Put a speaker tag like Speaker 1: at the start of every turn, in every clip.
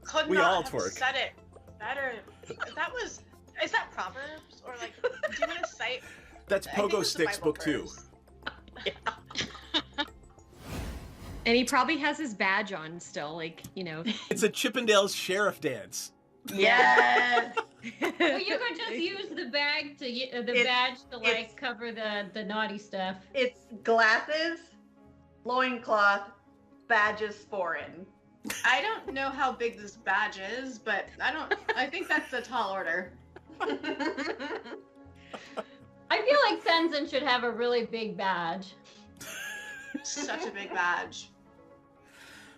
Speaker 1: could
Speaker 2: We
Speaker 1: not
Speaker 2: all
Speaker 1: have
Speaker 2: twerk.
Speaker 1: said it better. Is that Proverbs? Or like, do you want to cite?
Speaker 2: That's
Speaker 1: I think
Speaker 2: Pogo
Speaker 1: it's a
Speaker 2: Sticks
Speaker 1: Bible
Speaker 2: book 2.
Speaker 1: verse.
Speaker 3: And he probably has his badge on still, like, you know.
Speaker 2: It's a Chippendales sheriff dance.
Speaker 4: Yes.
Speaker 5: Well, you could just use the badge to like cover the naughty stuff.
Speaker 4: It's glasses, loincloth, badges foreign.
Speaker 1: I don't know how big this badge is, but I think that's a tall order.
Speaker 5: I feel like Tenzin should have a really big badge.
Speaker 1: Such a big badge.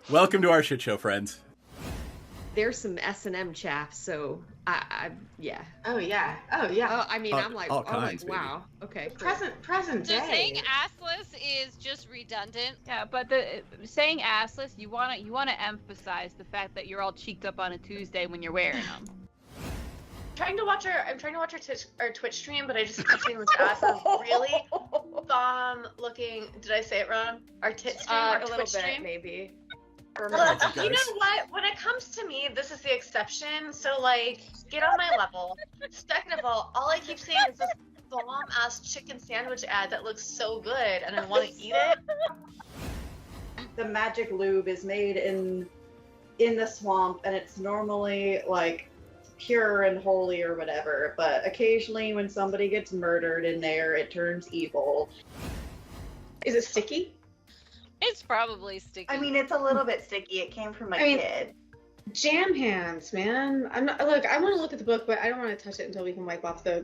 Speaker 2: Welcome to our shit show, friends.
Speaker 3: There's some S&M chaff, so yeah.
Speaker 1: Oh yeah. Oh yeah.
Speaker 3: Oh, I mean, I'm like,
Speaker 2: all kinds,
Speaker 3: wow. Okay. Cool.
Speaker 1: Present
Speaker 6: So
Speaker 1: day.
Speaker 6: saying assless is just redundant.
Speaker 7: Yeah, but the saying assless, you wanna emphasize the fact that you're all cheeked up on a Tuesday when you're wearing them.
Speaker 1: I'm trying to watch our Twitch stream, but I just kept seeing this ass really bomb looking. Did I say it wrong? Our tit stream, our
Speaker 3: a little
Speaker 1: Twitch
Speaker 3: bit,
Speaker 1: stream.
Speaker 3: maybe.
Speaker 1: Well,
Speaker 2: you
Speaker 1: you
Speaker 2: guys.
Speaker 1: know what? When it comes to me, this is the exception. So, like, get on my level. Second of all I keep seeing is this bomb-ass chicken sandwich ad that looks so good, and I want to eat it.
Speaker 4: The magic lube is made in the swamp, and it's normally like pure and holy or whatever, but occasionally when somebody gets murdered in there, it turns evil.
Speaker 1: Is it sticky?
Speaker 6: It's probably sticky.
Speaker 8: I mean, it's a little bit sticky. It came from a kid.
Speaker 1: Jam hands, man. I'm not. Look, I want to look at the book, but I don't want to touch it until we can wipe off the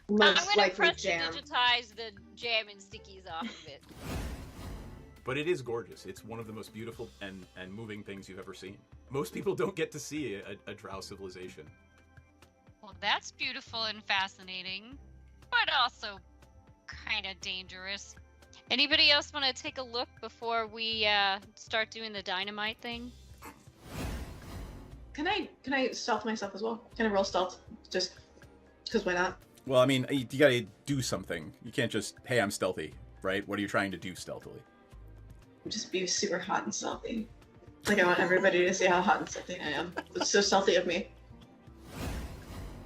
Speaker 6: I'm
Speaker 1: most
Speaker 6: gonna
Speaker 1: likely
Speaker 6: press
Speaker 1: jam.
Speaker 6: to digitize the jam and stickies off of it.
Speaker 2: But it is gorgeous. It's one of the most beautiful and moving things you've ever seen. Most people don't get to see a drow civilization.
Speaker 6: Well, that's beautiful and fascinating, but also kind of dangerous. Anybody else want to take a look before we start doing the dynamite thing?
Speaker 1: Can I stealth myself as well? Can I roll stealth? Just because why not?
Speaker 2: Well, I mean, you gotta do something. You can't just, hey, I'm stealthy, right? What are you trying to do stealthily?
Speaker 1: Just be super hot and stealthy. Like, I want everybody to see how hot and stealthy I am. It's so stealthy of me.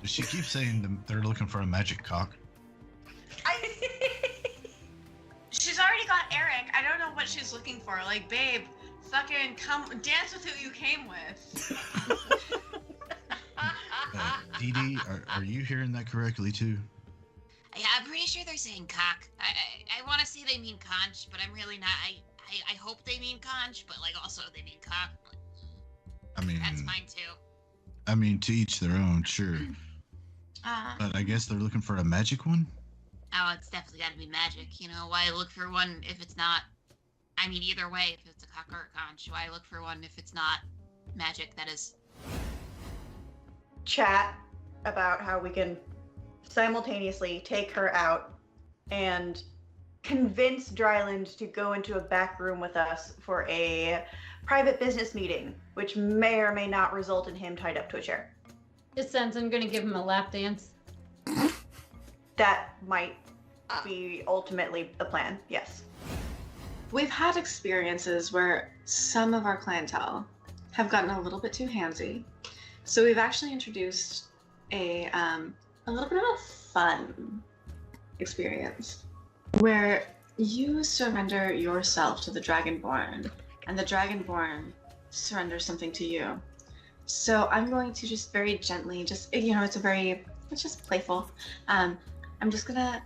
Speaker 9: She keeps saying they're looking for a magic cock.
Speaker 1: She's already got Eric. I don't know what she's looking for. Like, babe, fucking come dance with who you came with.
Speaker 9: Dee Dee, are you hearing that correctly too?
Speaker 10: Yeah, I'm pretty sure they're saying cock. I want to say they mean conch, but I'm really not. I hope they mean conch, but like also they mean cock.
Speaker 9: I mean,
Speaker 10: That's fine too.
Speaker 9: I mean, to each their own, sure. But I guess they're looking for a magic one?
Speaker 10: Oh, it's definitely got to be magic. You know, why look for one if it's not? I mean, either way, if it's a cock or a conch, why look for one if it's not magic? That is.
Speaker 4: Chat about how we can simultaneously take her out and convince Dryland to go into a back room with us for a private business meeting, which may or may not result in him tied up to a chair.
Speaker 5: Just sense I'm gonna give him a lap dance.
Speaker 4: That might be ultimately the plan, yes.
Speaker 1: We've had experiences where some of our clientele have gotten a little bit too handsy. So we've actually introduced a little bit of a fun experience where you surrender yourself to the Dragonborn and the Dragonborn surrenders something to you. So I'm going to just very gently, it's just playful. I'm just gonna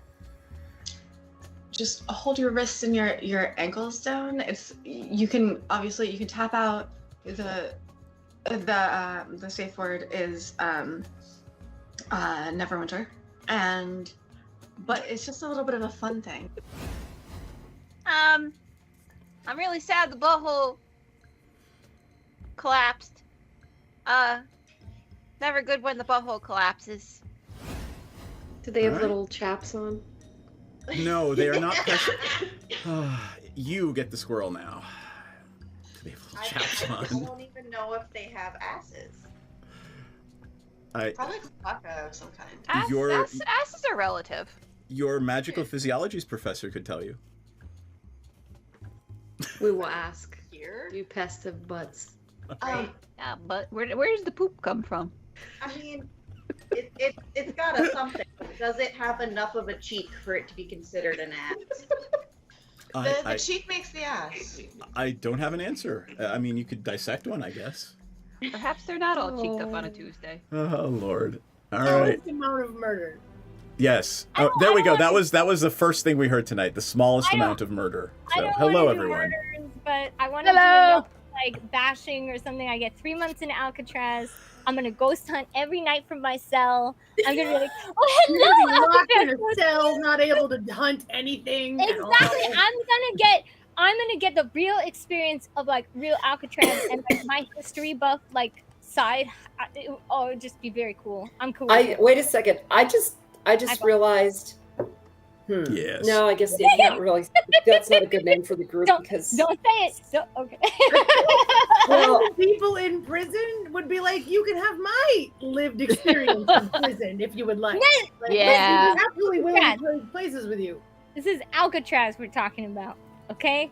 Speaker 1: just hold your wrists and your ankles down. You can tap out. The safe word is Neverwinter, but it's just a little bit of a fun thing.
Speaker 7: I'm really sad the butthole collapsed. Never good when the butthole collapses.
Speaker 3: Do they have
Speaker 2: Alright.
Speaker 3: little chaps on?
Speaker 2: No, they are not precious. You get the squirrel now. They have little chaps
Speaker 4: I
Speaker 2: on.
Speaker 4: don't even know if they have asses.
Speaker 1: Probably Klaka of some kind.
Speaker 7: Asses are relative.
Speaker 2: Your magical physiologies professor could tell you.
Speaker 3: We will ask.
Speaker 1: Here?
Speaker 3: You pest of butts.
Speaker 7: Yeah, but where does the poop come from?
Speaker 4: I mean, it's got a something. Does it have enough of a cheek for it to be considered an ass?
Speaker 1: The cheek makes the ass.
Speaker 2: I don't have an answer. I mean, you could dissect one, I guess.
Speaker 7: Perhaps they're not all cheeked up on a Tuesday.
Speaker 2: Oh Lord! All
Speaker 11: Smallest
Speaker 2: right.
Speaker 11: amount of murder.
Speaker 2: Yes. Oh, there we go. That was the first thing we heard tonight. The smallest amount of murder. So, hello everyone.
Speaker 12: Murders, but I want to do enough, like bashing or something. I get 3 months in Alcatraz. I'm gonna ghost hunt every night from my cell. I'm gonna be like, oh
Speaker 11: You're gonna be
Speaker 12: hello,
Speaker 11: locked in
Speaker 12: Alcatraz.
Speaker 11: a cell, not able to hunt anything. at all.
Speaker 12: Exactly. I'm gonna get the real experience of like real Alcatraz and like my history buff like side. It would just be very cool. I'm cool. with it.
Speaker 13: Wait a second. I just realized.
Speaker 2: Yes.
Speaker 13: No, I guess you can't really. That's not a good name for the group because.
Speaker 12: Don't say it. Okay.
Speaker 11: Well, the people in prison would be like, you can have my lived experience in prison if you would like.
Speaker 12: Yes.
Speaker 11: Like,
Speaker 7: Yeah.
Speaker 11: I'm absolutely willing to trade places with you.
Speaker 12: This is Alcatraz we're talking about, okay?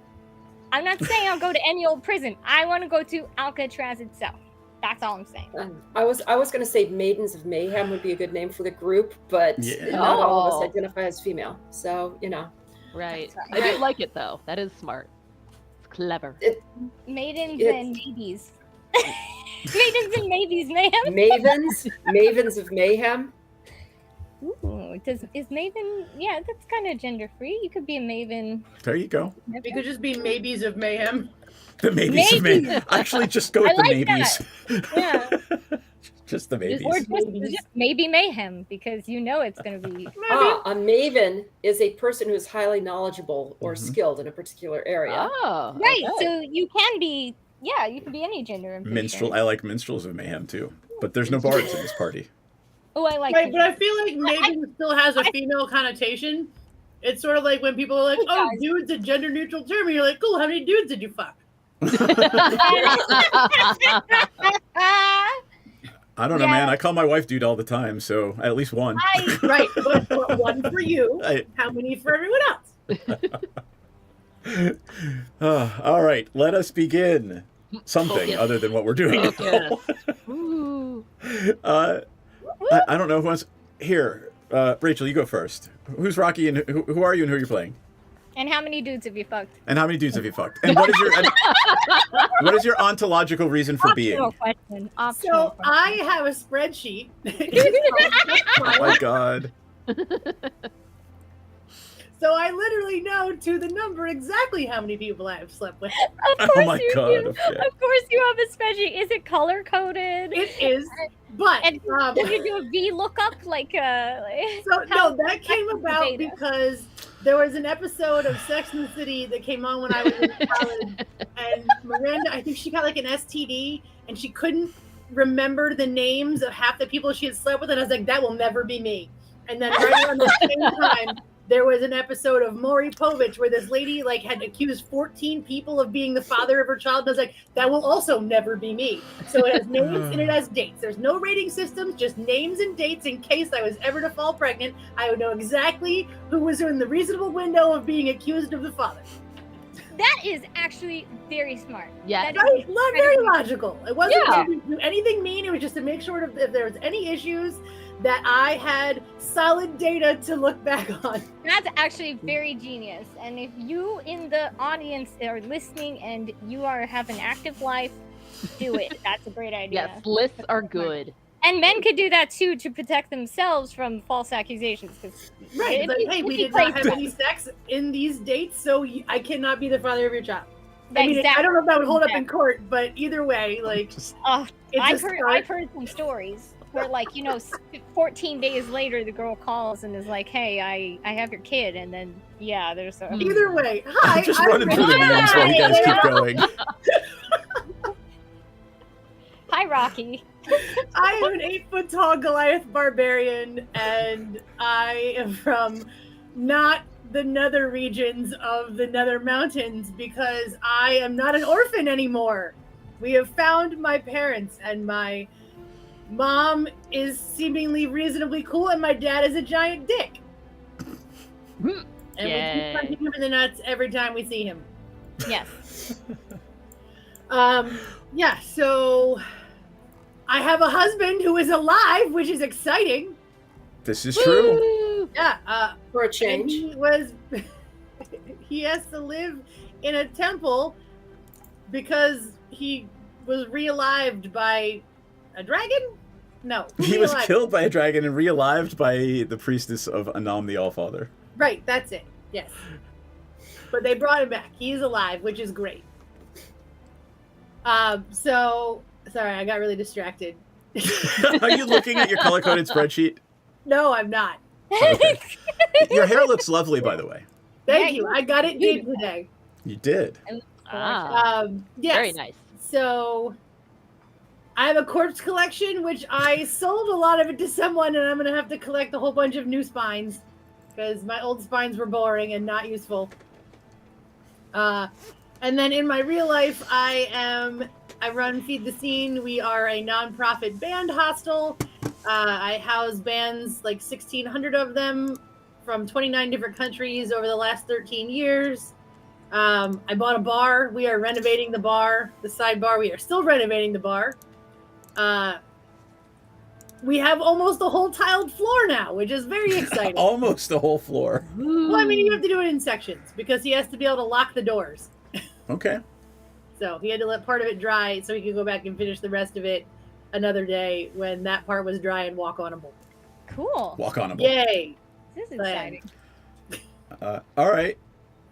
Speaker 12: I'm not saying I'll go to any old prison. I want to go to Alcatraz itself. That's all I'm saying.
Speaker 13: I was going to say Maidens of Mayhem would be a good name for the group, but
Speaker 2: Yeah.
Speaker 13: not all of us identify as female. So, you know.
Speaker 7: Right. I do like it though. That is smart. It's clever.
Speaker 12: Maidens and maybes. Maidens and maybes, mayhem.
Speaker 13: Mavens of Mayhem.
Speaker 12: Ooh, is Maven? Yeah, that's kind of gender free. You could be a Maven.
Speaker 2: There you go.
Speaker 11: It could just be maybes of mayhem.
Speaker 2: The maybes of Mayhem. Actually, just go with the maybes.
Speaker 12: Yeah.
Speaker 2: Just the maybes.
Speaker 12: Or just maybe mayhem because you know it's going to be.
Speaker 13: A maven is a person who is highly knowledgeable or skilled in a particular area.
Speaker 7: Oh,
Speaker 12: right. Okay. So you can be, you can be any gender.
Speaker 2: Minstrel. I like minstrels of mayhem too, but there's no bards in this party.
Speaker 12: Oh, I like.
Speaker 11: Right, but I feel like maven still has a female connotation. It's sort of like when people are like, "Oh, dude's a gender neutral term," and you're like, "Cool, how many dudes did you fuck?"
Speaker 2: I don't know, man. I call my wife dude all the time, so at least one.
Speaker 11: Right, but one for you. How many for everyone else?
Speaker 2: All right, let us begin something other than what we're doing now. I don't know who wants. Here, Rachel, you go first. Who's Rocky and who are you and who are you playing?
Speaker 12: And how many dudes have you fucked?
Speaker 2: And how many dudes have you fucked? And what is your ontological reason for being?
Speaker 12: Question.
Speaker 11: So I have a spreadsheet.
Speaker 2: Oh my god.
Speaker 11: So I literally know to the number exactly how many people I have slept with.
Speaker 12: Of course you do. Of course you have a spreadsheet. Is it color coded?
Speaker 11: It is, but
Speaker 12: and did you do a V lookup like?
Speaker 11: So no, that came about because there was an episode of Sex and the City that came on when I was in college, and Miranda, I think she got like an STD, and she couldn't remember the names of half the people she had slept with, and I was like, that will never be me. And then right around the same time, there was an episode of Maury Povich where this lady like had accused 14 people of being the father of her child. And I was like, that will also never be me. So it has names and it has dates. There's no rating systems, just names and dates in case I was ever to fall pregnant. I would know exactly who was in the reasonable window of being accused of the father.
Speaker 12: That is actually very smart.
Speaker 7: Yeah,
Speaker 11: right? Very logical. It wasn't to do anything mean. It was just to make sure if there was any issues that I had solid data to look back on.
Speaker 12: That's actually very genius. And if you in the audience are listening and you have an active life, do it. That's a great idea.
Speaker 7: Yes, lists are good.
Speaker 12: And men could do that too to protect themselves from false accusations.
Speaker 11: Right, like, hey, we did not have any sex in these dates, so I cannot be the father of your child. I mean, I don't know if that would hold up in court, but either way, like,
Speaker 12: I've heard some stories where, like, 14 days later, the girl calls and is like, "Hey, I have your kid," and then there's a.
Speaker 11: Either way, hi.
Speaker 2: I'm just running through the names while you guys keep going.
Speaker 12: Hi, Rocky.
Speaker 11: I am an 8-foot-tall Goliath barbarian, and I am from not the nether regions of the nether mountains because I am not an orphan anymore. We have found my parents, and my mom is seemingly reasonably cool, and my dad is a giant dick. And we keep punching him in the nuts every time we see him.
Speaker 12: Yes.
Speaker 11: Yeah, so I have a husband who is alive, which is exciting.
Speaker 2: This is true.
Speaker 11: Yeah,
Speaker 13: for a change.
Speaker 11: He has to live in a temple because he was realived by a dragon? No.
Speaker 14: He was killed by a dragon and realived by the priestess of Anam the Allfather.
Speaker 11: Right, that's it. Yes. But they brought him back. He's alive, which is great. So sorry, I got really distracted.
Speaker 14: Are you looking at your color-coded spreadsheet?
Speaker 11: No, I'm not.
Speaker 14: Okay. Your hair looks lovely, by the way.
Speaker 11: Thank you. I got it did today.
Speaker 14: You did.
Speaker 11: Yes.
Speaker 15: Very nice.
Speaker 11: So I have a corpse collection, which I sold a lot of it to someone, and I'm going to have to collect a whole bunch of new spines because my old spines were boring and not useful. And then in my real life, I run Feed the Scene. We are a nonprofit band hostel. I house bands, like 1,600 of them from 29 different countries over the last 13 years. I bought a bar. We are renovating the bar, the side bar. We are still renovating the bar. We have almost a whole tiled floor now, which is very exciting.
Speaker 14: Almost the whole floor.
Speaker 11: Well, I mean, you have to do it in sections because he has to be able to lock the doors.
Speaker 14: Okay.
Speaker 11: So he had to let part of it dry so he could go back and finish the rest of it another day when that part was dry and walk on a board.
Speaker 12: Cool.
Speaker 14: Walk on a board.
Speaker 11: Yay.
Speaker 12: This is exciting.
Speaker 14: All right.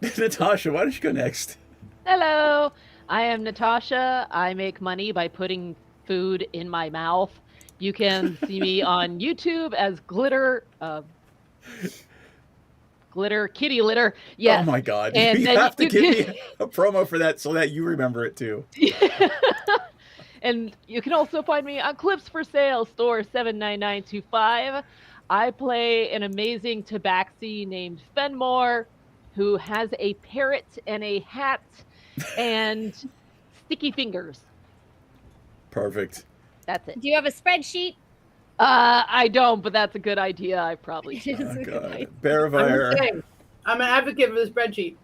Speaker 14: Natasha, why don't you go next?
Speaker 15: Hello, I am Natasha. I make money by putting food in my mouth. You can see me on YouTube as Glitter Kitty Litter. Yes.
Speaker 14: Oh my God.
Speaker 15: And
Speaker 14: you have to give me a promo for that so that you remember it too.
Speaker 15: And you can also find me on Clips for Sale, store 79925. I play an amazing tabaxi named Fenmore, who has a parrot and a hat and sticky fingers.
Speaker 14: Perfect.
Speaker 15: That's it.
Speaker 12: Do you have a spreadsheet?
Speaker 15: I don't, but that's a good idea. I probably should.
Speaker 14: Oh, God. Bearfire.
Speaker 11: I'm an advocate for the spreadsheet.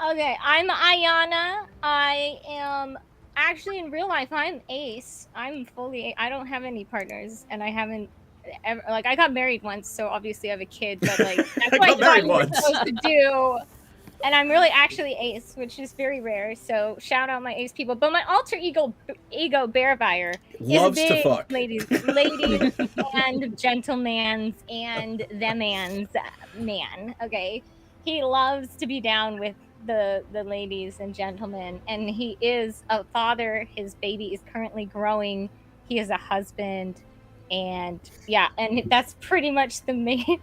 Speaker 12: Okay, I'm Ayana. I am actually in real life. I'm Ace. I don't have any partners, and I haven't ever, like, I got married once, so obviously I have a kid, but like that's what I thought you were supposed to do. And I'm really actually Ace, which is very rare. So shout out my Ace people. But my alter ego Bearfire
Speaker 14: loves
Speaker 12: is a
Speaker 14: to
Speaker 12: big
Speaker 14: fuck.
Speaker 12: ladies and gentlemen's and theman's man. Okay, he loves to be down with the ladies and gentlemen, and he is a father. His baby is currently growing. He is a husband, and yeah, and that's pretty much the main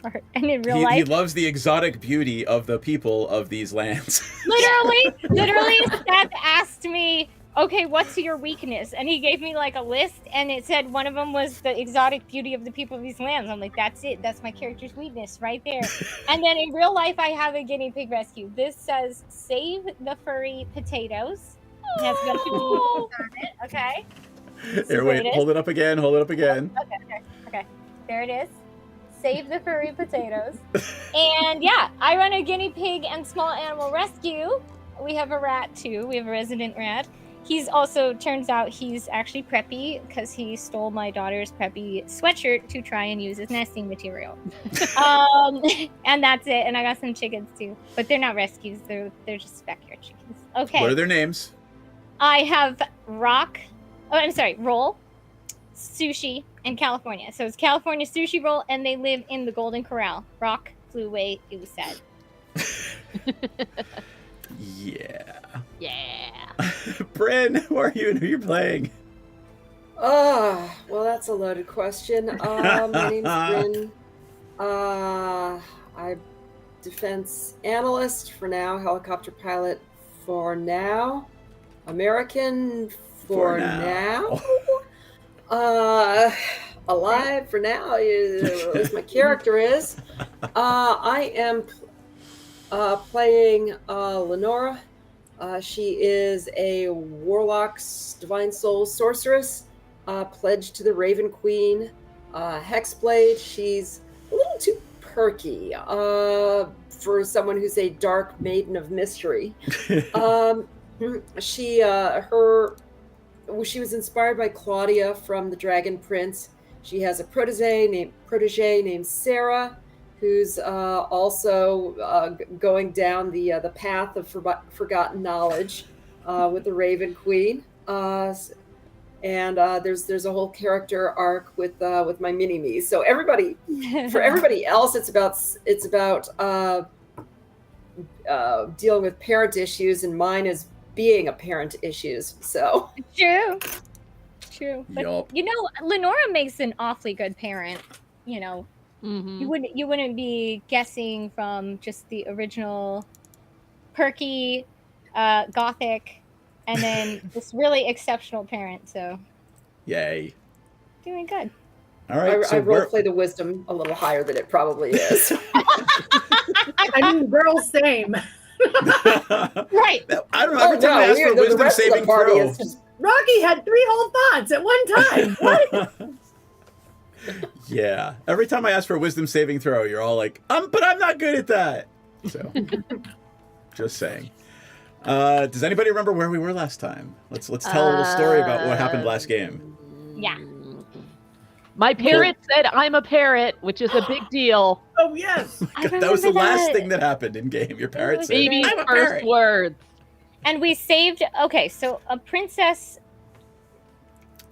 Speaker 12: part. And in real life,
Speaker 14: He loves the exotic beauty of the people of these lands.
Speaker 12: literally, Seth asked me, okay, what's your weakness? And he gave me like a list, and it said one of them was the exotic beauty of the people of these lands. I'm like, that's it. That's my character's weakness right there. And then in real life, I have a guinea pig rescue. This says, save the furry potatoes. It has got to on it, okay?
Speaker 14: Here, wait, hold it up again,
Speaker 12: Okay. There it is. Save the furry potatoes. And yeah, I run a guinea pig and small animal rescue. We have a rat too. We have a resident rat. He's also, turns out he's actually preppy because he stole my daughter's preppy sweatshirt to try and use as nesting material. And that's it. And I got some chickens too, but they're not rescues. They're just backyard chickens. Okay.
Speaker 14: What are their names?
Speaker 12: I have Roll, Sushi, and California. So it's California Sushi Roll, and they live in the Golden Corral. Rock flew away, it was sad.
Speaker 14: Yeah. Bryn, who are you and who you're playing?
Speaker 13: Well, that's a loaded question. My name's Bryn. I'm defense analyst for now, helicopter pilot for now, American for now. Alive for now, as my character is. I am playing Lenora. She is a warlock's divine soul sorceress, pledged to the Raven Queen, Hexblade. She's a little too perky for someone who's a dark maiden of mystery. She was inspired by Claudia from The Dragon Prince. She has a protege named Sarah, who's also going down the path of forgotten knowledge with the Raven Queen. And there's a whole character arc with my mini me. So for everybody else, it's about dealing with parent issues, and mine is being a parent issues. So
Speaker 12: True. But
Speaker 14: Yup.
Speaker 12: Lenora makes an awfully good parent. You wouldn't be guessing from just the original perky, gothic, and then this really exceptional parent. So
Speaker 14: Yay.
Speaker 12: doing good.
Speaker 14: All right.
Speaker 13: I roleplay the wisdom a little higher than it probably is.
Speaker 11: I mean, girls, same.
Speaker 12: Right.
Speaker 14: I don't know. Every time I ask for a wisdom saving throw.
Speaker 11: Rocky had 3 whole thoughts at one time. What?
Speaker 14: Yeah. Every time I ask for a wisdom saving throw, you're all like, but I'm not good at that. So, just saying. Does anybody remember where we were last time? Let's tell a little story about what happened last game.
Speaker 12: Yeah.
Speaker 15: My parrot said I'm a parrot, which is a big deal.
Speaker 11: Oh, yes.
Speaker 14: That was the last thing that happened in game. Your parrot said,
Speaker 15: Baby's
Speaker 14: I'm a
Speaker 15: first
Speaker 14: parrot.
Speaker 15: words.
Speaker 12: And we saved. Okay, so a princess.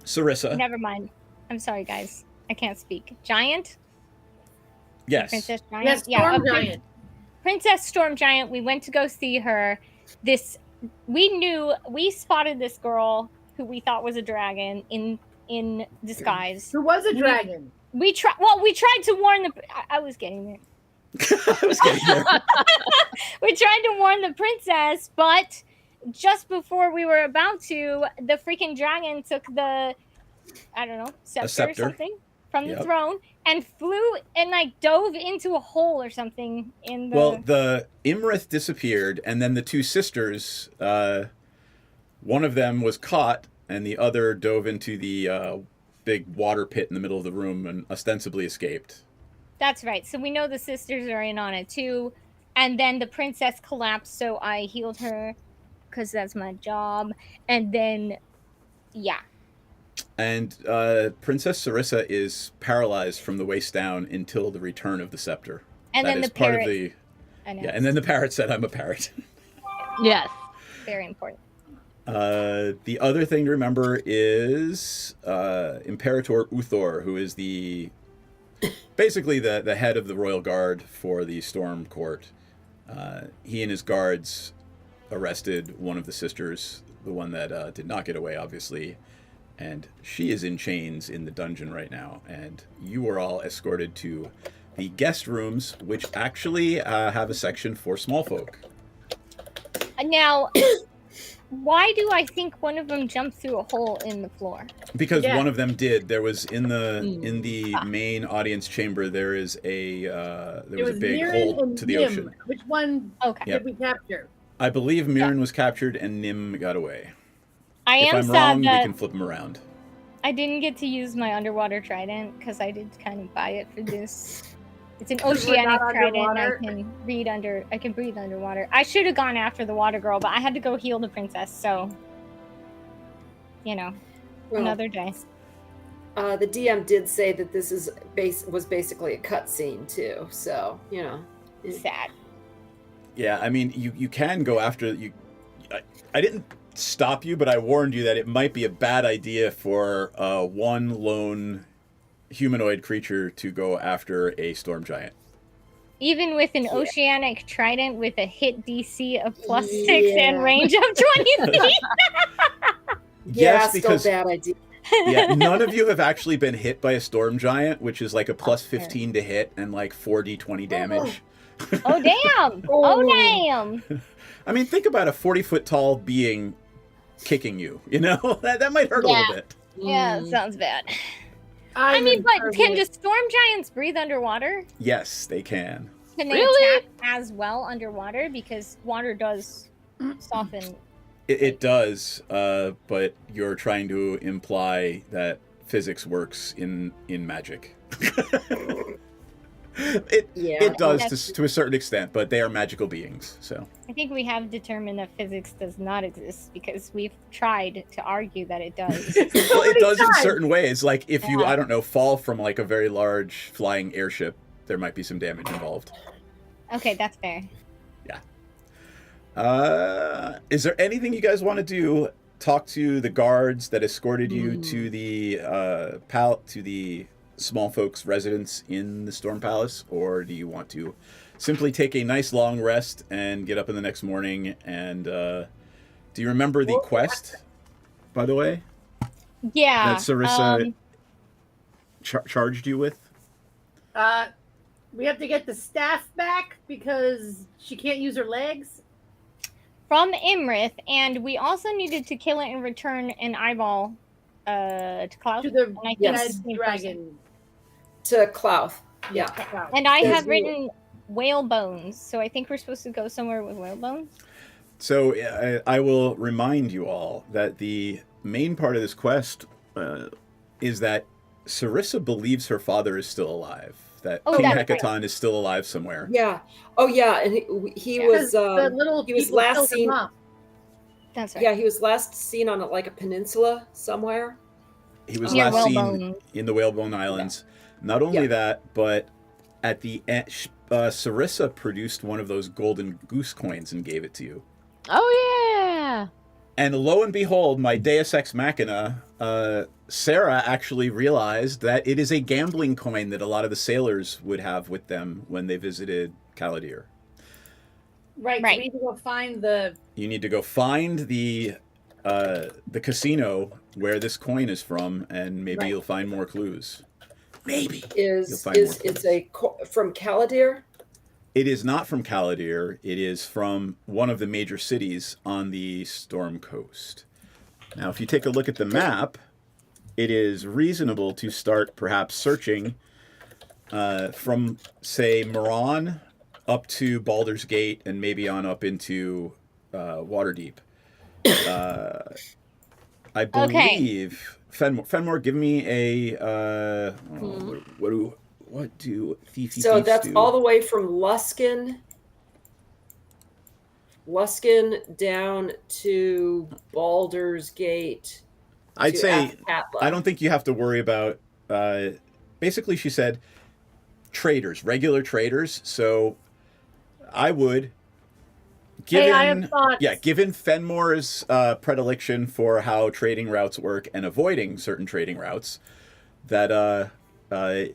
Speaker 14: Sarissa.
Speaker 12: Never mind. I'm sorry, guys. I can't speak. Giant.
Speaker 14: Yes.
Speaker 12: Princess Giant.
Speaker 11: Yes, Storm Giant.
Speaker 12: Princess Storm Giant. We went to go see her. We spotted this girl who we thought was a dragon in disguise.
Speaker 11: Who was a dragon?
Speaker 12: We tried to warn I was getting there.
Speaker 14: I was getting there.
Speaker 12: We tried to warn the princess, but just before we were about to, the freaking dragon took the, I don't know, scepter or something from the throne and flew and dove into a hole or something in the...
Speaker 14: Well, the Imrith disappeared, and then the 2 sisters, one of them was caught, and the other dove into the big water pit in the middle of the room and ostensibly escaped.
Speaker 12: That's right. So we know the sisters are in on it too. And then the princess collapsed, so I healed her because that's my job. And then, yeah.
Speaker 14: And Princess Sarissa is paralyzed from the waist down until the return of the scepter.
Speaker 12: And then the parrot.
Speaker 14: Yeah, and then the parrot said, I'm a parrot.
Speaker 15: Yes.
Speaker 12: Very important.
Speaker 14: The other thing to remember is Imperator Uthor, who is basically the head of the royal guard for the Storm Court. He and his guards arrested one of the sisters, the one that did not get away, obviously, and she is in chains in the dungeon right now. And you were all escorted to the guest rooms, which actually have a section for small folk.
Speaker 12: Now, why do I think one of them jumped through a hole in the floor?
Speaker 14: Because one of them did. There was in the main audience chamber. There is there was a big
Speaker 11: Mirren
Speaker 14: hole
Speaker 11: and
Speaker 14: to the
Speaker 11: Nim.
Speaker 14: ocean.
Speaker 11: Which one did we capture?
Speaker 14: I believe Mirren was captured and Nim got away.
Speaker 12: If
Speaker 14: I'm
Speaker 12: sad
Speaker 14: wrong, we
Speaker 12: that
Speaker 14: can flip them around.
Speaker 12: I didn't get to use my underwater trident because I did kind of buy it for this. It's an oceanic trident. I can breathe underwater. I should have gone after the water girl, but I had to go heal the princess. So, another day.
Speaker 13: The DM did say that this was basically a cutscene too. So
Speaker 12: sad.
Speaker 14: Yeah, I mean, you can go after you. I didn't stop you, but I warned you that it might be a bad idea for one lone humanoid creature to go after a storm giant.
Speaker 12: Even with an oceanic trident with a hit DC of +6 and range of 20 feet.
Speaker 14: Yes,
Speaker 13: still
Speaker 14: because
Speaker 13: bad idea.
Speaker 14: Yeah, none of you have actually been hit by a storm giant, which is like a +15 to hit and like 4d20 damage.
Speaker 12: Oh damn! Oh damn!
Speaker 14: I mean, think about a 40-foot tall being kicking you. That might hurt a little bit.
Speaker 12: Yeah, it sounds bad. I mean, but can the storm giants breathe underwater?
Speaker 14: Yes, they can.
Speaker 12: Can they attack as well underwater? Because water does soften.
Speaker 14: It does, but you're trying to imply that physics works in magic. It does to a certain extent, but they are magical beings. So
Speaker 12: I think we have determined that physics does not exist because we've tried to argue that it does.
Speaker 14: well, it does in certain ways. Like if you, I don't know, fall from like a very large flying airship, there might be some damage involved.
Speaker 12: Okay, that's fair.
Speaker 14: Yeah. Is there anything you guys want to do? Talk to the guards that escorted you to the to the small folks' residence in the Storm Palace, or do you want to simply take a nice long rest and get up in the next morning? And do you remember the quest, by the way?
Speaker 12: Yeah.
Speaker 14: That Sarissa charged you with?
Speaker 11: We have to get the staff back because she can't use her legs.
Speaker 12: From Imrith, and we also needed to kill it and return an eyeball to Cloud.
Speaker 11: To the dragon.
Speaker 13: To Cloud. Yeah.
Speaker 12: And I have written whale bones, so I think we're supposed to go somewhere with whale bones.
Speaker 14: So I will remind you all that the main part of this quest is that Sarissa believes her father is still alive. That King Hekaton is still alive somewhere.
Speaker 13: Yeah. Oh, yeah. And he was he was last seen.
Speaker 12: That's right.
Speaker 13: Yeah, he was last seen on like a peninsula somewhere.
Speaker 14: He was last seen in the Whalebone Islands. Yeah. Not only that, but at the end, Sarissa produced one of those golden goose coins and gave it to you.
Speaker 15: Oh yeah.
Speaker 14: And lo and behold, my Deus Ex Machina, Sarah actually realized that it is a gambling coin that a lot of the sailors would have with them when they visited Caladir.
Speaker 11: Right. So we need to go find the...
Speaker 14: You need to go find the casino where this coin is from, and maybe you'll find more clues. Maybe.
Speaker 13: From Caladir?
Speaker 14: It is not from Caladir. It is from one of the major cities on the Storm Coast. Now, if you take a look at the map, it is reasonable to start perhaps searching from, say, Moran up to Baldur's Gate and maybe on up into Waterdeep. I believe Fenmore, give me a what do Fifi
Speaker 13: So that's
Speaker 14: do?
Speaker 13: all the way from Luskin down to Baldur's Gate.
Speaker 14: I'd say I don't think you have to worry about. Basically, she said traders, regular traders. So I would, given Fenmore's predilection for how trading routes work and avoiding certain trading routes, that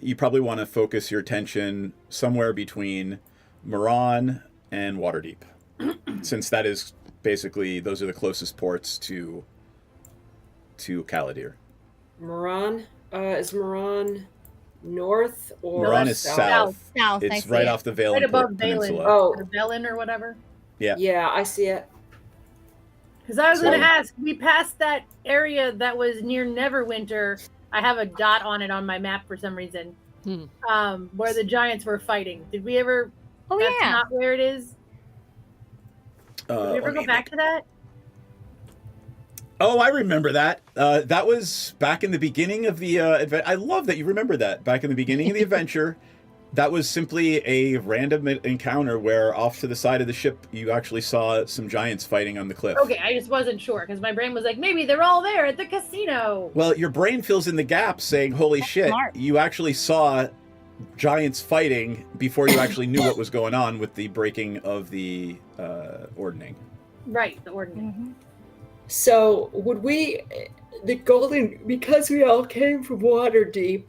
Speaker 14: you probably want to focus your attention somewhere between Moran and Waterdeep, since that is basically those are the closest ports to Caladir.
Speaker 13: Moran is Moran north or
Speaker 14: Moran is south.
Speaker 12: South.
Speaker 14: It's right off the Valen
Speaker 11: above
Speaker 14: Peninsula.
Speaker 11: Valen or whatever.
Speaker 14: Yeah.
Speaker 13: Yeah, I see it.
Speaker 11: Because I was going to ask, we passed that area that was near Neverwinter. I have a dot on it on my map for some reason. Where the giants were fighting. Did we ever?
Speaker 12: Oh,
Speaker 11: that's
Speaker 12: yeah.
Speaker 11: not where it is. Did we ever go back to that?
Speaker 14: Oh, I remember that. That was back in the beginning of the adventure. I love that you remember that. Back in the beginning of the adventure, that was simply a random encounter where off to the side of the ship, you actually saw some giants fighting on the cliff.
Speaker 11: Okay, I just wasn't sure because my brain was like, maybe they're all there at the casino.
Speaker 14: Well, your brain fills in the gaps saying, holy shit,
Speaker 12: smart.
Speaker 14: You actually saw giants fighting before you actually knew what was going on with the breaking of the ordning.
Speaker 11: Right, the ordning.
Speaker 12: Mm-hmm.
Speaker 13: So would because we all came from Waterdeep.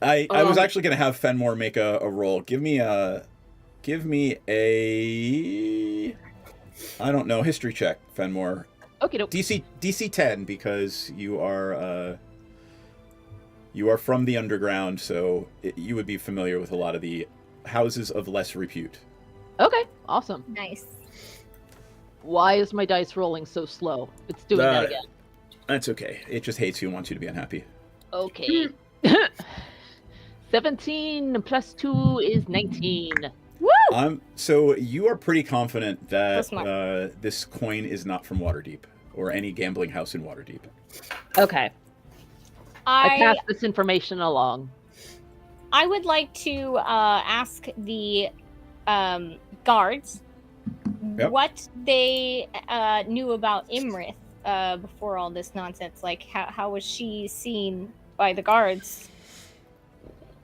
Speaker 14: I was actually going to have Fenmore make a roll. Give me a I don't know, history check, Fenmore.
Speaker 15: Okay.
Speaker 14: DC 10 because you are from the underground, so you would be familiar with a lot of the houses of less repute.
Speaker 15: Okay, awesome.
Speaker 12: Nice.
Speaker 15: Why is my dice rolling so slow? It's doing that again.
Speaker 14: That's okay. It just hates you and wants you to be unhappy.
Speaker 15: Okay. 17 plus 2 is 19.
Speaker 12: Woo!
Speaker 14: So you are pretty confident that this coin is not from Waterdeep or any gambling house in Waterdeep.
Speaker 15: Okay. I pass this information along.
Speaker 12: I would like to ask the guards what they knew about Imrith before all this nonsense. Like, how was she seen by the guards?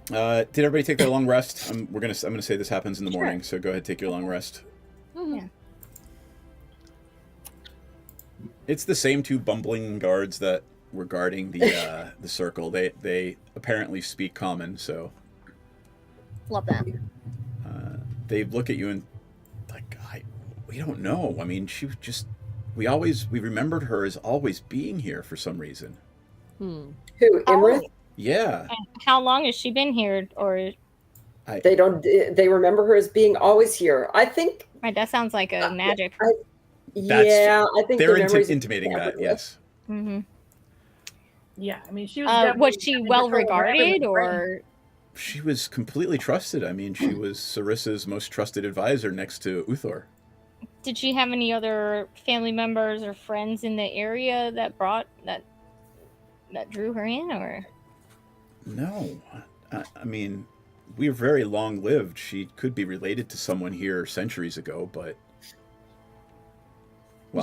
Speaker 14: Did everybody take their long rest? I'm gonna say this happens in the morning, so go ahead, take your long rest.
Speaker 12: Yeah.
Speaker 14: It's the same two bumbling guards that were guarding the circle. They apparently speak common, so
Speaker 12: love that.
Speaker 14: They look at you and like, we don't know. I mean, she was just we remembered her as always being here for some reason.
Speaker 13: Who, Imrith?
Speaker 14: Yeah.
Speaker 12: And how long has she been here? Or
Speaker 13: they remember her as being always here. I think.
Speaker 12: Right, that sounds like a magic.
Speaker 13: I think
Speaker 14: they're
Speaker 13: the memories
Speaker 14: intimating that. Yes.
Speaker 12: Mm-hmm.
Speaker 11: Yeah, I mean, she was.
Speaker 12: Was she well regarded, or?
Speaker 14: She was completely trusted. I mean, she was Sarissa's most trusted advisor next to Uthor.
Speaker 12: Did she have any other family members or friends in the area that drew her in, or?
Speaker 14: No, I mean, we're very long-lived. She could be related to someone here centuries ago, but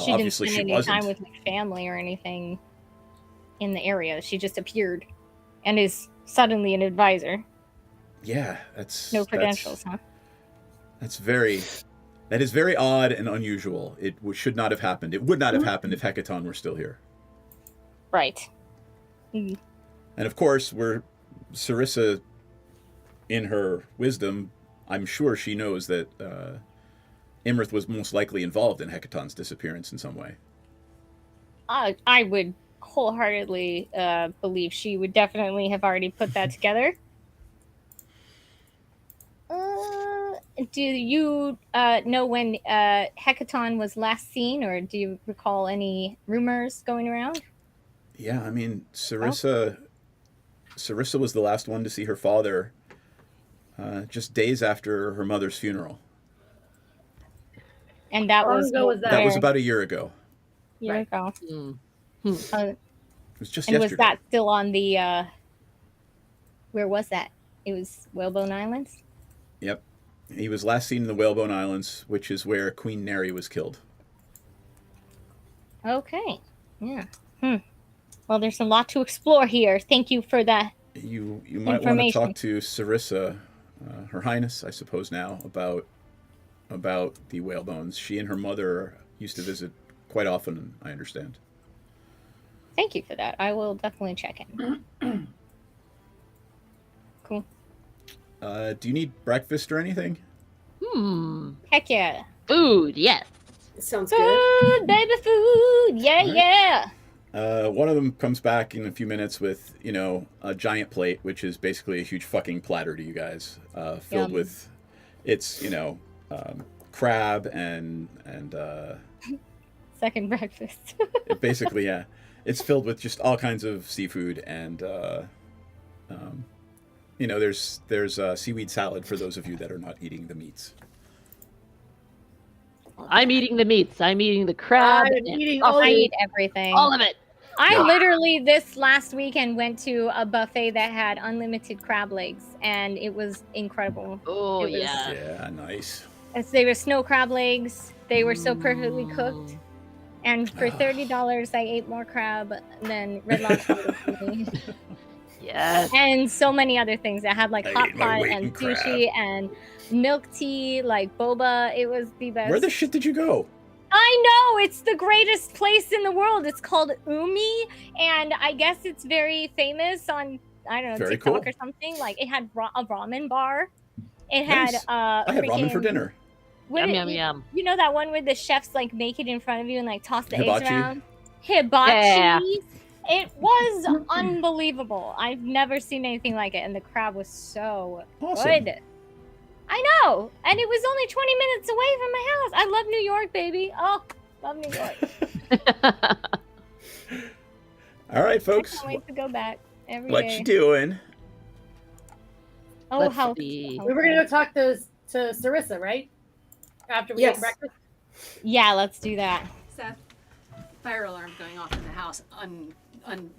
Speaker 12: she
Speaker 14: obviously
Speaker 12: didn't spend
Speaker 14: she
Speaker 12: any
Speaker 14: wasn't.
Speaker 12: time with like family or anything in the area. She just appeared, and is suddenly an advisor.
Speaker 14: Yeah, that's
Speaker 12: no credentials, huh?
Speaker 14: That is very odd and unusual. It should not have happened. It would not have happened if Hecaton were still here.
Speaker 12: Right. Mm.
Speaker 14: And of course, Sarissa, in her wisdom, I'm sure she knows that Imrith was most likely involved in Hecaton's disappearance in some way.
Speaker 12: I would wholeheartedly believe she would definitely have already put that together. Do you know when Hecaton was last seen, or do you recall any rumors going around?
Speaker 14: Yeah, I mean, Sarissa was the last one to see her father just days after her mother's funeral.
Speaker 12: And that was
Speaker 14: that was about a year ago.
Speaker 12: Year ago.
Speaker 14: It was just
Speaker 12: and
Speaker 14: yesterday.
Speaker 12: Was that still on the where was that? It was Whalebone Islands?
Speaker 14: Yep. He was last seen in the Whalebone Islands, which is where Queen Neri was killed.
Speaker 12: Okay. Yeah. Well, there's a lot to explore here. Thank you for that.
Speaker 14: You might want to talk to Sarissa, Her Highness, I suppose now, about the whalebones. She and her mother used to visit quite often, I understand.
Speaker 12: Thank you for that. I will definitely check in. Cool.
Speaker 14: Do you need breakfast or anything?
Speaker 12: Heck yeah.
Speaker 15: Food, yes.
Speaker 13: Sounds
Speaker 12: good.
Speaker 13: good.
Speaker 12: Baby food. Yeah,
Speaker 14: right.
Speaker 12: yeah.
Speaker 14: One of them comes back in a few minutes with, a giant plate, which is basically a huge fucking platter to you guys, filled with, crab and
Speaker 12: second breakfast.
Speaker 14: Basically, yeah. It's filled with just all kinds of seafood and, there's seaweed salad for those of you that are not eating the meats.
Speaker 15: I'm eating the meats. I'm eating the crab.
Speaker 11: I'm eating
Speaker 12: I eat everything.
Speaker 15: All of it.
Speaker 12: I literally this last weekend went to a buffet that had unlimited crab legs, and it was incredible.
Speaker 15: Oh,
Speaker 14: Yeah, nice.
Speaker 12: They were snow crab legs. They were so perfectly cooked. And for $30, I ate more crab than Red Lobster.
Speaker 15: Yes.
Speaker 12: And so many other things. I had like hot pot and sushi and milk tea, like boba. It was the best.
Speaker 14: Where the shit did you go?
Speaker 12: I know, it's the greatest place in the world. It's called Umi, and I guess it's very famous on, I don't know,
Speaker 14: Very
Speaker 12: TikTok
Speaker 14: cool.
Speaker 12: or something. Like, it had a ramen bar. It
Speaker 14: Nice.
Speaker 12: had
Speaker 14: I had ramen for dinner.
Speaker 15: Yum.
Speaker 12: You know that one where the chefs like make it in front of you and like toss the
Speaker 14: Hibachi?
Speaker 12: eggs around? Hibachi.
Speaker 15: Yeah.
Speaker 12: It was unbelievable. I've never seen anything like it, and the crab was so
Speaker 14: Awesome.
Speaker 12: good. I know, and it was only 20 minutes away from my house. I love New York, baby. Oh, love New York.
Speaker 14: All right, folks.
Speaker 12: I can't wait to go back every day.
Speaker 14: What you doing?
Speaker 12: Oh,
Speaker 15: Let's
Speaker 12: how
Speaker 15: see.
Speaker 11: We were gonna go talk to Sarissa, right? After we
Speaker 13: Yes.
Speaker 11: get breakfast.
Speaker 12: Yeah, let's do that.
Speaker 16: Seth, fire alarm going off in the house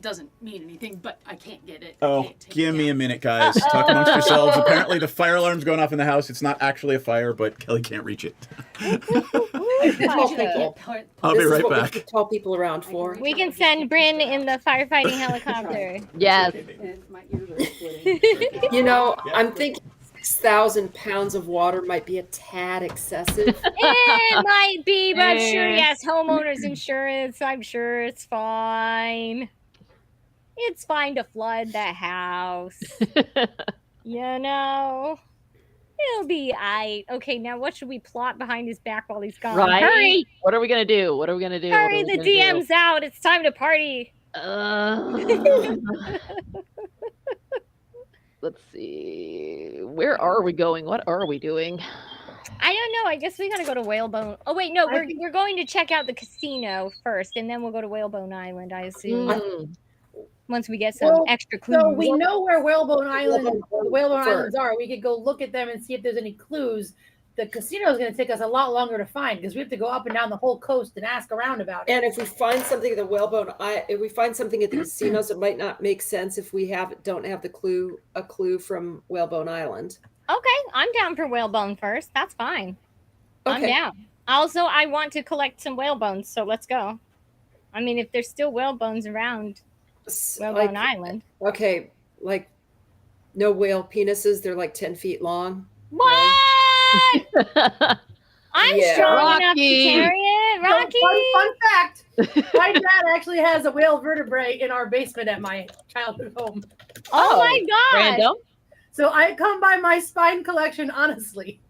Speaker 16: doesn't mean anything, but I can't get it.
Speaker 14: Oh, give me a minute, guys. Talk amongst yourselves. Apparently, the fire alarm's going off in the house. It's not actually a fire, but Kelly can't reach it. I'll be right back.
Speaker 13: We call people around for.
Speaker 12: We can send Bryn in the firefighting helicopter.
Speaker 15: Yes.
Speaker 13: You know, I'm thinking 6,000 pounds of water might be a tad excessive.
Speaker 12: It might be, but sure, yes, homeowners insurance. I'm sure it's fine. It's fine to flood the house. You know, it'll be aight. Okay, now what should we plot behind his back while he's gone?
Speaker 15: Right?
Speaker 12: Hurry!
Speaker 15: What are we gonna do? What are we gonna do?
Speaker 12: Hurry! The DM's out. It's time to party.
Speaker 15: Let's see. Where are we going? What are we doing?
Speaker 12: I don't know. I guess we gotta go to Whalebone. Oh wait, no, we're going to check out the casino first, and then we'll go to Whalebone Island. I assume. Once we get some extra clues.
Speaker 11: So we know where Whalebone Islands are. We could go look at them and see if there's any clues. The casino is going to take us a lot longer to find because we have to go up and down the whole coast and ask around about it.
Speaker 13: And if we find something at the if we find something at the casinos, it might not make sense if we don't have a clue from Whalebone Island.
Speaker 12: Okay, I'm down for whalebone first. That's fine. I'm
Speaker 13: Okay.
Speaker 12: down. Also, I want to collect some whalebones, so let's go. I mean, if there's still whalebones around Whalebone Island.
Speaker 13: Okay, like no whale penises. They're like 10 feet long.
Speaker 12: What? I'm strong enough to carry it, Rocky.
Speaker 11: Fun fact: my dad actually has a whale vertebrae in our basement at my childhood home.
Speaker 12: Oh my god!
Speaker 15: Random.
Speaker 11: So I come by my spine collection honestly.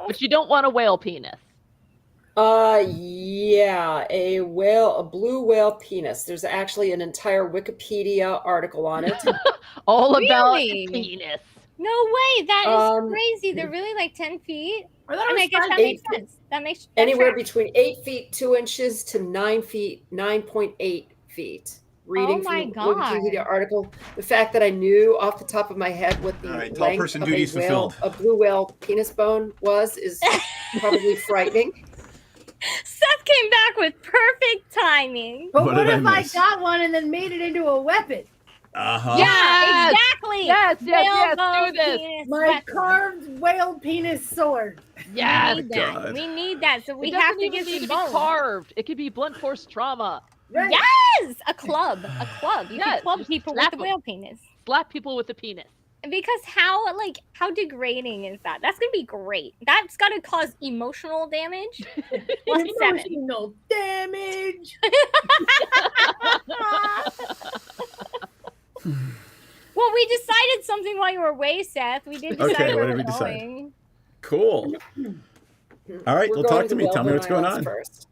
Speaker 15: But you don't want a whale penis.
Speaker 13: Yeah, a blue whale penis. There's actually an entire Wikipedia article on it.
Speaker 15: All about
Speaker 12: Really?
Speaker 15: penis.
Speaker 12: No way! That is crazy. They're really like 10 feet.
Speaker 11: I thought
Speaker 12: I
Speaker 11: it
Speaker 12: mean, I
Speaker 11: was
Speaker 12: guess that
Speaker 13: 8
Speaker 12: makes
Speaker 13: feet.
Speaker 12: sense. That makes
Speaker 13: Anywhere
Speaker 12: tracks.
Speaker 13: between 8 feet 2 inches to 9 feet 9.8 feet. Reading
Speaker 12: Oh my
Speaker 13: from the
Speaker 12: God.
Speaker 13: Wikipedia article, the fact that I knew off the top of my head what the
Speaker 14: All right, tall
Speaker 13: length
Speaker 14: person
Speaker 13: of
Speaker 14: duties fulfilled.
Speaker 13: a blue whale penis bone is probably frightening.
Speaker 12: Seth came back with perfect timing.
Speaker 11: But
Speaker 14: What
Speaker 11: what
Speaker 14: did I
Speaker 11: if I
Speaker 14: miss?
Speaker 11: got one and then made it into a weapon?
Speaker 14: Uh-huh.
Speaker 12: Yeah, exactly.
Speaker 15: Yes,
Speaker 12: Whale
Speaker 15: yes,
Speaker 12: bone
Speaker 15: do this.
Speaker 12: penis
Speaker 11: My
Speaker 12: weapon.
Speaker 11: carved whale penis sword.
Speaker 15: Yes.
Speaker 12: We need that.
Speaker 14: God.
Speaker 12: We need that. So we
Speaker 15: It
Speaker 12: have
Speaker 15: doesn't
Speaker 12: to
Speaker 15: even
Speaker 12: get
Speaker 15: need
Speaker 12: some
Speaker 15: to be
Speaker 12: bones.
Speaker 15: carved. It could be blunt force trauma.
Speaker 11: Right.
Speaker 12: Yes, a club. A club. You
Speaker 15: Yes,
Speaker 12: can club
Speaker 15: just
Speaker 12: people with
Speaker 15: slap
Speaker 12: the
Speaker 15: 'em.
Speaker 12: whale penis.
Speaker 15: Slap people with a penis.
Speaker 12: Because how degrading is that? That's gonna be great. That's gotta cause emotional damage. Plus 7.
Speaker 11: Emotional damage.
Speaker 12: Well, we decided something while you were away, Seth. We did decide
Speaker 14: Okay,
Speaker 12: where
Speaker 14: what did
Speaker 12: we're
Speaker 14: we decide?
Speaker 12: going.
Speaker 14: Cool. All right,
Speaker 13: We're
Speaker 14: well,
Speaker 13: going
Speaker 14: talk to me. Tell me
Speaker 13: Whalebone
Speaker 14: what's going
Speaker 13: Islands
Speaker 14: on.
Speaker 13: first.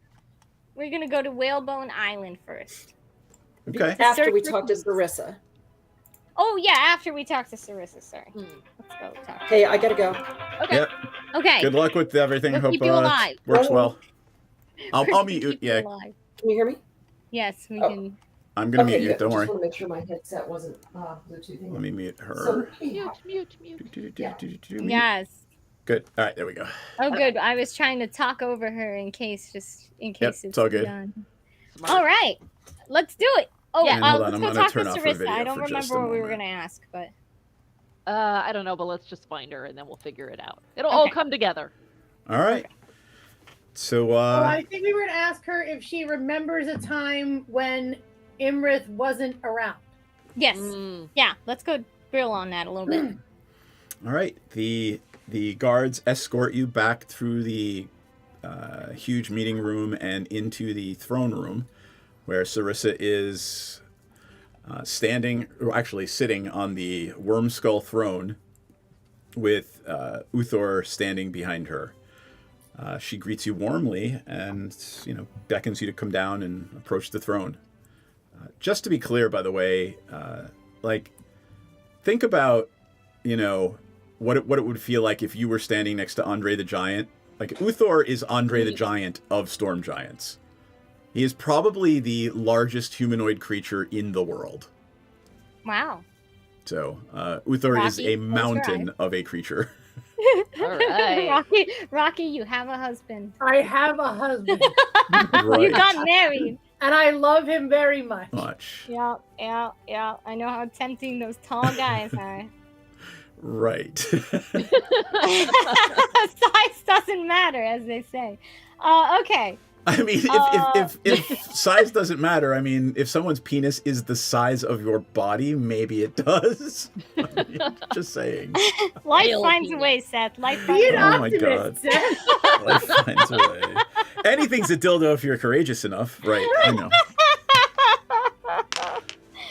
Speaker 12: We're gonna go to Whalebone Island first.
Speaker 14: Okay.
Speaker 13: After
Speaker 12: search
Speaker 13: we
Speaker 12: for
Speaker 13: talk to
Speaker 12: clues.
Speaker 13: Sarissa.
Speaker 12: Oh yeah, after we talk to Sarissa. Sorry. Let's go talk.
Speaker 13: Hey, I gotta go.
Speaker 12: Okay.
Speaker 14: Yep.
Speaker 12: Okay.
Speaker 14: Good luck with everything.
Speaker 12: We'll
Speaker 14: Hope
Speaker 12: keep you alive.
Speaker 14: works
Speaker 13: Oh.
Speaker 14: well. I'll
Speaker 12: We're
Speaker 14: mute
Speaker 12: gonna
Speaker 14: you.
Speaker 12: keep you
Speaker 14: Yeah,
Speaker 12: alive.
Speaker 13: Can you hear me?
Speaker 12: Yes, we
Speaker 13: Oh.
Speaker 12: can.
Speaker 14: I'm gonna mute you.
Speaker 13: good.
Speaker 14: Don't
Speaker 13: Just
Speaker 14: worry.
Speaker 13: want to make sure my headset wasn't Bluetoothing.
Speaker 14: Let me mute her.
Speaker 13: So,
Speaker 14: Mute.
Speaker 12: Yes.
Speaker 14: Good. All right, there we go.
Speaker 12: Oh, good. I was trying to talk over her in case
Speaker 14: it's all good.
Speaker 12: done. All right, let's do it. Oh,
Speaker 14: Yeah. Hold on,
Speaker 12: let's
Speaker 14: I'm
Speaker 12: go
Speaker 14: gonna
Speaker 12: talk to
Speaker 14: turn off her
Speaker 12: Sarissa.
Speaker 14: video
Speaker 12: I don't
Speaker 14: for just
Speaker 12: remember
Speaker 14: a
Speaker 12: what we were
Speaker 14: moment.
Speaker 12: gonna ask, but
Speaker 15: I don't know, but let's just find her and then we'll figure it out. It'll all come together.
Speaker 14: All right. So,
Speaker 11: Well, I think we were gonna ask her if she remembers a time when Imrith wasn't around.
Speaker 12: yes, yeah. Let's go drill on that a little bit.
Speaker 14: all right. The guards escort you back through the huge meeting room and into the throne room, where Sarissa is sitting on the worm skull throne, with Uthor standing behind her. She greets you warmly and, beckons you to come down and approach the throne. Just to be clear, by the way, think about, what it would feel like if you were standing next to Andre the Giant. Like, Uthor is Andre the Giant of storm giants. He is probably the largest humanoid creature in the world.
Speaker 12: Wow.
Speaker 14: So, Uthor is
Speaker 12: Rocky,
Speaker 14: a
Speaker 12: close your
Speaker 14: mountain of a creature.
Speaker 15: All right.
Speaker 12: Rocky, you have a husband.
Speaker 11: I have a husband.
Speaker 14: Right.
Speaker 12: You got married.
Speaker 11: And I love him very much.
Speaker 12: Yeah. I know how tempting those tall guys are.
Speaker 14: Right.
Speaker 12: Size doesn't matter, as they say. Okay.
Speaker 14: I mean, if size doesn't matter, I mean, if someone's penis is the size of your body, maybe it does. I mean, just saying.
Speaker 12: Life finds a way, Seth. Life finds a way.
Speaker 14: Oh my god. Life finds a way. Anything's a dildo if you're courageous enough. Right, I know.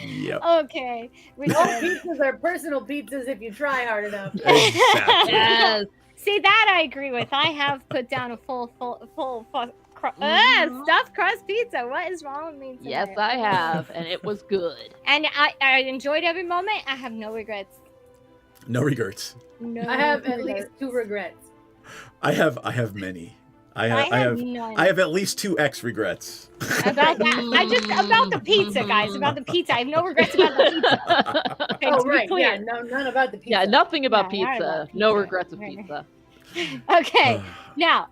Speaker 14: Yep.
Speaker 12: Okay.
Speaker 11: All pizzas are personal pizzas if you try hard enough.
Speaker 14: Exactly.
Speaker 12: Yes. See, that I agree with. I have put down a full stuffed crust pizza. What is wrong with me today?
Speaker 15: Yes, I have, and it was good.
Speaker 12: And I enjoyed every moment. I have no regrets.
Speaker 14: No regrets.
Speaker 12: No.
Speaker 11: I have at least 2 regrets.
Speaker 14: I have many. I have
Speaker 12: none.
Speaker 14: I have at least 2 X regrets.
Speaker 12: About that. About the pizza, guys. About the pizza. I have no regrets about the pizza. Okay, to be clear.
Speaker 11: Yeah, none about the pizza.
Speaker 15: Yeah, nothing about
Speaker 12: Yeah, not
Speaker 15: pizza.
Speaker 12: about pizza.
Speaker 15: No regrets of pizza.
Speaker 12: Okay. Now,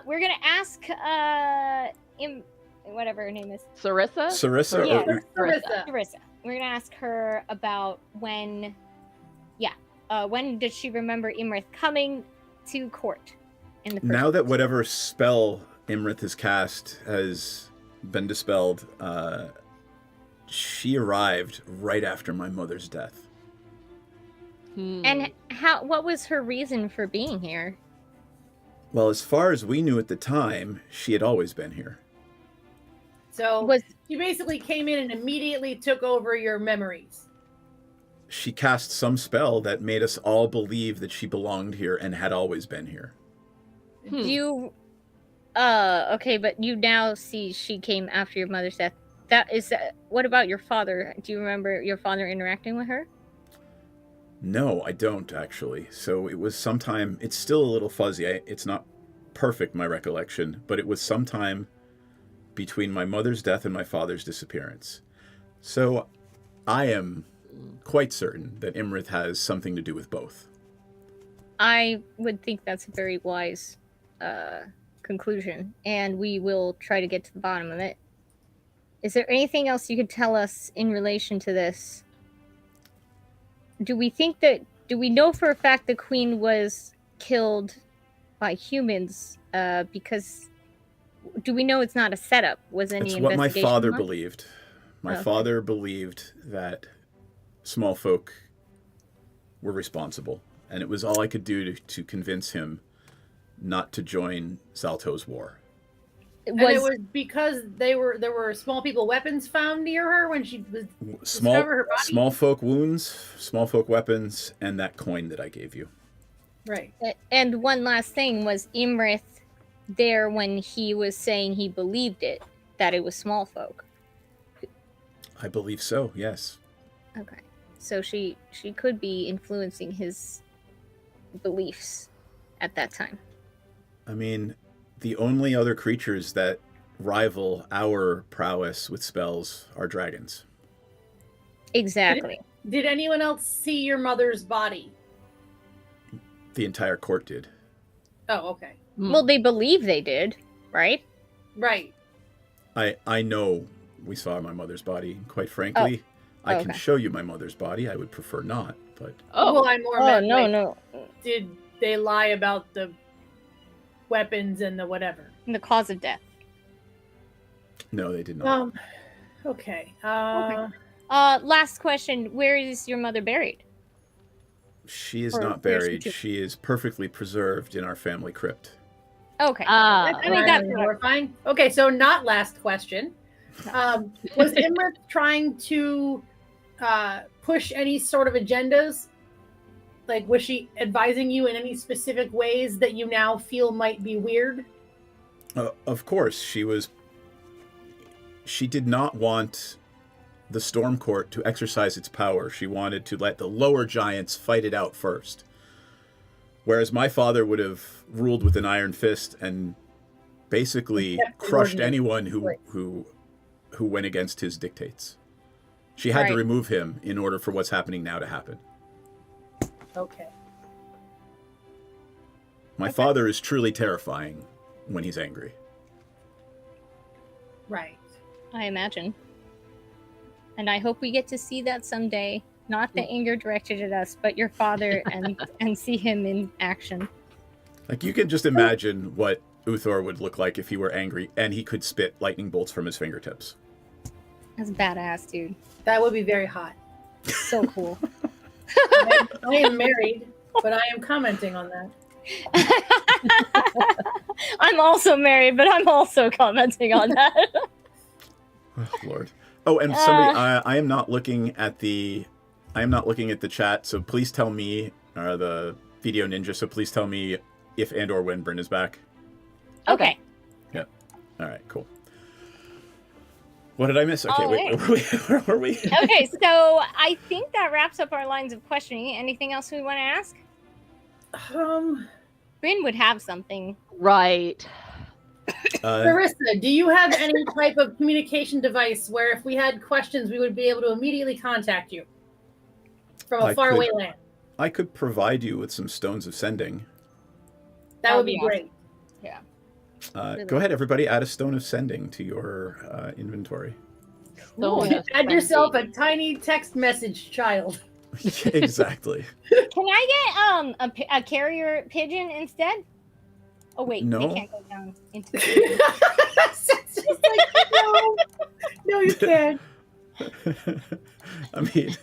Speaker 12: we're gonna ask whatever her name is.
Speaker 15: Sarissa?
Speaker 14: Sarissa?
Speaker 12: Yeah,
Speaker 15: Sarissa.
Speaker 12: Sarissa. We're gonna ask her about when did she remember Imrith coming to court? In the
Speaker 14: Now that whatever spell Imrith has cast has been dispelled, she arrived right after my mother's death.
Speaker 12: And what was her reason for being here?
Speaker 14: Well, as far as we knew at the time, she had always been here.
Speaker 11: So she basically came in and immediately took over your memories.
Speaker 14: She cast some spell that made us all believe that she belonged here and had always been here.
Speaker 12: You okay, but you now see she came after your mother's death. What about your father? Do you remember your father interacting with her?
Speaker 14: No, I don't actually. So it was sometime, it's still a little fuzzy. It's not perfect, my recollection, but it was sometime between my mother's death and my father's disappearance. So I am quite certain that Imrith has something to do with both.
Speaker 12: I would think that's a very wise conclusion, and we will try to get to the bottom of it. Is there anything else you could tell us in relation to this? Do we know for a fact the queen was killed by humans? Because do we know it's not a setup? Was any
Speaker 14: It's what my
Speaker 12: investigation
Speaker 14: father
Speaker 12: done?
Speaker 14: believed. My
Speaker 12: Okay.
Speaker 14: father believed that small folk were responsible, and it was all I could do to convince him not to join Zalto's war.
Speaker 11: And it was because there were small people weapons found near her when she was discovered her body.
Speaker 14: Small folk wounds, small folk weapons, and that coin that I gave you.
Speaker 11: Right.
Speaker 12: And one last thing, was Imrith there when he was saying he believed it, that it was small folk?
Speaker 14: I believe so, yes.
Speaker 12: Okay. So she could be influencing his beliefs at that time.
Speaker 14: I mean, the only other creatures that rival our prowess with spells are dragons.
Speaker 12: Exactly.
Speaker 11: Did anyone else see your mother's body?
Speaker 14: The entire court did.
Speaker 11: Oh, okay.
Speaker 12: Well, they believe they did, right?
Speaker 11: Right.
Speaker 14: I know we saw my mother's body. Quite frankly, I can
Speaker 12: okay.
Speaker 14: show you my mother's body. I would prefer not, but...
Speaker 11: Well, I more meant,
Speaker 12: no.
Speaker 11: Did they lie about the weapons and the whatever?
Speaker 12: And the cause of death.
Speaker 14: No, they did not.
Speaker 11: Okay.
Speaker 12: Last question. Where is your mother buried?
Speaker 14: She is
Speaker 12: Or
Speaker 14: not
Speaker 12: where's she
Speaker 14: buried.
Speaker 12: to-
Speaker 14: She is perfectly preserved in our family crypt.
Speaker 12: Okay.
Speaker 11: I
Speaker 12: I mean, that's
Speaker 11: horrifying. Okay, so not last question. Was Imrith trying to push any sort of agendas? Like, was she advising you in any specific ways that you now feel might be weird?
Speaker 14: Of course, she did not want the Storm Court to exercise its power. She wanted to let the lower giants fight it out first. Whereas my father would have ruled with an iron fist and basically crushed anyone who went against his dictates. She had to
Speaker 11: Right.
Speaker 14: remove him in order for what's happening now to happen.
Speaker 11: Okay.
Speaker 14: My father is truly terrifying when he's angry.
Speaker 11: Right.
Speaker 12: I imagine. And I hope we get to see that someday. Not the anger directed at us, but your father and see him in action.
Speaker 14: Like, you can just imagine what Uthor would look like if he were angry and he could spit lightning bolts from his fingertips.
Speaker 12: That's badass, dude.
Speaker 11: That would be very hot.
Speaker 12: So cool.
Speaker 11: I am married, but I am commenting on that.
Speaker 12: I'm also married, but I'm also commenting on that.
Speaker 14: Oh, Lord. Oh, and somebody, I am not looking at the chat, so please tell me, the Video Ninja, so please tell me if and/or when Bryn is back.
Speaker 12: Okay.
Speaker 14: Yep. All right, cool. What did I miss? Okay, wait, where were we?
Speaker 12: Okay, so I think that wraps up our lines of questioning. Anything else we want to ask? Bryn would have something.
Speaker 15: Right.
Speaker 11: Sarissa, do you have any type of communication device where if we had questions, we would be able to immediately contact you from a faraway land?
Speaker 14: I could provide you with some stones of sending.
Speaker 11: That would be great.
Speaker 12: Yeah.
Speaker 14: Go ahead, everybody. Add a stone of sending to your inventory.
Speaker 11: Add yourself a tiny text message, child.
Speaker 14: Exactly.
Speaker 12: Can I get a carrier pigeon instead? Oh wait,
Speaker 14: No.
Speaker 12: they can't go down into the
Speaker 11: No, you can't.
Speaker 14: I mean,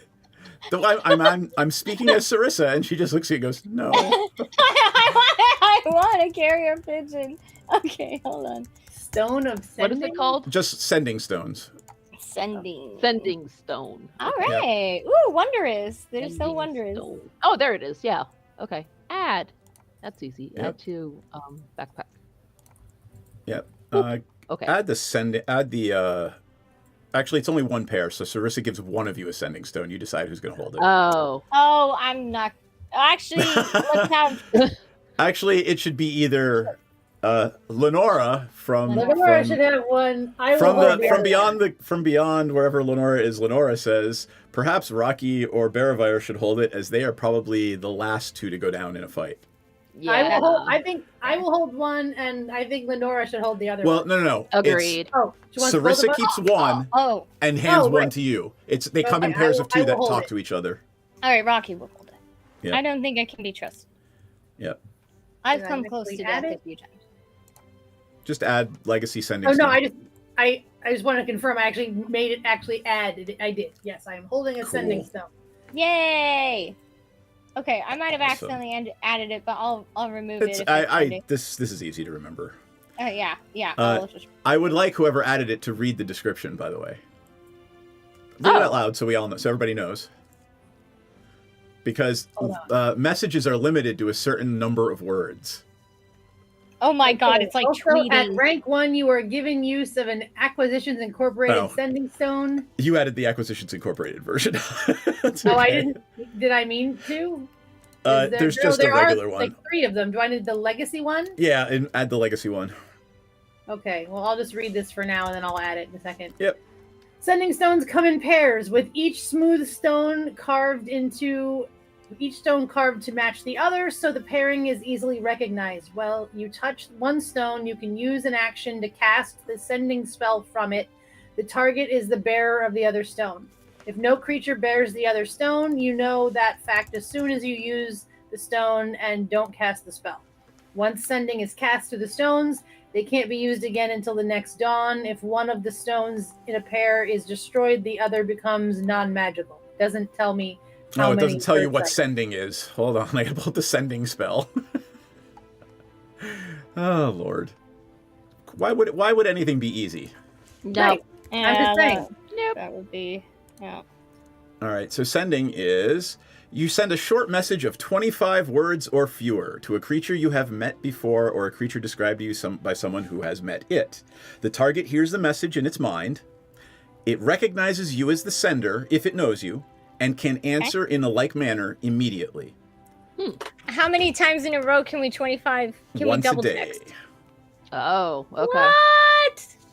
Speaker 14: I'm speaking as Sarissa, and she just looks at you and goes, "No."
Speaker 12: I want a carrier pigeon. Okay, hold on.
Speaker 11: Stone of sending?
Speaker 15: What is it called?
Speaker 14: Just sending stones.
Speaker 12: Sending
Speaker 15: stone.
Speaker 12: All right. Ooh, wondrous. They're so
Speaker 15: Sending
Speaker 12: wondrous.
Speaker 15: stone. Oh, there it is. Yeah. Okay. Add. That's easy.
Speaker 14: Yep.
Speaker 15: Add to backpack.
Speaker 14: Yep.
Speaker 15: Okay.
Speaker 14: Add the. Actually, it's only one pair, so Sarissa gives one of you a sending stone. You decide who's going to hold it.
Speaker 12: Oh, I'm not. Actually, let's have.
Speaker 14: Actually, it should be either Lenora from.
Speaker 11: Lenora should have one.
Speaker 14: From beyond wherever Lenora is. Lenora says perhaps Rocky or Baravire should hold it, as they are probably the last two to go down in a fight.
Speaker 11: Yeah. I think I will hold one, and I think Lenora should hold the other one.
Speaker 14: Well, no.
Speaker 15: Agreed.
Speaker 14: Sarissa keeps one and hands one to you. They come in pairs of two that talk to each other.
Speaker 12: All right, Rocky will hold it.
Speaker 14: Yeah.
Speaker 12: I don't think I can be trusted.
Speaker 14: Yep.
Speaker 12: I've come close to death a few times.
Speaker 14: Just add legacy sending.
Speaker 11: Oh no,
Speaker 14: stone.
Speaker 11: I just want to confirm. I actually made it. Actually, added. I did. Yes, I am holding a sending stone.
Speaker 12: Yay! Okay, I might have accidentally added it, but I'll remove it.
Speaker 14: This is easy to remember.
Speaker 12: Yeah.
Speaker 14: I would like whoever added it to read the description. By the way, read it out loud so we all know, so everybody knows. Because messages are limited to a certain number of words.
Speaker 12: Oh my God! It's like
Speaker 11: also,
Speaker 12: tweeting.
Speaker 11: At rank 1, you are given use of an Acquisitions Incorporated sending stone.
Speaker 14: You added the Acquisitions Incorporated version.
Speaker 11: Okay. I didn't. Did I mean to?
Speaker 14: There's just a regular one.
Speaker 11: Like 3 of them. Do I need the legacy one?
Speaker 14: Yeah, and add the legacy one.
Speaker 11: Okay. Well, I'll just read this for now, and then I'll add it in a second.
Speaker 14: Yep.
Speaker 11: Sending stones come in pairs, with each smooth stone carved to match the other, so the pairing is easily recognized. Well, you touch one stone, you can use an action to cast the sending spell from it. The target is the bearer of the other stone. If no creature bears the other stone, you know that fact as soon as you use the stone and don't cast the spell. Once sending is cast to the stones, they can't be used again until the next dawn. If one of the stones in a pair is destroyed, the other becomes non-magical. Doesn't tell me.
Speaker 14: No, it doesn't tell you what sending is. Hold on, I gotta pull the sending spell. Oh Lord, why would anything be easy?
Speaker 12: No,
Speaker 11: right. I'm just saying.
Speaker 12: Nope. That would be All
Speaker 14: right, so sending is you send a short message of 25 words or fewer to a creature you have met before or a creature described to you by someone who has met it. The target hears the message in its mind. It recognizes you as the sender if it knows you, and can answer in a like manner immediately.
Speaker 12: How many times in a row can we 25? Can
Speaker 14: Once
Speaker 12: we double
Speaker 14: a day.
Speaker 12: text?
Speaker 15: Oh, okay.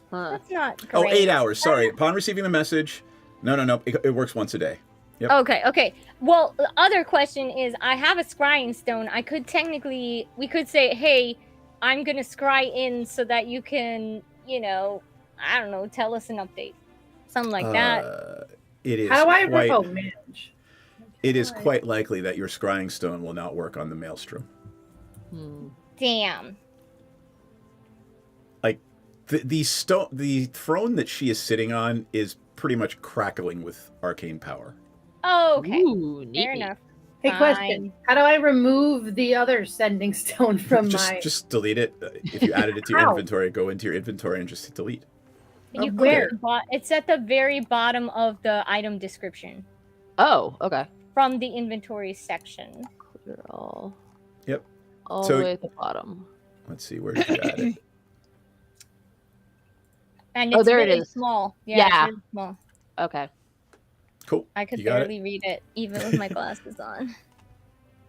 Speaker 12: What? That's not great.
Speaker 14: Oh, 8 hours. Sorry. Upon receiving the message. No. It works once a day. Yep.
Speaker 12: Okay. Well, the other question is, I have a scrying stone. We could say, hey, I'm going to scry in so that you can, I don't know, tell us an update. Something like that.
Speaker 14: It is
Speaker 11: How do I
Speaker 14: quite,
Speaker 11: manage?
Speaker 14: It is quite likely that your scrying stone will not work on the maelstrom.
Speaker 12: Damn.
Speaker 14: Like the throne that she is sitting on is pretty much crackling with arcane power.
Speaker 12: Oh, okay.
Speaker 15: Ooh,
Speaker 12: Fair enough.
Speaker 11: Hey,
Speaker 12: Fine.
Speaker 11: question. How do I remove the other sending stone from my...
Speaker 14: Just delete it. If you added it to your
Speaker 11: How?
Speaker 14: inventory, go into your inventory and just hit delete.
Speaker 12: You
Speaker 11: Of
Speaker 12: click
Speaker 11: where?
Speaker 12: it's at the very bottom of the item description
Speaker 15: Oh, okay.
Speaker 12: from the inventory section.
Speaker 15: Clear all.
Speaker 14: Yep.
Speaker 15: All
Speaker 14: So-
Speaker 15: the way at the bottom.
Speaker 14: Let's see, where did you add it?
Speaker 12: And
Speaker 15: Oh,
Speaker 12: it's
Speaker 15: there it
Speaker 12: really
Speaker 15: is.
Speaker 12: small.
Speaker 15: Yeah.
Speaker 12: It's really small.
Speaker 15: Okay.
Speaker 14: Cool.
Speaker 12: I could
Speaker 14: You got it?
Speaker 12: barely read it, even with my glasses on.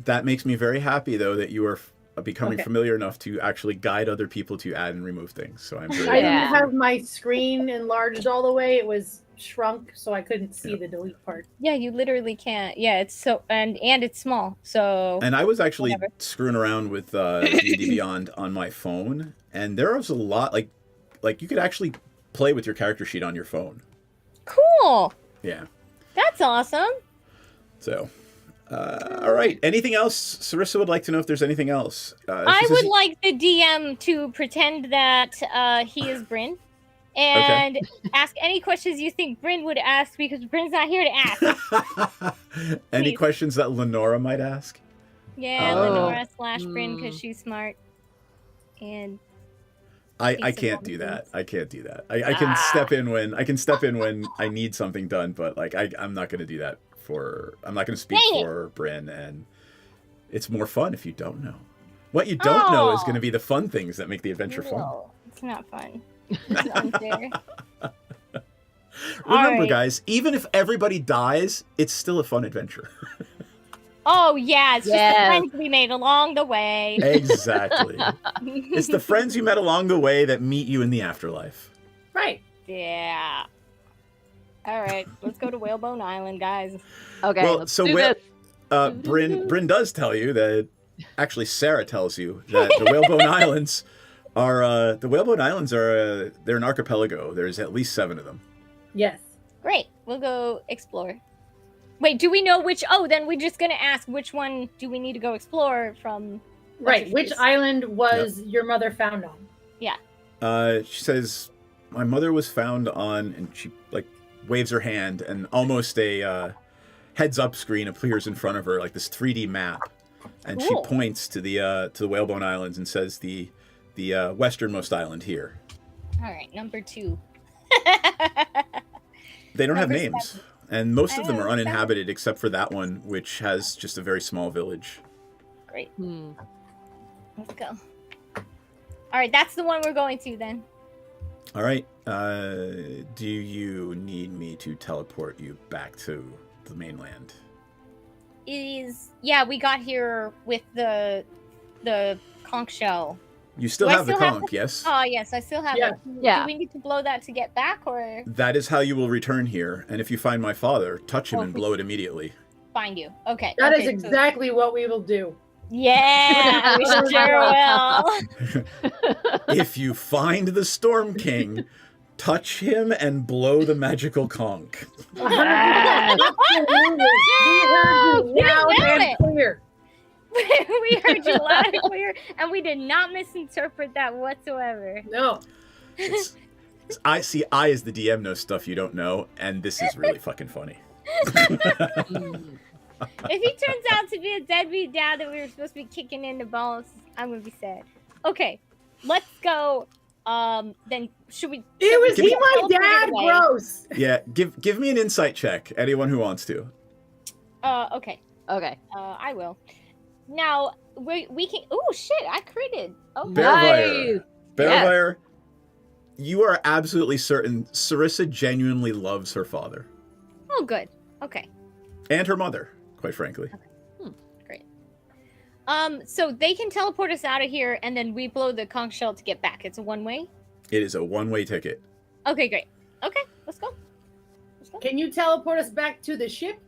Speaker 14: That makes me very happy, though, that you are becoming
Speaker 11: Okay.
Speaker 14: familiar enough to actually guide other people to add and remove things. So I'm very
Speaker 11: I didn't
Speaker 15: Yeah.
Speaker 11: have my screen enlarged all the way. It was shrunk, so I couldn't see the delete part.
Speaker 12: Yeah, you literally can't. Yeah, it's so and it's small. So
Speaker 14: And I was actually
Speaker 12: Whatever.
Speaker 14: screwing around with D&D Beyond on my phone, and there was a lot like you could actually play with your character sheet on your phone.
Speaker 12: cool.
Speaker 14: Yeah.
Speaker 12: That's awesome.
Speaker 14: So, all right. Anything else? Sarissa would like to know if there's anything else.
Speaker 12: I
Speaker 14: She says
Speaker 12: would
Speaker 14: he-
Speaker 12: like the DM to pretend that he is Bryn and ask any questions you think Bryn would ask because Bryn's not here to ask.
Speaker 14: Any
Speaker 12: Please.
Speaker 14: questions that Lenora might ask?
Speaker 12: Yeah,
Speaker 14: Oh.
Speaker 12: Lenora / Bryn because she's smart. And
Speaker 14: I
Speaker 12: Piece of
Speaker 14: can't do that. I can't do that. I can step in when I need something done, but like I'm not going to do that I'm not going to speak
Speaker 12: Dang it.
Speaker 14: for Bryn, and it's more fun if you don't know. What you don't know is
Speaker 12: Oh.
Speaker 14: going to be the fun things that make the adventure fun.
Speaker 12: no, it's not fun. It's unfair.
Speaker 14: Remember,
Speaker 12: Alright.
Speaker 14: guys, even if everybody dies, it's still a fun adventure.
Speaker 12: Oh yeah, it's just
Speaker 15: Yes.
Speaker 12: the friends we made along the way.
Speaker 14: Exactly. It's the friends you met along the way that meet you in the afterlife.
Speaker 11: Right.
Speaker 12: Yeah. All right, let's go to Whalebone Island, guys.
Speaker 15: Okay.
Speaker 14: Well,
Speaker 15: let's
Speaker 14: so
Speaker 15: do
Speaker 14: Whale-
Speaker 15: this.
Speaker 14: Bryn does tell you that. Actually, Sarah tells you that the Whalebone Islands are they're an archipelago. There's at least 7 of them.
Speaker 11: Yes.
Speaker 12: Great, we'll go explore. Wait, do we know which? Oh, then we're just gonna ask which one do we need to go explore from?
Speaker 11: Right. Which
Speaker 12: What's-her-face?
Speaker 11: island was your mother found on?
Speaker 12: Yeah.
Speaker 14: She says, "My mother was found on," and she like waves her hand, and almost a heads-up screen appears in front of her, like this 3D map, and
Speaker 12: Cool.
Speaker 14: she points to the Whalebone Islands and says the westernmost island here.
Speaker 12: All right, number 2.
Speaker 14: They don't have
Speaker 12: Number
Speaker 14: names,
Speaker 12: 7.
Speaker 14: and most of them are
Speaker 12: Oh, 7.
Speaker 14: uninhabited except for that one, which has just a very small village.
Speaker 12: Great,
Speaker 15: Hmm.
Speaker 12: let's go. All right, that's the one we're going to then.
Speaker 14: All right. Do you need me to teleport you back to the mainland?
Speaker 12: Yeah, we got here with the conch shell.
Speaker 14: You still
Speaker 12: Do I
Speaker 14: have the
Speaker 12: still have
Speaker 14: conch, yes?
Speaker 12: Oh yes, I still have
Speaker 11: Yeah.
Speaker 12: it.
Speaker 15: Yeah.
Speaker 12: Do we need to blow that to get back, or
Speaker 14: That is how you will return here, and if you find my father, touch him
Speaker 12: Oh,
Speaker 14: and
Speaker 12: we-
Speaker 14: blow it immediately.
Speaker 12: find you? Okay.
Speaker 11: That is
Speaker 12: okay, so-
Speaker 11: exactly what we will do.
Speaker 12: Yeah, we sure will.
Speaker 14: If you find the Storm King, touch him and blow the magical conch.
Speaker 11: Absolutely. We heard you loud
Speaker 12: nailed
Speaker 11: and
Speaker 12: it.
Speaker 11: clear.
Speaker 12: We heard you loud and clear, and we did not misinterpret that whatsoever.
Speaker 11: No.
Speaker 14: I see. I, as the DM, know stuff you don't know, and this is really fucking funny.
Speaker 12: If he turns out to be a deadbeat dad that we were supposed to be kicking in the balls, I'm gonna be sad. Okay, let's go. Then should we?
Speaker 11: Ew, is
Speaker 14: Give
Speaker 11: he
Speaker 14: me-
Speaker 11: my dad? Gross.
Speaker 14: Yeah, give me an insight check. Anyone who wants to.
Speaker 12: Okay.
Speaker 15: Okay.
Speaker 12: I will. Now we can. Oh shit! I critted. Oh.
Speaker 14: Bearfire.
Speaker 15: Yes.
Speaker 14: Bearfire, you are absolutely certain Sarissa genuinely loves her father
Speaker 12: Oh, good. Okay.
Speaker 14: and her mother, quite frankly.
Speaker 12: Great. So they can teleport us out of here, and then we blow the conch shell to get back. It's a one-way.
Speaker 14: It is a one-way ticket.
Speaker 12: Okay, great. Okay, let's go.
Speaker 11: Can you teleport us back to the ship?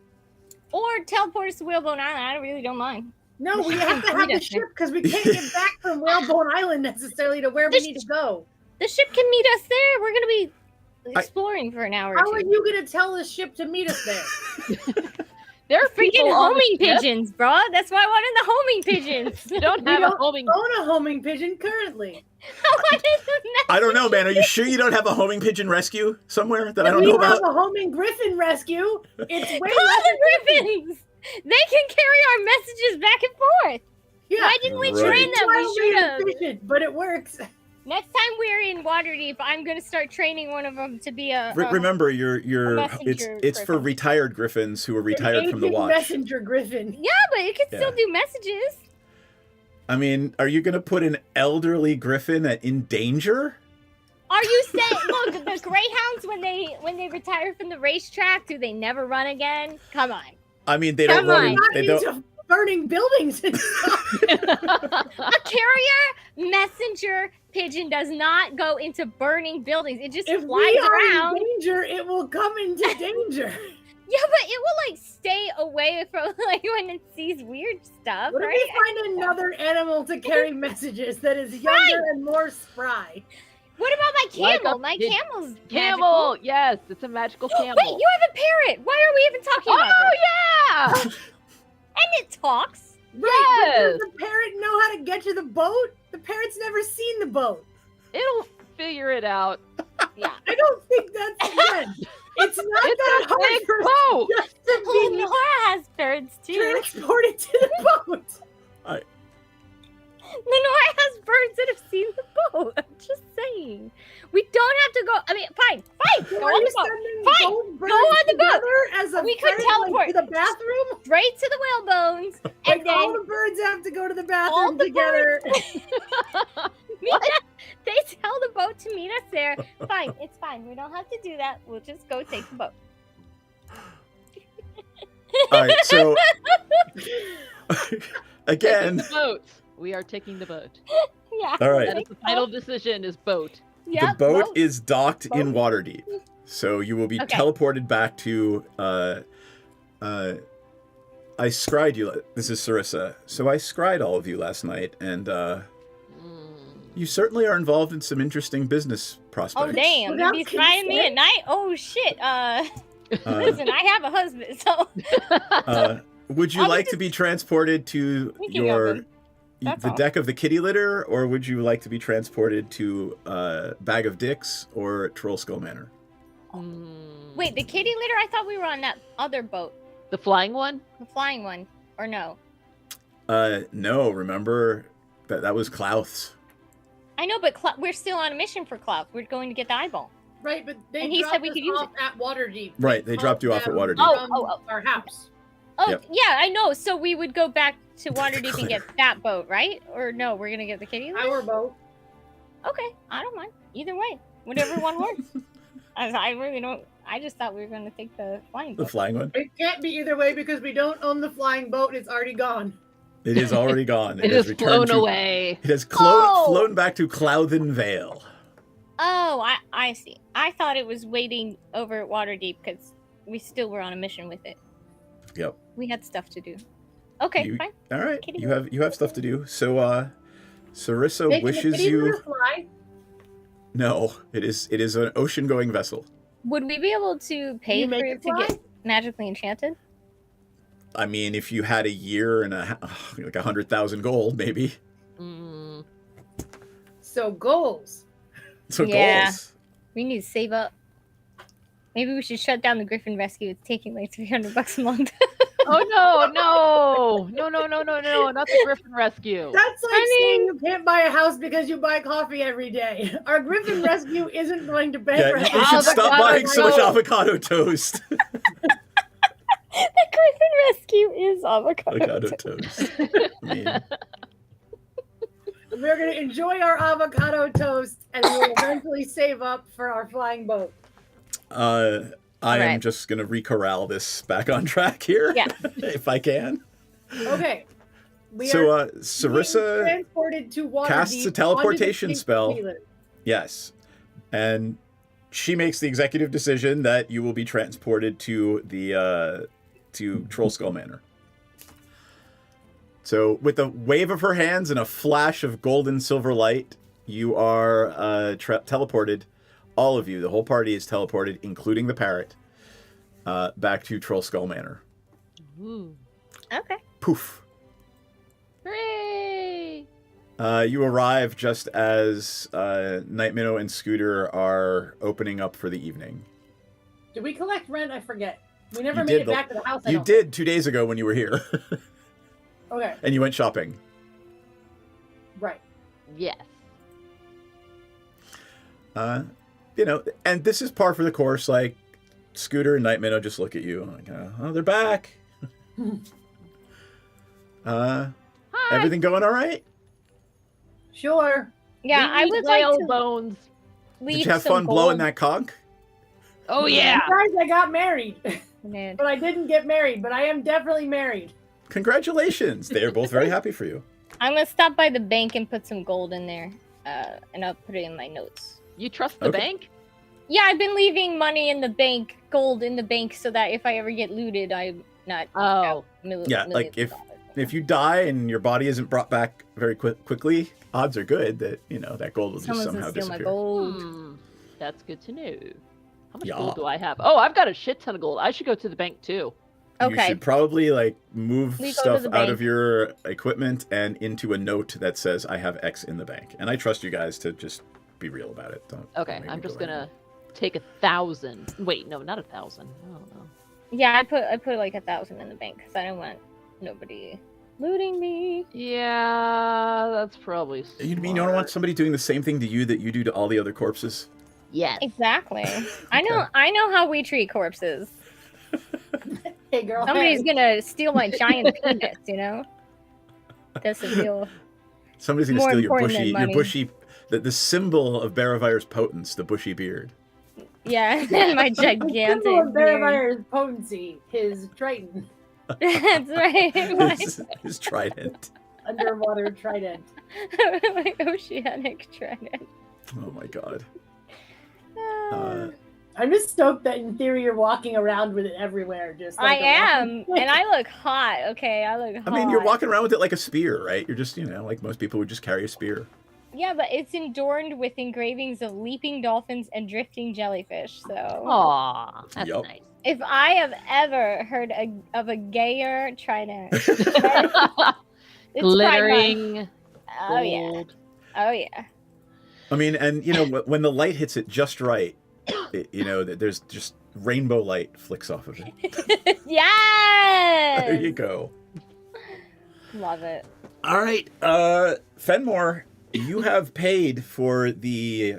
Speaker 12: Or teleport us to Whalebone Island. I really don't mind.
Speaker 11: No, we have to have the ship because we can't get back from Whalebone Island necessarily to where we need to go.
Speaker 12: The ship can meet us there. We're gonna be exploring for an hour or
Speaker 11: How
Speaker 12: two.
Speaker 11: are you gonna tell the ship to meet us there?
Speaker 15: There are
Speaker 12: freaking
Speaker 15: people on the
Speaker 12: homing
Speaker 15: ship.
Speaker 12: pigeons, bro. That's why I wanted the homing pigeons.
Speaker 15: You don't
Speaker 11: We
Speaker 15: have
Speaker 11: don't
Speaker 15: a homing.
Speaker 11: own a homing pigeon currently.
Speaker 14: I don't know, man. Are you sure you don't have a homing pigeon rescue somewhere that I don't
Speaker 11: We
Speaker 14: know
Speaker 11: have
Speaker 14: about?
Speaker 11: a homing griffin rescue. It's way
Speaker 12: Call
Speaker 11: less
Speaker 12: the griffins. They can carry our messages back and forth.
Speaker 11: Yeah.
Speaker 12: Why didn't we
Speaker 14: Right.
Speaker 12: train them? We
Speaker 11: wildly
Speaker 12: should have.
Speaker 11: inefficient, but it works.
Speaker 12: Next time we're in Waterdeep, I'm gonna start training one of them to be a.
Speaker 14: Remember, you're
Speaker 12: messenger
Speaker 14: it's for retired griffins who are retired from the
Speaker 11: Agent
Speaker 14: watch.
Speaker 11: messenger griffin.
Speaker 12: Yeah, but it can still
Speaker 14: Yeah.
Speaker 12: do messages.
Speaker 14: I mean, are you gonna put an elderly griffin in danger?
Speaker 12: Are you saying? Look, the greyhounds when they retire from the racetrack, do they never run again? Come on.
Speaker 14: I mean, they don't
Speaker 12: Come
Speaker 14: run.
Speaker 12: on.
Speaker 14: In, they
Speaker 11: Not
Speaker 14: don't.
Speaker 11: into burning buildings and stuff.
Speaker 12: A carrier messenger pigeon does not go into burning buildings. It just
Speaker 11: If
Speaker 12: flies
Speaker 11: we are
Speaker 12: around.
Speaker 11: in danger, it will come into danger.
Speaker 12: Yeah, but it will like stay away from like when it sees weird stuff.
Speaker 11: What if
Speaker 12: right?
Speaker 11: we find another animal to carry messages that is younger
Speaker 12: Right.
Speaker 11: and more spry?
Speaker 12: What about my
Speaker 15: Like
Speaker 12: camel?
Speaker 15: a
Speaker 12: My
Speaker 15: big
Speaker 12: camel's
Speaker 15: Camel,
Speaker 12: magical.
Speaker 15: yes, it's a magical camel.
Speaker 12: Wait, you have a parrot. Why are we even talking about
Speaker 15: Oh
Speaker 12: this?
Speaker 15: yeah!
Speaker 12: And it talks.
Speaker 11: Right, but
Speaker 15: Yes.
Speaker 11: does the parrot know how to get to the boat? The parrot's never seen the boat.
Speaker 15: It'll figure it out.
Speaker 12: Yeah.
Speaker 11: I don't think that's again. It's not
Speaker 15: It's
Speaker 11: that
Speaker 15: a
Speaker 11: hard
Speaker 15: big
Speaker 11: for
Speaker 15: boat.
Speaker 11: us just to
Speaker 12: Oh,
Speaker 11: be
Speaker 12: Nora has parrots too.
Speaker 11: transported to the boat.
Speaker 12: Lenore has birds that have seen the boat. I'm just saying. We don't have to go. I mean, fine. Go
Speaker 11: Are
Speaker 12: on
Speaker 11: you
Speaker 12: the boat.
Speaker 11: sending
Speaker 12: Fine.
Speaker 11: both birds
Speaker 12: Go on the boat.
Speaker 11: together as a
Speaker 12: We could
Speaker 11: friend,
Speaker 12: teleport
Speaker 11: like, to the bathroom?
Speaker 12: straight to the whale bones,
Speaker 11: Like
Speaker 12: and then
Speaker 11: all the birds have to go to the
Speaker 12: all
Speaker 11: bathroom
Speaker 12: the
Speaker 11: together.
Speaker 12: meet us. They tell the boat to meet us there. Fine, it's fine. We don't have to do that. We'll just go take the boat.
Speaker 14: All right, so again,
Speaker 15: Taking the boat. We are taking the boat.
Speaker 12: Yeah.
Speaker 14: all right.
Speaker 15: That is the final decision is boat.
Speaker 12: Yeah,
Speaker 14: the boat is docked in Waterdeep, so you will be
Speaker 12: Okay.
Speaker 14: teleported back to. I scryed you. This is Sarissa. So I scryed all of you last night, and you certainly are involved in some interesting business prospects.
Speaker 12: Oh damn!
Speaker 11: Without
Speaker 12: You'd be spying me at
Speaker 11: consent?
Speaker 12: night? Oh shit! Listen, I have a husband, so
Speaker 14: Would you
Speaker 12: I'll
Speaker 14: like to be transported to
Speaker 12: We can go
Speaker 14: your
Speaker 12: then. That's
Speaker 14: the
Speaker 12: all.
Speaker 14: deck of the kitty litter, or would you like to be transported to Bag of Dicks or Troll Skull Manor?
Speaker 12: wait. The kitty litter? I thought we were on that other boat,
Speaker 15: The flying one?
Speaker 12: the flying one, or no?
Speaker 14: No, remember that was Klauth's.
Speaker 12: I know, but we're still on a mission for Cloud. We're going to get the eyeball.
Speaker 11: Right, but they
Speaker 12: And he said
Speaker 11: dropped
Speaker 12: we
Speaker 11: us
Speaker 12: could use
Speaker 11: off at Waterdeep.
Speaker 14: Right, they dropped you off at
Speaker 11: called
Speaker 14: Waterdeep.
Speaker 11: them
Speaker 12: Oh,
Speaker 11: from our house.
Speaker 12: Oh
Speaker 14: Yep.
Speaker 12: yeah, I know. So we would go back to Waterdeep and get that boat, right? Or no, we're gonna get the kitty litter.
Speaker 11: Our boat.
Speaker 12: Okay, I don't mind. Either way, whatever one works. I really don't. I just thought we were gonna take the flying
Speaker 14: The
Speaker 12: boat.
Speaker 14: flying one.
Speaker 11: It can't be either way because we don't own the flying boat. It's already gone.
Speaker 14: It is already gone.
Speaker 15: It
Speaker 14: has
Speaker 15: has
Speaker 14: returned
Speaker 15: flown
Speaker 14: to-
Speaker 15: away.
Speaker 14: It has
Speaker 12: Oh!
Speaker 14: flown back to Clouthen Vale.
Speaker 12: Oh, I see. I thought it was waiting over at Waterdeep because we still were on a mission with it.
Speaker 14: Yep.
Speaker 12: We had stuff to do. Okay,
Speaker 14: You-
Speaker 12: fine.
Speaker 14: All right.
Speaker 12: Kitty
Speaker 14: You have stuff to do. So Sarissa
Speaker 11: Making the
Speaker 14: wishes
Speaker 11: kitty
Speaker 14: you.
Speaker 11: litter fly.
Speaker 14: No, it is an ocean going vessel.
Speaker 12: Would we be able to pay
Speaker 11: You
Speaker 12: for
Speaker 11: make
Speaker 12: it
Speaker 11: it
Speaker 12: to
Speaker 11: fly?
Speaker 12: get magically enchanted?
Speaker 14: I mean, if you had a year and like 100,000 gold, maybe.
Speaker 11: So goals.
Speaker 14: So
Speaker 12: Yeah.
Speaker 14: goals.
Speaker 12: We need to save up. Maybe we should shut down the Griffin Rescue. It's taking like $300 a month.
Speaker 15: Oh no, not the Griffin Rescue.
Speaker 11: That's like saying you can't buy a house because you buy coffee every day. Our Griffin Rescue isn't going to pay for
Speaker 14: Yeah,
Speaker 11: a
Speaker 14: you should stop
Speaker 11: avocado
Speaker 14: buying so much
Speaker 11: toast.
Speaker 14: avocado toast.
Speaker 12: The Griffin Rescue is avocado.
Speaker 14: Avocado toast. I mean,
Speaker 11: We're going to enjoy our avocado toast and we will eventually save up for our flying boat.
Speaker 14: I am
Speaker 12: Right.
Speaker 14: just gonna recorral this back on track here,
Speaker 12: Yeah.
Speaker 14: if I can.
Speaker 11: Okay. We
Speaker 14: So,
Speaker 11: are
Speaker 14: Sarissa
Speaker 11: being transported to Waterdeep
Speaker 14: casts a
Speaker 11: on
Speaker 14: teleportation
Speaker 11: the
Speaker 14: spell.
Speaker 11: Healer.
Speaker 14: Yes, and she makes the executive decision that you will be transported to the to Troll Skull Manor. So, with a wave of her hands and a flash of gold and silver light, you are teleported. All of you, the whole party is teleported, including the parrot, back to Troll Skull Manor.
Speaker 15: Ooh.
Speaker 12: Okay.
Speaker 14: Poof.
Speaker 15: Hooray!
Speaker 14: You arrive just as Night Minnow and Scooter are opening up for the evening.
Speaker 11: Did we collect rent? I forget. We never
Speaker 14: You
Speaker 11: made
Speaker 14: did
Speaker 11: it back to the house. I
Speaker 14: You
Speaker 11: don't
Speaker 14: did 2 days ago when you were here.
Speaker 11: Okay.
Speaker 14: And you went shopping.
Speaker 11: Right.
Speaker 15: Yes.
Speaker 14: You know, and this is par for the course. Like, Scooter and Night Minnow just look at you like, oh, they're back.
Speaker 15: Hi.
Speaker 14: Everything going all right?
Speaker 11: Sure.
Speaker 12: Yeah, I would like to
Speaker 15: bones.
Speaker 14: Did you have fun blowing that conch?
Speaker 15: Oh yeah.
Speaker 11: Guys, I got married. But I didn't get married, but I am definitely married.
Speaker 14: Congratulations. They are both very happy for you.
Speaker 12: I'm gonna stop by the bank and put some gold in there, and I'll put it in my notes.
Speaker 15: You trust the bank?
Speaker 12: Yeah, I've been leaving money in the bank, gold in the bank, so that if I ever get looted, I'm not.
Speaker 14: Yeah, like if you die and your body isn't brought back very quickly, odds are good that, you know, that gold will just somehow disappear.
Speaker 15: That's good to know. How much
Speaker 14: Yeah.
Speaker 15: gold do I have? Oh, I've got a shit ton of gold. I should go to the bank too.
Speaker 14: You should probably like move
Speaker 15: We go to
Speaker 14: stuff
Speaker 15: the
Speaker 14: out
Speaker 15: bank.
Speaker 14: of your equipment and into a note that says I have X in the bank. And I trust you guys to just be real about it. Don't
Speaker 15: Okay, I'm just gonna take 1,000. Wait, no, not 1,000. I don't know.
Speaker 12: Yeah, I put like 1,000 in the bank because I don't want nobody looting me.
Speaker 15: Yeah, that's probably.
Speaker 14: You mean you don't want somebody doing the same thing to you that you do to all the other corpses?
Speaker 15: Yes.
Speaker 12: Exactly. I know how we treat corpses.
Speaker 11: Hey, girl.
Speaker 12: Somebody's gonna steal my giant penis, you know? That's the deal.
Speaker 14: Somebody's gonna
Speaker 12: More
Speaker 14: steal your
Speaker 12: important than
Speaker 14: bushy,
Speaker 12: money.
Speaker 14: the symbol of Baravire's potence, the bushy beard.
Speaker 12: Yeah, and my gigantic
Speaker 11: The symbol of
Speaker 12: beard.
Speaker 11: Baravire's potency, his Triton.
Speaker 12: That's right. My
Speaker 14: His trident.
Speaker 11: Underwater trident.
Speaker 12: my oceanic trident.
Speaker 14: Oh my god.
Speaker 11: I'm just stoked that in theory you're walking around with it everywhere. Just
Speaker 12: I
Speaker 11: like a
Speaker 12: am,
Speaker 11: walking
Speaker 12: and I look hot. Okay, I look hot.
Speaker 14: I mean, you're walking around with it like a spear, right? You're just, you know, like most people would just carry a spear.
Speaker 12: Yeah, but it's adorned with engravings of leaping dolphins and drifting jellyfish. So.
Speaker 15: Aw, that's
Speaker 14: Yup.
Speaker 15: nice.
Speaker 12: If I have ever heard of a gayer trident, it's
Speaker 15: Glittering.
Speaker 12: Oh yeah.
Speaker 15: gold.
Speaker 12: Oh yeah.
Speaker 14: I mean, and you know, when the light hits it just right, you know, there's just rainbow light flicks off of it.
Speaker 12: Yes.
Speaker 14: There you go.
Speaker 12: Love it.
Speaker 14: All right, Fenmore, you have paid for the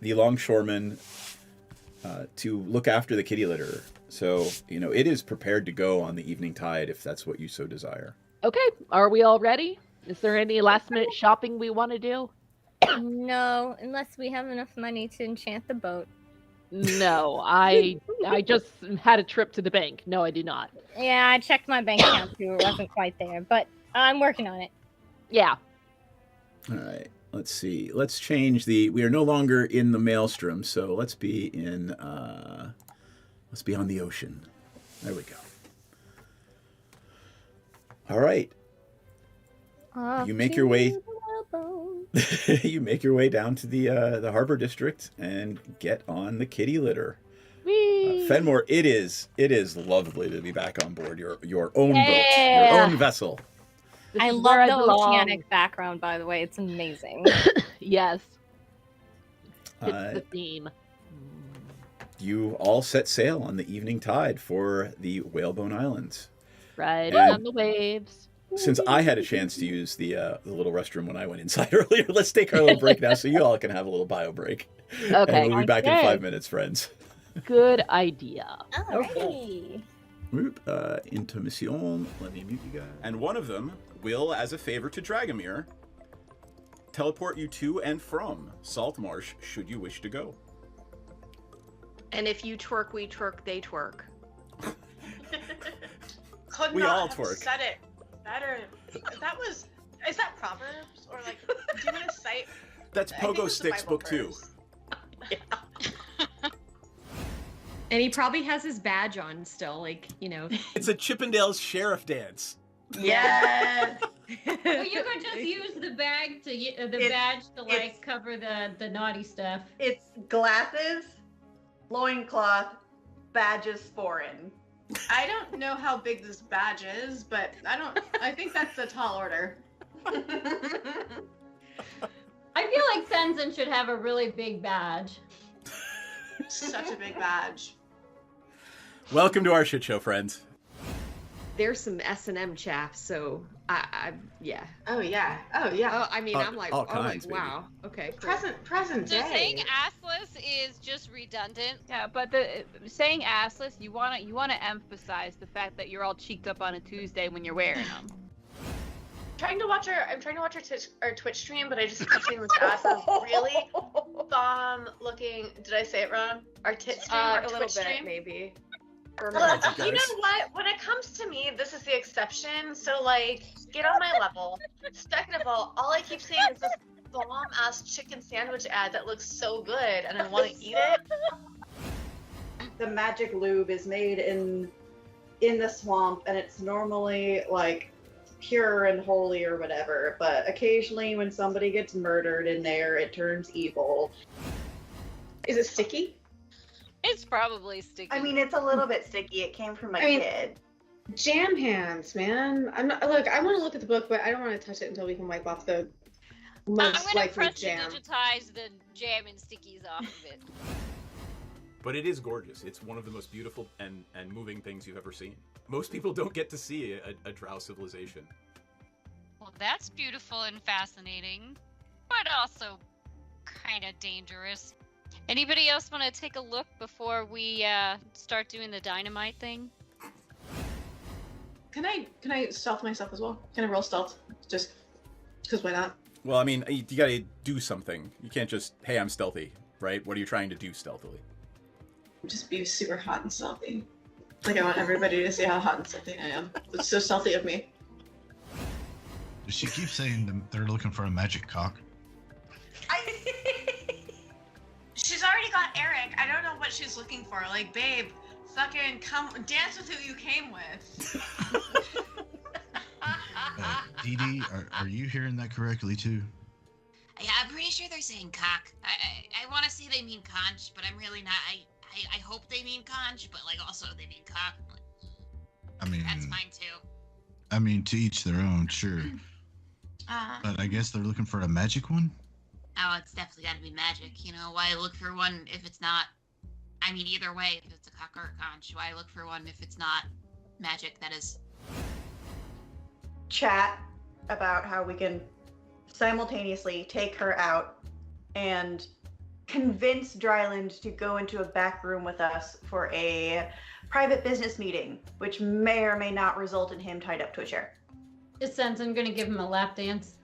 Speaker 14: longshoreman to look after the kitty litter, so you know it is prepared to go on the evening tide if that's what you so desire.
Speaker 15: Okay, are we all ready? Is there any last minute shopping we want to do?
Speaker 12: No, unless we have enough money to enchant the boat.
Speaker 15: No, I just had a trip to the bank. No, I did not.
Speaker 12: Yeah, I checked my bank account too. It wasn't quite there, but I'm working on it.
Speaker 15: Yeah.
Speaker 14: All right, let's see. Let's change the. We are no longer in the maelstrom, so let's be in. Let's be on the ocean. There we go. All right. You make your way. You make your way down to the harbor district and get on the kitty litter. Fenmore, it is lovely to be back on board your own boat, your own vessel.
Speaker 12: I
Speaker 15: is
Speaker 12: love
Speaker 15: where I
Speaker 12: the
Speaker 15: belong.
Speaker 12: oceanic background, by the way. It's amazing.
Speaker 15: Yes. It's
Speaker 14: Uh,
Speaker 15: the theme.
Speaker 14: You all set sail on the evening tide for the Whalebone Islands.
Speaker 15: Right
Speaker 14: And
Speaker 15: on the waves.
Speaker 14: Since I had a chance to use the little restroom when I went inside earlier, let's take our little break now so you all can have a little bio break.
Speaker 15: Okay.
Speaker 14: And we'll be back in
Speaker 15: Okay.
Speaker 14: 5 minutes, friends.
Speaker 15: Good idea.
Speaker 12: Alrighty.
Speaker 14: Whoop, intermission. Let me mute you guys. And one of them will, as a favor to Dragomir, teleport you to and from Saltmarsh should you wish to go.
Speaker 4: And if you twerk, we twerk, they twerk.
Speaker 1: Could
Speaker 14: We
Speaker 1: not
Speaker 14: all
Speaker 1: have
Speaker 14: twerk.
Speaker 1: said it better. Is that Proverbs? Or like, do you want to cite?
Speaker 14: That's
Speaker 1: I think
Speaker 14: Pogo
Speaker 1: it's the
Speaker 14: Sticks
Speaker 1: Bible
Speaker 14: Book 2.
Speaker 3: And he probably has his badge on still, like, you know.
Speaker 2: It's a Chippendales sheriff dance.
Speaker 1: Yes.
Speaker 5: Well, you could just use the bag to badge to like cover the naughty stuff.
Speaker 4: It's glasses, loincloth, badges foreign.
Speaker 1: I don't know how big this badge is, but I think that's a tall order.
Speaker 5: I feel like Tenzin should have a really big badge.
Speaker 1: Such a big badge.
Speaker 14: Welcome to our shit show, friends.
Speaker 3: There's some S&M chaff, so yeah.
Speaker 1: Oh yeah. Oh yeah.
Speaker 3: Oh, I mean, I'm like,
Speaker 14: all kinds,
Speaker 3: wow. Okay.
Speaker 1: Present
Speaker 6: So
Speaker 1: day.
Speaker 6: saying assless is just redundant.
Speaker 7: Yeah, but saying assless, you wanna emphasize the fact that you're all cheeked up on a Tuesday when you're wearing them.
Speaker 1: I'm trying to watch our Twitch stream, but I just kept seeing this ass really bomb looking. Did I say it wrong? Our tit stream, our
Speaker 3: a
Speaker 1: Twitch
Speaker 3: little
Speaker 1: stream.
Speaker 3: bit, maybe.
Speaker 1: Well, you know what? When it comes to me, this is the exception. So, like, get on my level. Second of all I keep seeing is this bomb-ass chicken sandwich ad that looks so good, and I want to eat it.
Speaker 4: The magic lube is made in the swamp, and it's normally, like, pure and holy or whatever, but occasionally when somebody gets murdered in there, it turns evil.
Speaker 1: Is it sticky?
Speaker 6: It's probably sticky.
Speaker 8: I mean, it's a little bit sticky. It came from a kid.
Speaker 1: Jam hands, man. I'm not. Look, I want to look at the book, but I don't want to touch it until we can wipe off the most
Speaker 6: I'm gonna
Speaker 1: likely
Speaker 6: press
Speaker 1: jam.
Speaker 6: digitize the jam and stickies off of it.
Speaker 2: But it is gorgeous. It's one of the most beautiful and moving things you've ever seen. Most people don't get to see a drow civilization.
Speaker 6: Well, that's beautiful and fascinating, but also kind of dangerous. Anybody else want to take a look before we start doing the dynamite thing?
Speaker 1: Can I stealth myself as well? Can I roll stealth? Just because why not?
Speaker 14: Well, I mean, you gotta do something. You can't just, hey, I'm stealthy, right? What are you trying to do stealthily?
Speaker 1: Just be super hot and stealthy. Like, I want everybody to see how hot and stealthy I am. It's so stealthy of me.
Speaker 9: She keeps saying they're looking for a magic cock.
Speaker 1: She's already got Eric. I don't know what she's looking for. Like, babe, fucking come dance with who you came with.
Speaker 9: Dee Dee, are you hearing that correctly too?
Speaker 10: Yeah, I'm pretty sure they're saying cock. I want to say they mean conch, but I'm really not. I hope they mean conch, but like also they mean cock.
Speaker 9: I mean,
Speaker 10: that's fine too.
Speaker 9: I mean, to each their own, sure. But I guess they're looking for a magic one?
Speaker 10: Oh, it's definitely got to be magic. You know, why look for one if it's not? I mean, either way, if it's a cock or a conch, why look for one if it's not magic that is?
Speaker 4: Chat about how we can simultaneously take her out and convince Dryland to go into a back room with us for a private business meeting, which may or may not result in him tied up to a chair.
Speaker 5: It sounds I'm gonna give him a lap dance.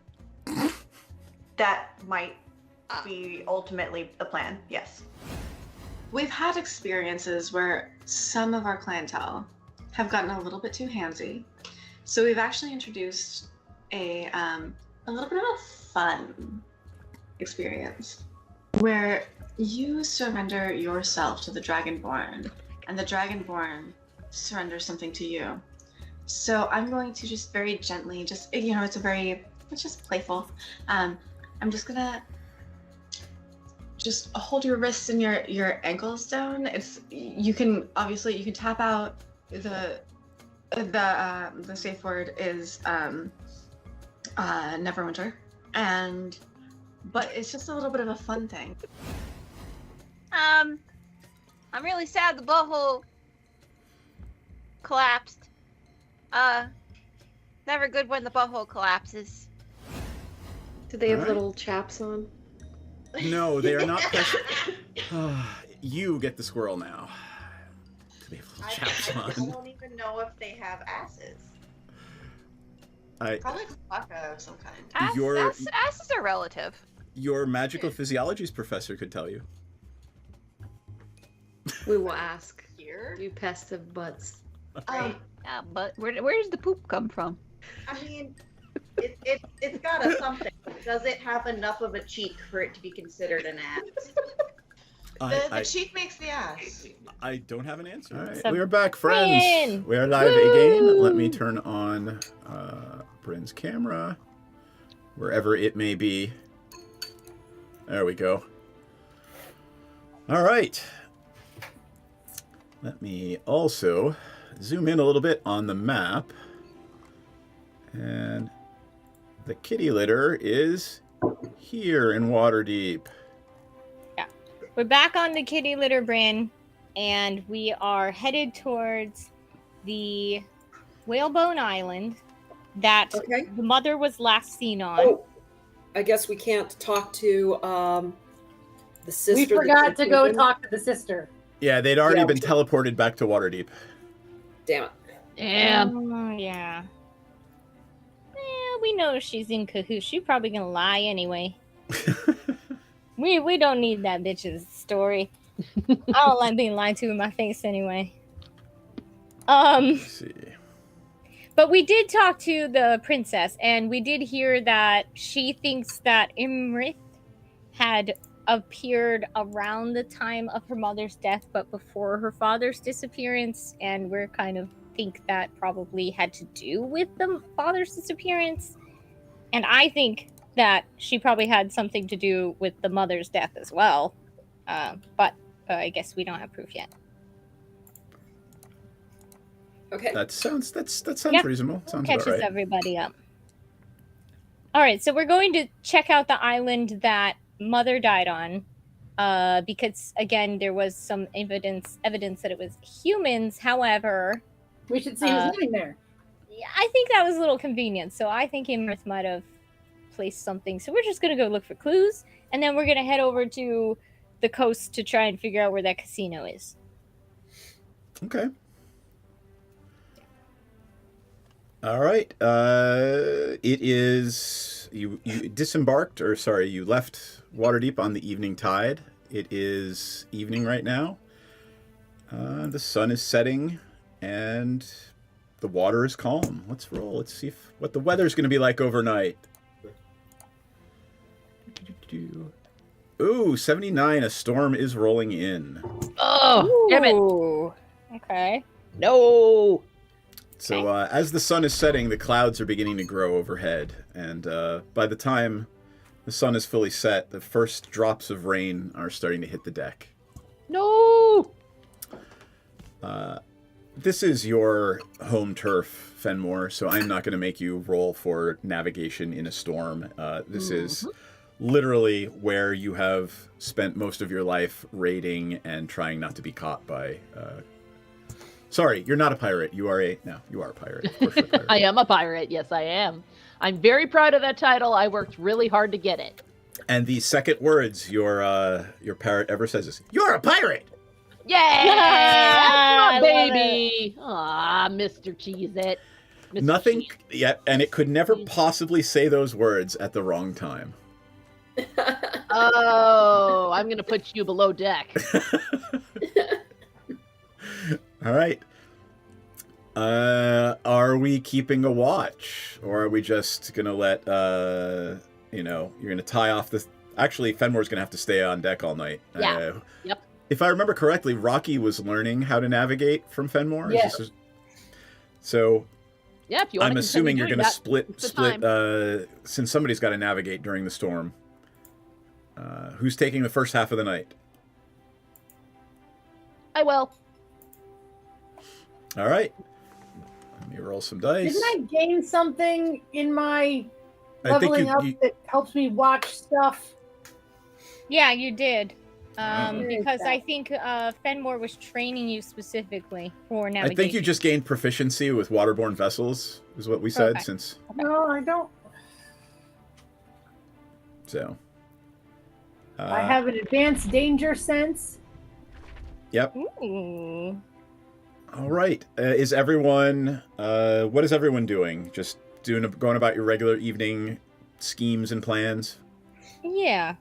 Speaker 4: That might be ultimately the plan, yes.
Speaker 1: We've had experiences where some of our clientele have gotten a little bit too handsy. So we've actually introduced a little bit of a fun experience where you surrender yourself to the Dragonborn and the Dragonborn surrenders something to you. So I'm going to just very gently, it's just playful. I'm just gonna just hold your wrists and your ankles down. You can tap out. The safe word is Neverwinter, but it's just a little bit of a fun thing.
Speaker 7: I'm really sad the butthole collapsed. Never good when the butthole collapses.
Speaker 3: Do they have
Speaker 14: Alright.
Speaker 3: little chaps on?
Speaker 14: No, they are not precious. You get the squirrel now. They have little chaps
Speaker 8: I
Speaker 14: on.
Speaker 8: don't even know if they have asses.
Speaker 1: Probably Klaka of some kind.
Speaker 7: Asses are relative.
Speaker 14: Your magical physiologies professor could tell you.
Speaker 3: We will ask.
Speaker 1: Here?
Speaker 3: Do pests have butts?
Speaker 7: Yeah, but where does the poop come from?
Speaker 8: I mean, it's got a something. Does it have enough of a cheek for it to be considered an ass? The cheek makes the ass.
Speaker 14: I don't have an answer. All right,
Speaker 12: So,
Speaker 14: we are back, friends.
Speaker 12: Bryn!
Speaker 14: We are live again. Let me turn on Bryn's camera, wherever it may be. There we go. All right. Let me also zoom in a little bit on the map. And the kitty litter is here in Waterdeep.
Speaker 12: Yeah. We're back on the kitty litter, Bryn, and we are headed towards the Whalebone Island that the mother was last seen on.
Speaker 13: Oh, I guess we can't talk to the sister.
Speaker 11: We forgot to go talk to the sister.
Speaker 14: Yeah, they'd already been teleported back to Waterdeep.
Speaker 13: Damn it.
Speaker 12: Damn. Yeah. We know she's in cahoots. She's probably gonna lie anyway. we don't need that bitch's story. I don't like being lied to in my face anyway.
Speaker 14: Let's see.
Speaker 12: But we did talk to the princess, and we did hear that she thinks that Imrith had appeared around the time of her mother's death, but before her father's disappearance, and we're kind of think that probably had to do with the father's disappearance. And I think that she probably had something to do with the mother's death as well. But I guess we don't have proof yet.
Speaker 13: Okay.
Speaker 14: That sounds reasonable. Sounds
Speaker 12: Catches
Speaker 14: about right.
Speaker 12: everybody up. All right, so we're going to check out the island that Mother died on, because again, there was some evidence that it was humans. However,
Speaker 11: we should see who's living there.
Speaker 12: Yeah, I think that was a little convenient. So I think Imrith might have placed something. So we're just gonna go look for clues, and then we're gonna head over to the coast to try and figure out where that casino is.
Speaker 14: Okay. All right. It is you disembarked, or sorry, you left Waterdeep on the evening tide. It is evening right now. The sun is setting, and the water is calm. Let's roll. Let's see what the weather's going to be like overnight. Ooh, 79. A storm is rolling in.
Speaker 15: Oh, damn it.
Speaker 12: Okay.
Speaker 15: No.
Speaker 14: So as the sun is setting, the clouds are beginning to grow overhead. And by the time the sun is fully set, the first drops of rain are starting to hit the deck.
Speaker 15: No.
Speaker 14: This is your home turf, Fenmore, so I'm not going to make you roll for navigation in a storm. This is literally where you have spent most of your life raiding and trying not to be caught by... Sorry, you're not a pirate. You are a pirate. Of course you're a pirate.
Speaker 15: I am a pirate. Yes, I am. I'm very proud of that title. I worked really hard to get it.
Speaker 14: And the second words your parrot ever says is, "You're a pirate!"
Speaker 15: Yeah!
Speaker 12: I
Speaker 15: That's my
Speaker 12: love
Speaker 15: baby! Ah, Mr. Cheez-It. Mr.
Speaker 14: Nothing yet, and it could never possibly say those words at the wrong time.
Speaker 15: Oh, I'm going to put you below deck.
Speaker 14: All right. Are we keeping a watch, or are we just gonna let you're gonna tie off this? Actually, Fenmore's gonna have to stay on deck all night.
Speaker 15: Yeah. Yep.
Speaker 14: If I remember correctly, Rocky was learning how to navigate from Fenmore.
Speaker 11: Yeah.
Speaker 14: So.
Speaker 15: Yeah. If you want
Speaker 14: I'm
Speaker 15: to
Speaker 14: assuming you're gonna split.
Speaker 15: time.
Speaker 14: Since somebody's got to navigate during the storm. Who's taking the first half of the night?
Speaker 15: I will.
Speaker 14: All right. Let me roll some dice.
Speaker 11: Didn't I gain something in my
Speaker 14: I think
Speaker 11: leveling up that helps me watch stuff?
Speaker 12: Yeah, you did. Because I think Fenmore was training you specifically for navigation.
Speaker 14: I think you just gained proficiency with waterborne vessels, is what we said.
Speaker 12: Okay.
Speaker 14: Since
Speaker 11: No, I don't.
Speaker 14: so.
Speaker 11: I have an advanced danger sense.
Speaker 14: Yep.
Speaker 12: Ooh.
Speaker 14: All right. Is everyone? What is everyone doing? Just going about your regular evening schemes and plans?
Speaker 12: Yeah.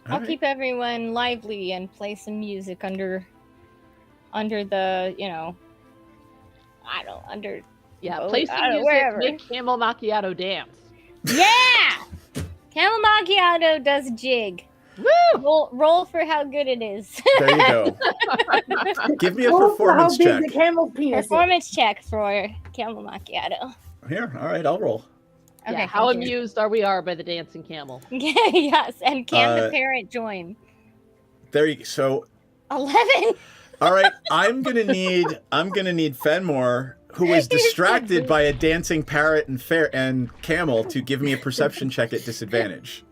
Speaker 12: I'll keep everyone lively and play some music under the,
Speaker 15: play some music,
Speaker 12: wherever.
Speaker 15: make Camel Macchiato dance.
Speaker 12: Yeah! Camel macchiato does jig.
Speaker 15: Woo!
Speaker 12: Roll for how good it is.
Speaker 14: There you go. Give me a
Speaker 11: Roll for how
Speaker 14: performance
Speaker 11: big
Speaker 14: check.
Speaker 11: the camel's penis is.
Speaker 12: Performance check for camel macchiato.
Speaker 14: Here, all right, I'll roll.
Speaker 12: Okay.
Speaker 15: Yeah, how
Speaker 12: thank you.
Speaker 15: amused are we by the dancing camel?
Speaker 12: Yes, and can the
Speaker 14: Uh,
Speaker 12: parent join?
Speaker 14: There you so
Speaker 12: 11.
Speaker 14: all right, I'm gonna need Fenmore, who is distracted by a dancing parrot and camel, to give me a perception check at disadvantage.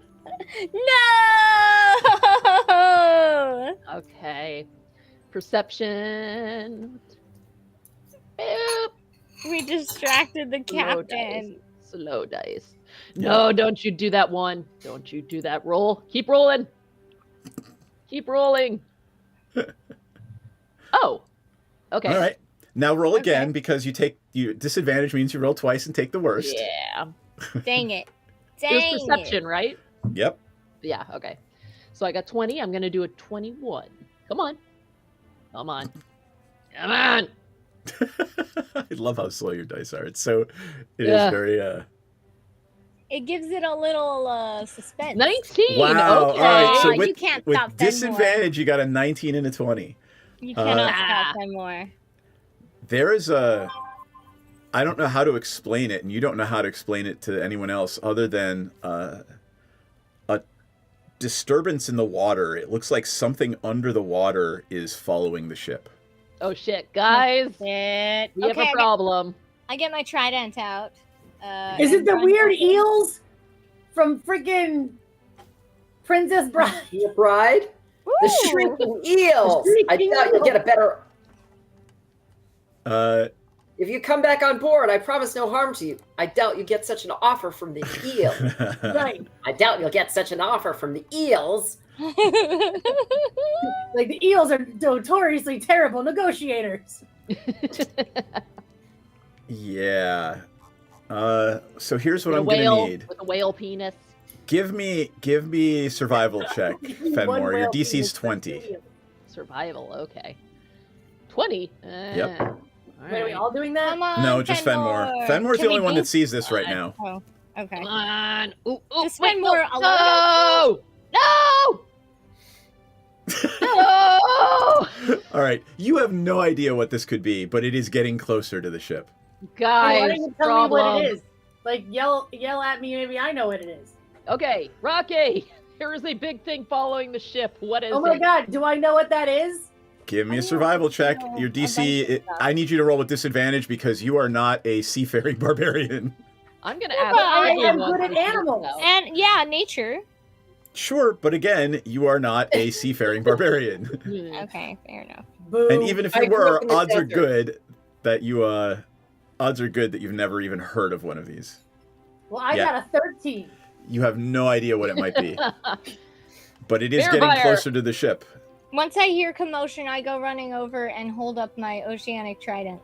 Speaker 12: No!
Speaker 15: Okay. Perception. Boop.
Speaker 12: We distracted the
Speaker 15: Slow
Speaker 12: captain.
Speaker 15: dice. Slow dice. No, don't you do that one. Don't you do that. Roll. Keep rolling. Keep rolling. Oh. Okay.
Speaker 14: All right. Now roll again because you disadvantage means you roll twice and take the worst.
Speaker 15: Yeah.
Speaker 12: Dang it.
Speaker 15: It was perception, right?
Speaker 14: Yep.
Speaker 15: Yeah, okay. So I got 20. I'm going to do a 21. Come on. Come on. Come on.
Speaker 14: I love how slow your dice are. It is
Speaker 15: Yeah.
Speaker 14: very
Speaker 12: It gives it a little suspense.
Speaker 15: 19.
Speaker 14: Wow.
Speaker 15: Okay.
Speaker 14: All right. So
Speaker 12: You
Speaker 14: with,
Speaker 12: can't
Speaker 14: with
Speaker 12: stop Fenmore.
Speaker 14: disadvantage, you got a 19 and a 20.
Speaker 12: You cannot stop Fenmore.
Speaker 14: There is I don't know how to explain it, and you don't know how to explain it to anyone else other than a disturbance in the water. It looks like something under the water is following the ship.
Speaker 15: Oh, shit. Guys,
Speaker 12: Shit.
Speaker 15: we have a problem.
Speaker 12: I get my trident out.
Speaker 11: Is it
Speaker 12: and
Speaker 11: the
Speaker 12: run
Speaker 11: weird
Speaker 12: over.
Speaker 11: eels from freaking Princess Bride?
Speaker 13: Your bride? The shrieking eels.
Speaker 11: The shrieking
Speaker 13: I doubt you'll get a better. If you come back on board, I promise no harm to you. I doubt you get such an offer from the eel.
Speaker 11: Right.
Speaker 13: I doubt you'll get such an offer from the eels.
Speaker 11: Like the eels are notoriously terrible negotiators.
Speaker 14: Yeah. So here's what
Speaker 15: With a
Speaker 14: I'm
Speaker 15: whale,
Speaker 14: gonna need.
Speaker 15: with a whale penis.
Speaker 14: Give me survival check, Fenmore. Your DC's 20.
Speaker 15: Survival, okay. 20?
Speaker 14: Yep.
Speaker 11: Wait, are we all doing that?
Speaker 12: Come on,
Speaker 14: No, just Fenmore. Fenmore's the
Speaker 12: Can we
Speaker 14: only one that
Speaker 12: both-
Speaker 14: sees this right now.
Speaker 12: Oh, okay.
Speaker 15: Come on. Ooh,
Speaker 12: Just
Speaker 15: wait,
Speaker 12: Fenmore
Speaker 15: no.
Speaker 12: alone.
Speaker 15: No! No!
Speaker 14: All right, you have no idea what this could be, but it is getting closer to the ship.
Speaker 15: Guys,
Speaker 11: Why don't you tell
Speaker 15: problem.
Speaker 11: me what it is? Like yell at me, maybe I know what it is.
Speaker 15: Okay, Rocky, here is a big thing following the ship. What is
Speaker 11: Oh my
Speaker 15: it?
Speaker 11: god, do I know what that is?
Speaker 14: Give me a survival check. Your DC, I need you to roll with disadvantage because you are not a seafaring barbarian.
Speaker 15: I'm gonna
Speaker 11: Yeah,
Speaker 15: ask
Speaker 11: but I am
Speaker 15: everyone
Speaker 11: good at
Speaker 15: to
Speaker 11: animals.
Speaker 15: out.
Speaker 12: And yeah, nature.
Speaker 14: Sure, but again, you are not a seafaring barbarian.
Speaker 12: Okay, fair enough.
Speaker 11: Boo.
Speaker 14: And even if
Speaker 13: I
Speaker 14: you
Speaker 13: grew up
Speaker 14: were,
Speaker 13: in the
Speaker 14: odds are
Speaker 13: desert.
Speaker 14: good that you've never even heard of one of these.
Speaker 11: Well, I
Speaker 14: Yeah.
Speaker 11: got a 13.
Speaker 14: You have no idea what it might be, but it is
Speaker 15: Bear
Speaker 14: getting
Speaker 15: fire.
Speaker 14: closer to the ship.
Speaker 12: Once I hear commotion, I go running over and hold up my oceanic trident.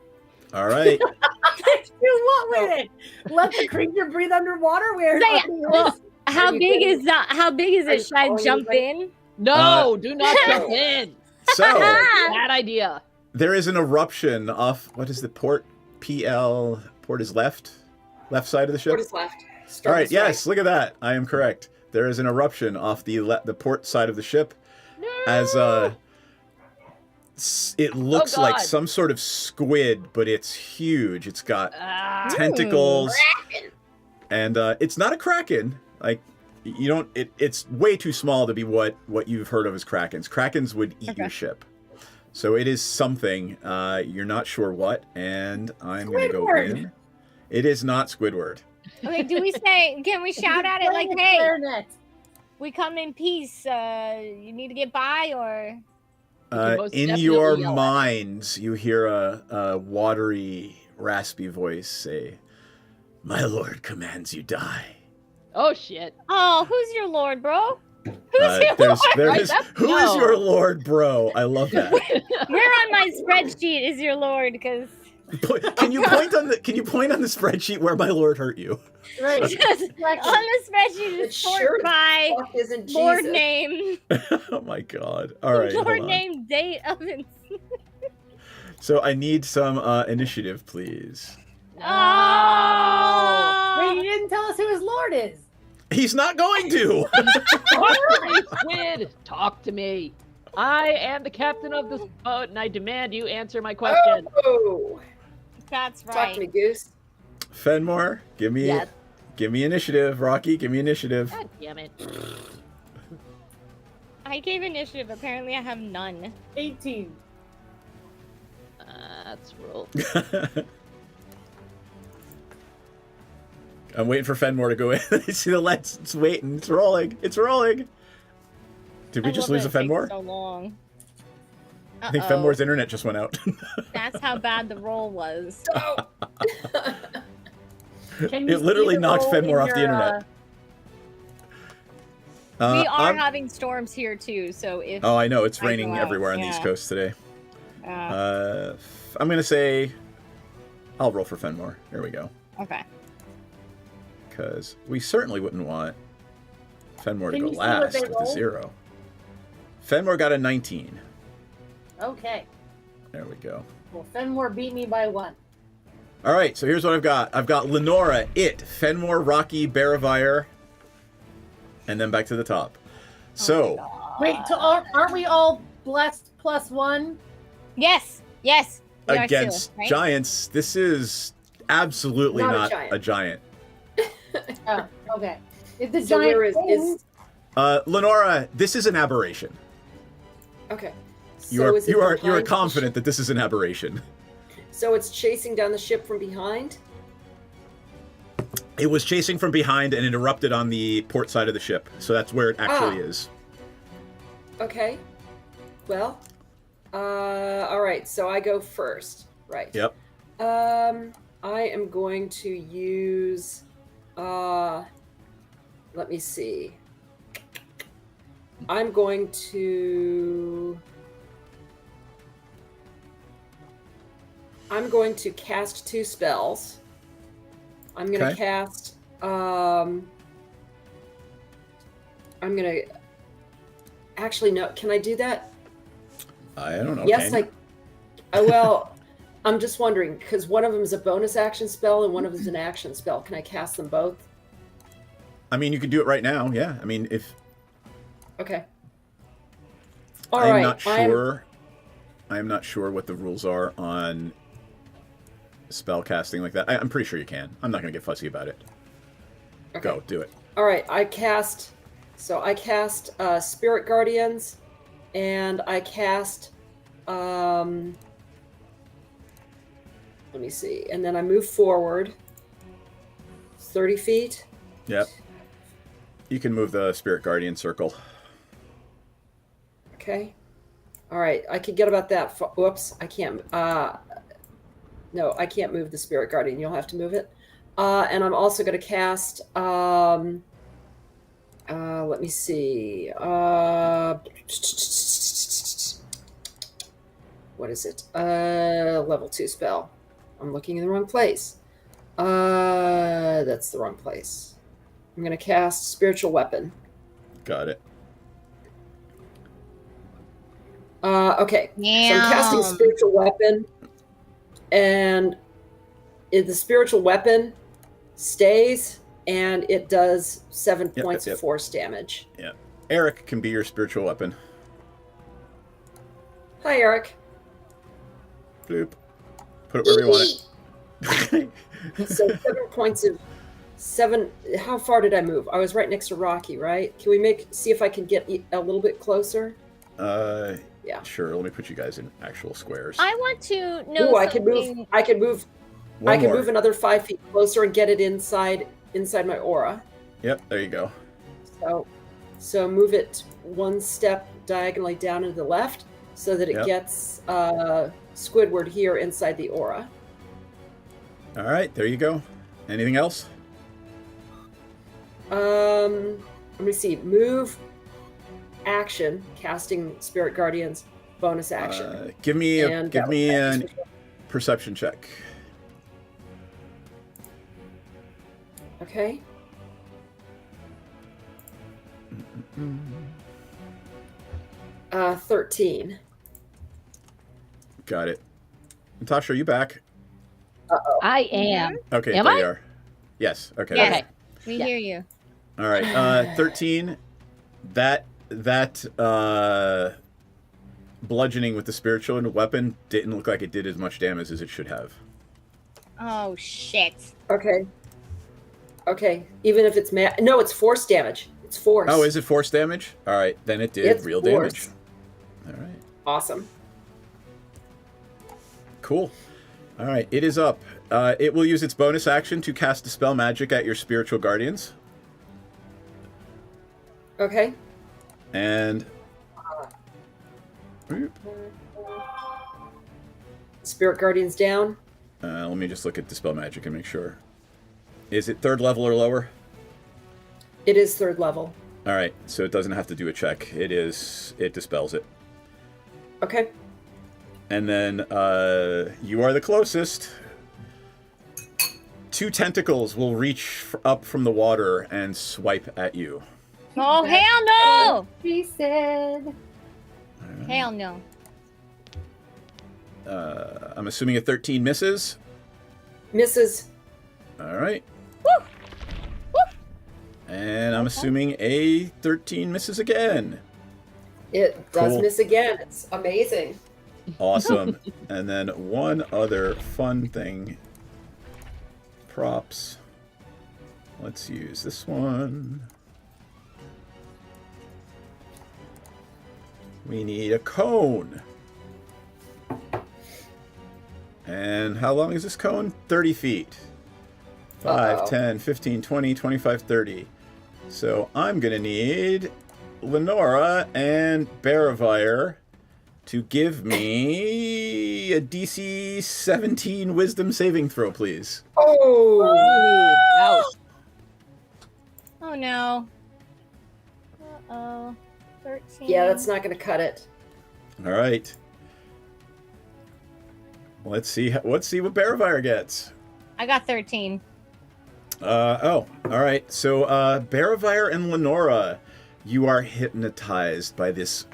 Speaker 14: All right.
Speaker 11: Do what with it? Let the creature breathe underwater? Where
Speaker 12: Say-
Speaker 11: it
Speaker 12: well, how
Speaker 13: Are you
Speaker 12: big
Speaker 13: kidding?
Speaker 12: is that? How big is
Speaker 13: Are you
Speaker 12: it? Should I
Speaker 13: calling
Speaker 12: jump
Speaker 13: anybody?
Speaker 12: in?
Speaker 15: No, do not jump in.
Speaker 14: So
Speaker 15: Bad idea.
Speaker 14: there is an eruption off. What is the port? PL. Port is left side of the ship.
Speaker 13: Port is left.
Speaker 14: All right. Yes. Look at that. I am correct. There is an eruption off the port side of the ship, as it looks like
Speaker 15: God.
Speaker 14: some sort of squid, but it's huge. It's got
Speaker 15: Ah.
Speaker 14: tentacles, and it's not a kraken. Like you don't. It's way too small to be what you've heard of as krakens. Krakens would eat your ship. So it is something. You're not sure what, and I'm gonna go
Speaker 11: Squidward.
Speaker 14: in. It is not Squidward.
Speaker 12: Okay, do we say? Can we shout at it like,
Speaker 11: Playing the
Speaker 12: "Hey,
Speaker 11: clarinet.
Speaker 12: we come in peace. You need to get by," or
Speaker 15: most
Speaker 14: In
Speaker 15: definitely
Speaker 14: your
Speaker 15: yell at it.
Speaker 14: minds, you hear a watery, raspy voice say, "My lord commands you die."
Speaker 15: Oh shit.
Speaker 12: oh, who's your lord, bro? Who's your
Speaker 14: There
Speaker 15: Right,
Speaker 14: is,
Speaker 15: that's
Speaker 14: who is
Speaker 15: no.
Speaker 14: your lord, bro? I love that.
Speaker 12: lord? Where on my spreadsheet is your lord? Because
Speaker 14: Can you point on the spreadsheet where my lord hurt you?
Speaker 11: Right.
Speaker 12: on the spreadsheet
Speaker 13: It
Speaker 12: is sort
Speaker 13: sure the
Speaker 12: by
Speaker 13: fuck isn't
Speaker 12: lord
Speaker 13: Jesus.
Speaker 12: name,
Speaker 14: Oh my god! All right, hold
Speaker 12: lord
Speaker 14: on.
Speaker 12: name, date of
Speaker 14: So I need some initiative, please.
Speaker 11: Wait, you didn't tell us who his lord is.
Speaker 14: He's not going to.
Speaker 15: Talk to me, Squid. Talk to me. I am the captain of this boat, and I demand you answer my question.
Speaker 13: Oh,
Speaker 12: That's right.
Speaker 13: talk to me, Goose.
Speaker 14: Fenmore, give me initiative. Rocky, give me initiative.
Speaker 15: God damn it.
Speaker 12: I gave initiative. Apparently, I have none.
Speaker 11: 18.
Speaker 15: Let's roll.
Speaker 14: I'm waiting for Fenmore to go in. See the lights. It's waiting. It's rolling. It's rolling. Did we just lose a Fenmore?
Speaker 12: So long.
Speaker 14: I think Fenmore's internet just went out.
Speaker 12: That's how bad the roll was.
Speaker 14: It literally knocked Fenmore off the internet.
Speaker 12: We are having storms here too, so if
Speaker 14: I know it's raining everywhere on the East Coast today. I'm gonna say I'll roll for Fenmore. Here we go.
Speaker 12: Okay.
Speaker 14: Because we certainly wouldn't want Fenmore to
Speaker 11: Can
Speaker 14: go
Speaker 11: you see what
Speaker 14: last
Speaker 11: they
Speaker 14: with a
Speaker 11: rolled?
Speaker 14: 0. Fenmore got a 19.
Speaker 11: Okay.
Speaker 14: There we go.
Speaker 11: Well, Fenmore beat me by 1.
Speaker 14: All right, so here's what I've got. I've got Lenora, Fenmore, Rocky, Baravire, and then back to the top. So,
Speaker 11: Wait, aren't we all blessed +1?
Speaker 12: Yes. Yes. we are
Speaker 14: against
Speaker 12: too, right?
Speaker 14: giants, this is absolutely
Speaker 11: Not a
Speaker 14: not a giant.
Speaker 11: Oh, okay. Is the
Speaker 13: So
Speaker 11: giant
Speaker 13: where is
Speaker 14: Lenora, this is an aberration.
Speaker 13: okay?
Speaker 14: You
Speaker 13: So
Speaker 14: are
Speaker 13: is it
Speaker 14: you are
Speaker 13: behind the
Speaker 14: confident that this is an aberration.
Speaker 13: So it's chasing down the ship from behind?
Speaker 14: It was chasing from behind and it erupted on the port side of the ship. So that's where it actually is.
Speaker 13: Okay. Well, all right. So I go first, right?
Speaker 14: Yep.
Speaker 13: I am going to use. Let me see. I'm going to cast 2 spells. I'm going to
Speaker 14: Okay.
Speaker 13: cast. I'm going to. Actually, no. Can I do that?
Speaker 14: I don't know.
Speaker 13: Yes,
Speaker 14: can you?
Speaker 13: well, I'm just wondering because one of them is a bonus action spell and one of them is an action spell. Can I cast them both?
Speaker 14: I mean, you can do it right now. Yeah. I mean, if
Speaker 13: Okay.
Speaker 14: I'm not sure. I am not sure what the rules are on spell casting like that. I'm pretty sure you can. I'm not going to get fussy about it.
Speaker 13: Okay.
Speaker 14: Go, do it.
Speaker 13: All right, I cast Spirit Guardians, and I cast. Let me see, and then I move forward 30 feet.
Speaker 14: Yep. You can move the Spirit Guardian circle.
Speaker 13: Okay. All right, I could get about that. Whoops, I can't. No, I can't move the Spirit Guardian. You'll have to move it. And I'm also going to cast. Let me see. What is it? Level 2 spell. I'm looking in the wrong place. That's the wrong place. I'm going to cast Spiritual Weapon.
Speaker 14: Got it.
Speaker 13: Okay. So I'm casting Spiritual Weapon, and the Spiritual Weapon stays, and it does 7 points of force damage.
Speaker 14: Yeah. Eric can be your spiritual weapon.
Speaker 13: Hi, Eric.
Speaker 14: Bloop. Put it wherever you want it.
Speaker 13: So 7 points of 7. How far did I move? I was right next to Rocky, right? Can we see if I can get a little bit closer?
Speaker 14: Yeah. Sure. Let me put you guys in actual squares.
Speaker 12: I want to know.
Speaker 13: Ooh, I can move. I can move.
Speaker 14: One
Speaker 13: I can
Speaker 14: more.
Speaker 13: move another 5 feet closer and get it inside my aura.
Speaker 14: Yep. There you go.
Speaker 13: So move it 1 step diagonally down to the left, so that it gets Squidward here inside the aura.
Speaker 14: All right. There you go. Anything else?
Speaker 13: Let me see. Move. Action. Casting Spirit Guardians. Bonus action.
Speaker 14: Give me an perception check.
Speaker 13: Okay. 13.
Speaker 14: Got it. Natasha, are you back?
Speaker 13: Uh-oh.
Speaker 15: I am.
Speaker 14: Okay,
Speaker 15: Am
Speaker 14: there
Speaker 15: I?
Speaker 14: you are. Yes. Okay.
Speaker 12: Yes.
Speaker 14: there you
Speaker 12: We hear you.
Speaker 14: All right, 13. That bludgeoning with the spiritual weapon didn't look like it did as much damage as it should have.
Speaker 12: Oh shit.
Speaker 13: Okay. Even if it's no, it's force damage. It's force.
Speaker 14: Oh, is it force damage? All right, then it did
Speaker 13: It's
Speaker 14: real
Speaker 13: force.
Speaker 14: damage. All right.
Speaker 13: Awesome.
Speaker 14: Cool. All right, it is up. It will use its bonus action to cast Dispel Magic at your spiritual guardians.
Speaker 13: Okay.
Speaker 14: And
Speaker 13: Spirit Guardian's down.
Speaker 14: let me just look at Dispel Magic and make sure. Is it 3rd level or lower?
Speaker 13: It is 3rd level.
Speaker 14: All right, so it doesn't have to do a check. It dispels it.
Speaker 13: Okay.
Speaker 14: And then you are the closest. 2 tentacles will reach up from the water and swipe at you.
Speaker 12: Oh, hell no!
Speaker 11: She said.
Speaker 12: Hell no.
Speaker 14: I'm assuming a 13 misses.
Speaker 13: Misses.
Speaker 14: All right.
Speaker 12: Woo!
Speaker 14: And I'm assuming a 13 misses again.
Speaker 13: It does
Speaker 14: Cool.
Speaker 13: miss again. It's amazing.
Speaker 14: Awesome. And then one other fun thing. Props. Let's use this one. We need a cone. And how long is this cone? 30 feet. 5,
Speaker 13: Uh-oh.
Speaker 14: 10, 15, 20, 25, 30. So I'm going to need Lenora and Baravire to give me a DC 17 Wisdom saving throw, please.
Speaker 13: Oh!
Speaker 15: Ouch.
Speaker 12: Oh no. Uh-oh. 13.
Speaker 13: Yeah, that's not going to cut it.
Speaker 14: All right. Let's see what Baravire gets.
Speaker 12: I got 13.
Speaker 14: All right. So, Baravire and Lenora, you are hypnotized by this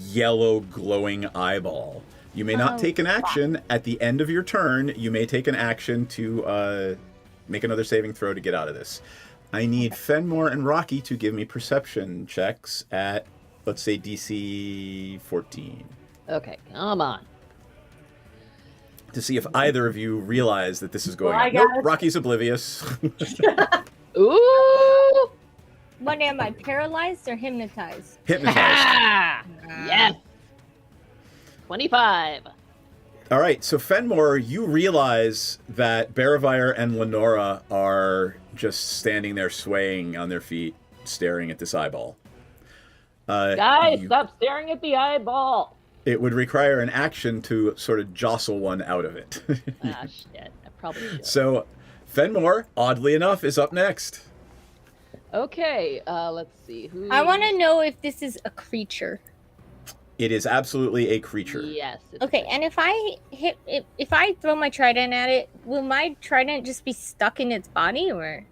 Speaker 14: yellow glowing eyeball. You may not take an action at the end of your turn. You may take an action to make another saving throw to get out of this. I need Fenmore and Rocky to give me perception checks at, let's say, DC 14.
Speaker 15: Okay, come on.
Speaker 14: To see if either of you realize that this is going
Speaker 11: Well, I
Speaker 14: on. Nope,
Speaker 11: got it.
Speaker 14: Rocky's oblivious.
Speaker 15: Ooh!
Speaker 12: What am I, paralyzed or hypnotized?
Speaker 14: Hypnotized.
Speaker 15: Ah! Yes! 25.
Speaker 14: All right, so Fenmore, you realize that Baravire and Lenora are just standing there swaying on their feet, staring at this eyeball.
Speaker 15: Guys, stop staring at the eyeball.
Speaker 14: It would require an action to sort of jostle one out of it.
Speaker 15: Ah, shit. I probably should.
Speaker 14: So, Fenmore, oddly enough, is up next.
Speaker 15: Okay, let's see. Who...
Speaker 12: I want to know if this is a creature.
Speaker 14: It is absolutely a creature.
Speaker 15: Yes.
Speaker 12: Okay, and if I throw my trident at it, will my trident just be stuck in its body, or?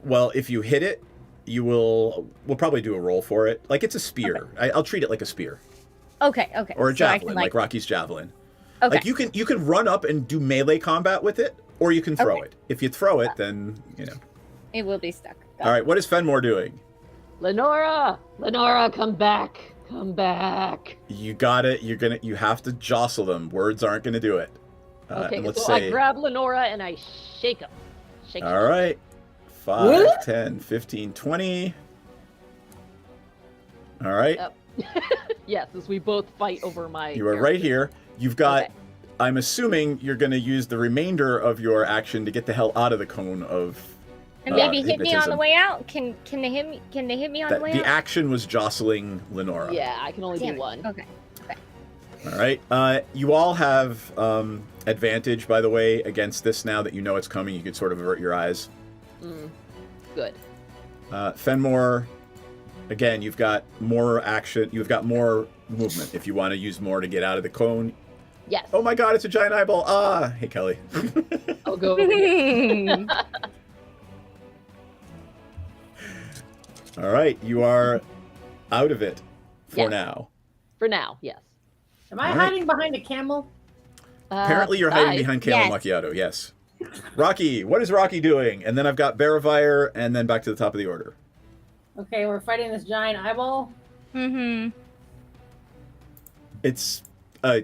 Speaker 14: Well, if you hit it, we'll probably do a roll for it. Like it's a spear.
Speaker 12: Okay.
Speaker 14: I'll treat it like a spear.
Speaker 12: Okay.
Speaker 14: Or a
Speaker 12: So I
Speaker 14: javelin,
Speaker 12: can,
Speaker 14: like Rocky's javelin.
Speaker 12: Okay.
Speaker 14: Like you can run up and do melee combat with it, or you can throw
Speaker 12: Okay.
Speaker 14: it. If you throw it, then
Speaker 12: It will be stuck.
Speaker 14: All right, what is Fenmore doing?
Speaker 15: Lenora, come back. Come back.
Speaker 14: You got it. You have to jostle them. Words aren't gonna do it.
Speaker 15: Okay,
Speaker 14: and let's
Speaker 15: so
Speaker 14: say,
Speaker 15: I grab Lenora and I shake him.
Speaker 14: all right, 5, 10, 15, 20. All right.
Speaker 15: Yep. Yes, as we both fight over my.
Speaker 14: You are right here. You've got. I'm assuming you're going to use the remainder of your action to get the hell out of the cone of.
Speaker 12: And maybe hit me on
Speaker 14: hypnotism.
Speaker 12: the way out. Can they hit me? Can they hit me on the way
Speaker 14: The
Speaker 12: out?
Speaker 14: action was jostling Lenora.
Speaker 15: Yeah, I can only
Speaker 12: Damn
Speaker 15: do
Speaker 12: it.
Speaker 15: one.
Speaker 12: Okay.
Speaker 14: All right. You all have advantage, by the way, against this now that you know it's coming. You can sort of avert your eyes.
Speaker 15: Good.
Speaker 14: Fenmore, again, you've got more action. You've got more movement if you want to use more to get out of the cone.
Speaker 15: Yes.
Speaker 14: Oh my god, it's a giant eyeball. Ah, hey, Kelly.
Speaker 15: I'll go over here.
Speaker 14: All right, you are out of it for
Speaker 15: Yes.
Speaker 14: now.
Speaker 15: For now, yes.
Speaker 11: Am I
Speaker 14: All right.
Speaker 11: hiding behind a camel?
Speaker 14: Apparently, you're hiding behind Kale and Macchiato. Yes. Rocky, what is Rocky doing? And then I've got Baravire, and then back to the top of the order.
Speaker 11: Okay, we're fighting this giant eyeball.
Speaker 12: Mm-hmm.
Speaker 14: It's
Speaker 12: It's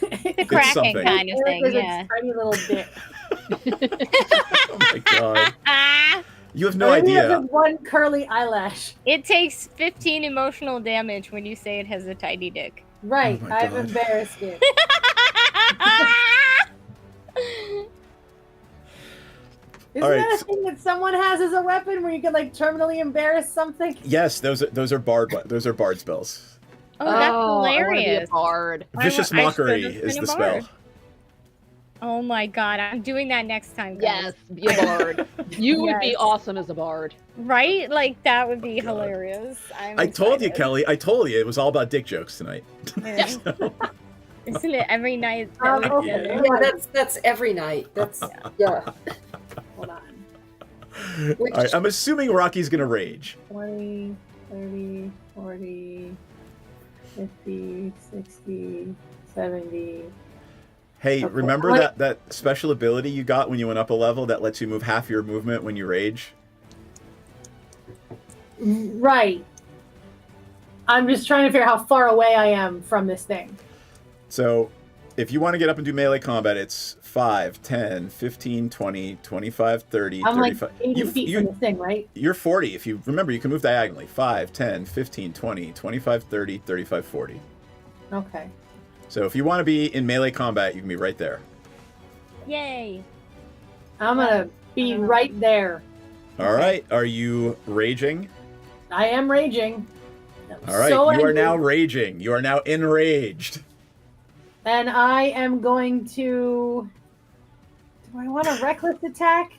Speaker 12: a kraken
Speaker 14: something.
Speaker 12: kind of thing,
Speaker 11: There's
Speaker 12: yeah.
Speaker 11: a tiny little dick.
Speaker 14: Oh my god. You have no
Speaker 11: Maybe it has
Speaker 14: idea.
Speaker 11: a one curly eyelash.
Speaker 12: It takes 15 emotional damage when you say it has a tiny dick.
Speaker 11: Right,
Speaker 14: Oh my
Speaker 11: I've
Speaker 14: God.
Speaker 11: embarrassed it. Isn't
Speaker 14: All right.
Speaker 11: that a thing that someone has as a weapon where you can like terminally embarrass something?
Speaker 14: Yes, those are bard spells.
Speaker 12: Oh, that's
Speaker 15: I wanna be a
Speaker 12: hilarious.
Speaker 15: bard.
Speaker 14: Vicious
Speaker 12: I
Speaker 14: Mockery
Speaker 12: should've
Speaker 14: is
Speaker 12: been
Speaker 14: the
Speaker 12: a
Speaker 14: spell.
Speaker 12: bard. Oh my god, I'm doing that next time,
Speaker 15: Yes,
Speaker 12: guys.
Speaker 15: be a bard. You would be
Speaker 12: Yes.
Speaker 15: awesome as a bard.
Speaker 12: Right? Like, that would be hilarious.
Speaker 14: I told you, Kelly. I told you it was all about dick jokes tonight.
Speaker 12: Yeah. Isn't it every night that we're
Speaker 11: Okay.
Speaker 12: together?
Speaker 13: Yeah, that's every night. That's yeah.
Speaker 11: Hold on.
Speaker 14: All right, I'm assuming Rocky's gonna rage.
Speaker 11: 20, 30, 40, 50, 60, 70.
Speaker 14: Hey,
Speaker 11: Okay.
Speaker 14: remember
Speaker 11: What?
Speaker 14: that special ability you got when you went up a level that lets you move half your movement when you rage?
Speaker 11: Right. I'm just trying to figure out how far away I am from this thing.
Speaker 14: So, if you want to get up and do melee combat, it's 5, 10, 15, 20, 25, 30,
Speaker 11: I'm like
Speaker 14: 35.
Speaker 11: 80 feet from this thing, right?
Speaker 14: You're 40. If you remember, you can move diagonally. 5, 10, 15, 20, 25, 30, 35, 40.
Speaker 11: Okay.
Speaker 14: So if you want to be in melee combat, you can be right there.
Speaker 12: Yay.
Speaker 11: I'm gonna be right there.
Speaker 14: All right. Are you raging?
Speaker 11: I am raging.
Speaker 14: All right.
Speaker 11: So
Speaker 14: You are
Speaker 11: angry.
Speaker 14: now raging. You are now enraged.
Speaker 11: And I am going to. Do I want a reckless attack?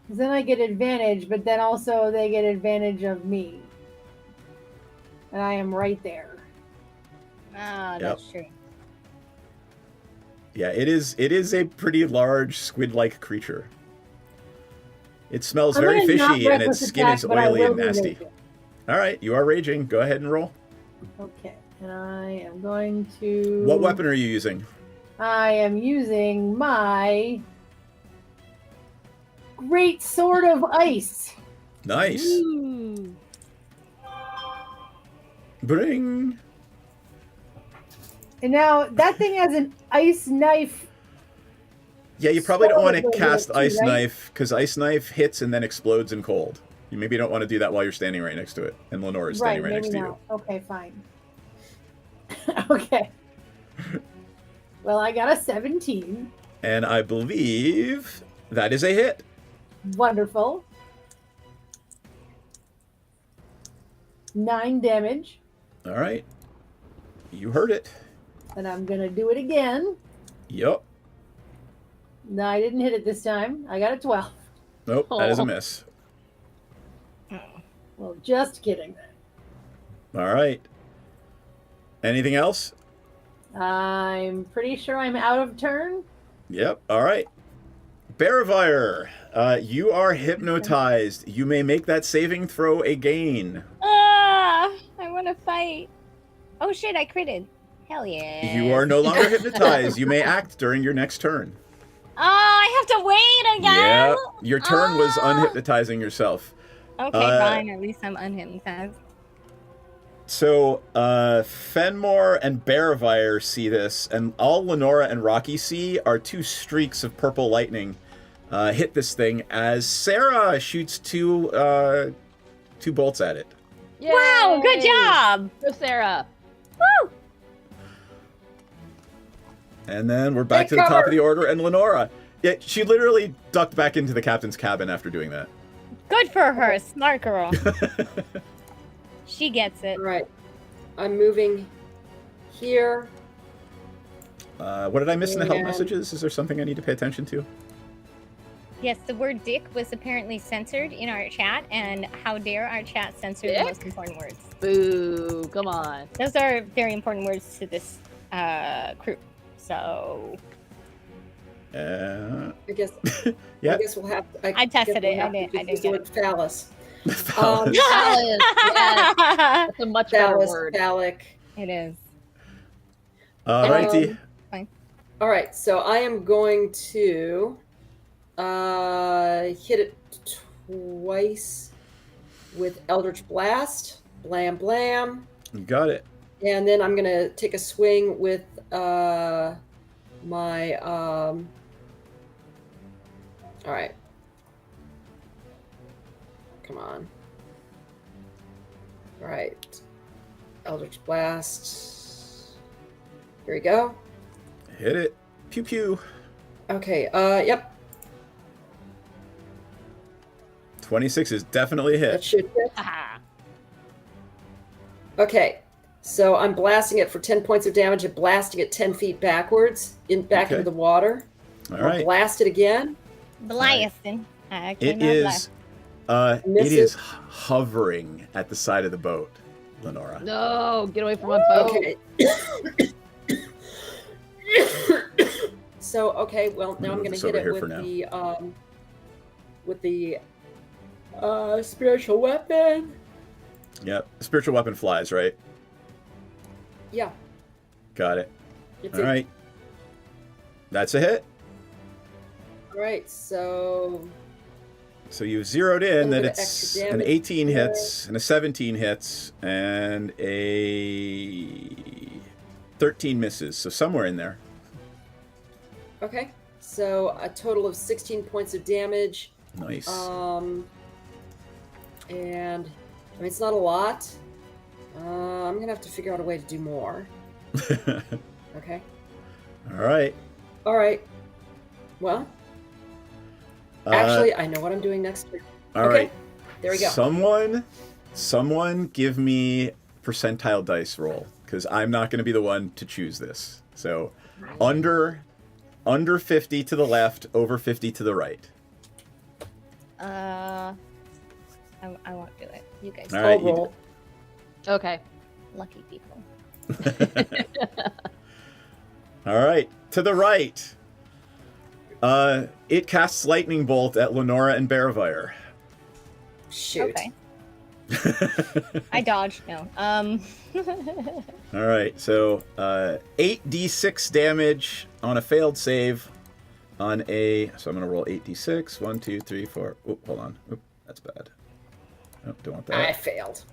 Speaker 11: Because then I get advantage, but then also they get advantage of me. And I am right there.
Speaker 12: Ah, that's true.
Speaker 14: Yeah, it is a pretty large squid-like creature. It smells
Speaker 11: I'm
Speaker 14: very
Speaker 11: gonna not
Speaker 14: fishy and its
Speaker 11: reckless
Speaker 14: skin
Speaker 11: attack,
Speaker 14: is
Speaker 11: but I
Speaker 14: oily
Speaker 11: will
Speaker 14: and
Speaker 11: be
Speaker 14: nasty.
Speaker 11: raging.
Speaker 14: All right, you are raging. Go ahead and roll.
Speaker 11: Okay, and I am going to.
Speaker 14: What weapon are you using?
Speaker 11: I am using my Great Sword of Ice.
Speaker 14: Nice.
Speaker 12: Ooh.
Speaker 14: Bring.
Speaker 11: And now that thing has an ice knife.
Speaker 14: Yeah, you probably don't want to
Speaker 11: Sword
Speaker 14: cast
Speaker 11: too,
Speaker 14: Ice
Speaker 11: right?
Speaker 14: Knife because Ice Knife hits and then explodes in cold. You maybe don't want to do that while you're standing right next to it, and Lenore is standing right next to you.
Speaker 11: Okay, fine. Okay. Well, I got a 17.
Speaker 14: And I believe that is a hit.
Speaker 11: Wonderful. 9 damage.
Speaker 14: All right. You heard it.
Speaker 11: And I'm going to do it again.
Speaker 14: Yup.
Speaker 11: No, I didn't hit it this time. I got a 12.
Speaker 14: Nope, that is a miss.
Speaker 11: Well, just kidding.
Speaker 14: All right. Anything else?
Speaker 11: I'm pretty sure I'm out of turn.
Speaker 14: Yep. All right. Bearvire, you are hypnotized. You may make that saving throw again.
Speaker 12: Ah, I want to fight. Oh shit, I critted. Hell yeah.
Speaker 14: You are no longer hypnotized. You may act during your next turn.
Speaker 12: Oh, I have to wait again.
Speaker 14: Yeah. Your turn was unhypnotizing yourself.
Speaker 12: Okay, fine. At least I'm unhypnotized.
Speaker 14: So, Fenmore and Bearvire see this, and all Lenora and Rocky see are 2 streaks of purple lightning hit this thing as Sarah shoots two bolts at it.
Speaker 15: Yay!
Speaker 12: Wow, good job.
Speaker 15: Go, Sarah.
Speaker 12: Woo!
Speaker 14: And then we're back to the top of the order, and Lenora. Yeah, she literally ducked back into the captain's cabin after doing that.
Speaker 12: Good for her. Smart girl. She gets it.
Speaker 13: Right. I'm moving here.
Speaker 14: What did I miss in the help
Speaker 13: And-
Speaker 14: messages? Is there something I need to pay attention to?
Speaker 12: Yes, the word dick was apparently censored in our chat, and how dare our chat censor the
Speaker 15: Dick?
Speaker 12: most important words.
Speaker 15: Boo, come on.
Speaker 12: Those are very important words to this crew. So
Speaker 14: Uh,
Speaker 13: I guess.
Speaker 14: Yeah.
Speaker 13: I guess we'll have.
Speaker 12: I tested
Speaker 13: guess we'll
Speaker 12: it. I
Speaker 13: have to
Speaker 12: didn't
Speaker 13: just
Speaker 12: get
Speaker 13: use the
Speaker 12: it.
Speaker 13: word phallus.
Speaker 15: Phallus, yes. That's a much better
Speaker 13: Phallus,
Speaker 15: word.
Speaker 13: phallic.
Speaker 12: It is.
Speaker 14: Alrighty.
Speaker 12: Fine.
Speaker 13: All right, so I am going to hit it twice with Eldritch Blast. Blam, blam.
Speaker 14: You got it.
Speaker 13: And then I'm going to take a swing with my... all right. Come on. All right. Eldritch Blast. Here we go.
Speaker 14: Hit it. Pew pew.
Speaker 13: Okay, yep.
Speaker 14: 26 is definitely a hit.
Speaker 13: That should hit. Okay, so I'm blasting it for 10 points of damage and blasting it 10 feet backwards, back into the water.
Speaker 14: All
Speaker 13: I'll
Speaker 14: right.
Speaker 13: blast it again.
Speaker 12: Blasting.
Speaker 14: It is hovering at the side of the boat, Lenora.
Speaker 15: No, get away from my boat.
Speaker 13: Okay. So, okay, well, now I'm going to hit it with the spiritual weapon.
Speaker 14: Yep. Spiritual weapon flies, right?
Speaker 13: Yeah.
Speaker 14: Got it.
Speaker 13: It's
Speaker 14: All right. That's a hit.
Speaker 13: All right, so
Speaker 14: you've zeroed in that
Speaker 13: bit of
Speaker 14: it's
Speaker 13: extra
Speaker 14: an
Speaker 13: damage
Speaker 14: 18
Speaker 13: there.
Speaker 14: hits, and a 17 hits, and a 13 misses. So somewhere in there.
Speaker 13: Okay, so a total of 16 points of damage.
Speaker 14: Nice.
Speaker 13: And I mean, it's not a lot. I'm gonna have to figure out a way to do more. Okay.
Speaker 14: All right.
Speaker 13: All right. Well, actually, I know what I'm doing next turn.
Speaker 14: All right.
Speaker 13: There we go.
Speaker 14: Someone give me percentile dice roll, because I'm not going to be the one to choose this. So under 50 to the left, over 50 to the right.
Speaker 12: I won't do it. You guys.
Speaker 14: All right,
Speaker 13: roll.
Speaker 15: Okay.
Speaker 12: Lucky people.
Speaker 14: All right, to the right. It casts lightning bolt at Lenora and Bearvire.
Speaker 13: Shoot.
Speaker 12: Okay. I dodged. No.
Speaker 14: All right, so 8d6 damage on a failed save. So I'm gonna roll 8d6. 1, 2, 3, 4. Oh, hold on. Oop, that's bad. Oh, don't want that.
Speaker 13: I failed.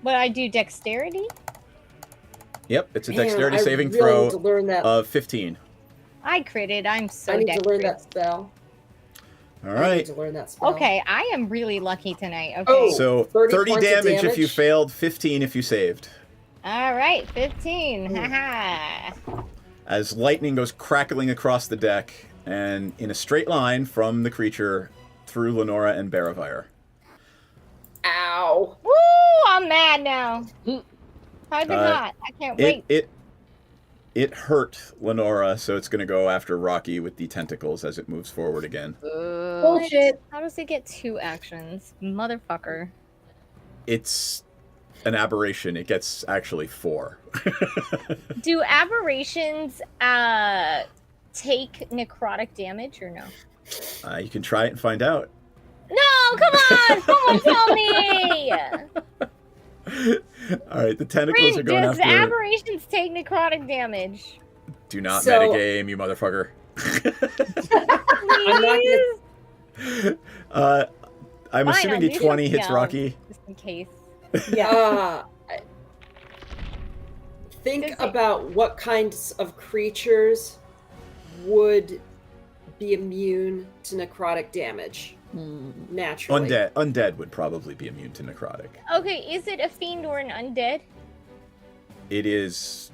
Speaker 12: But I do dexterity.
Speaker 14: Yep, it's a
Speaker 13: Man,
Speaker 14: dexterity
Speaker 13: I
Speaker 14: saving
Speaker 13: really
Speaker 14: throw
Speaker 13: need to learn that.
Speaker 14: of 15.
Speaker 12: I critted. I'm so
Speaker 13: I need
Speaker 12: dexterous.
Speaker 13: to learn that spell.
Speaker 14: All
Speaker 13: I
Speaker 14: right.
Speaker 13: need to learn that spell.
Speaker 12: Okay, I am really lucky tonight. Okay.
Speaker 13: Oh.
Speaker 14: So
Speaker 13: 30 points of
Speaker 14: damage if you
Speaker 13: damage.
Speaker 14: failed, 15 if you saved.
Speaker 12: All right, 15. Haha.
Speaker 14: As lightning goes crackling across the deck and in a straight line from the creature through Lenora and Bearvire.
Speaker 13: Ow.
Speaker 12: Woo! I'm mad now. I've been hot. I can't wait.
Speaker 14: It hurt Lenora, so it's going to go after Rocky with the tentacles as it moves forward again.
Speaker 12: Bullshit. How does it get 2 actions? Motherfucker.
Speaker 14: It's an aberration. It gets actually 4.
Speaker 12: Do aberrations take necrotic damage or no?
Speaker 14: You can try it and find out.
Speaker 12: No, come on! Someone tell me!
Speaker 14: All right, the tentacles are going
Speaker 12: Does
Speaker 14: after...
Speaker 12: aberrations take necrotic damage?
Speaker 14: Do not
Speaker 13: So-
Speaker 14: metagame, you motherfucker.
Speaker 13: I'm not
Speaker 12: Please?
Speaker 14: I'm
Speaker 12: Fine,
Speaker 14: assuming
Speaker 12: I'll
Speaker 14: a
Speaker 12: do
Speaker 14: 20
Speaker 12: something
Speaker 14: hits
Speaker 12: else,
Speaker 14: Rocky.
Speaker 12: Just in case.
Speaker 13: Yeah. Think about what kinds of creatures would be immune to necrotic damage naturally.
Speaker 14: Undead would probably be immune to necrotic.
Speaker 12: Okay, is it a fiend or an undead?
Speaker 14: It is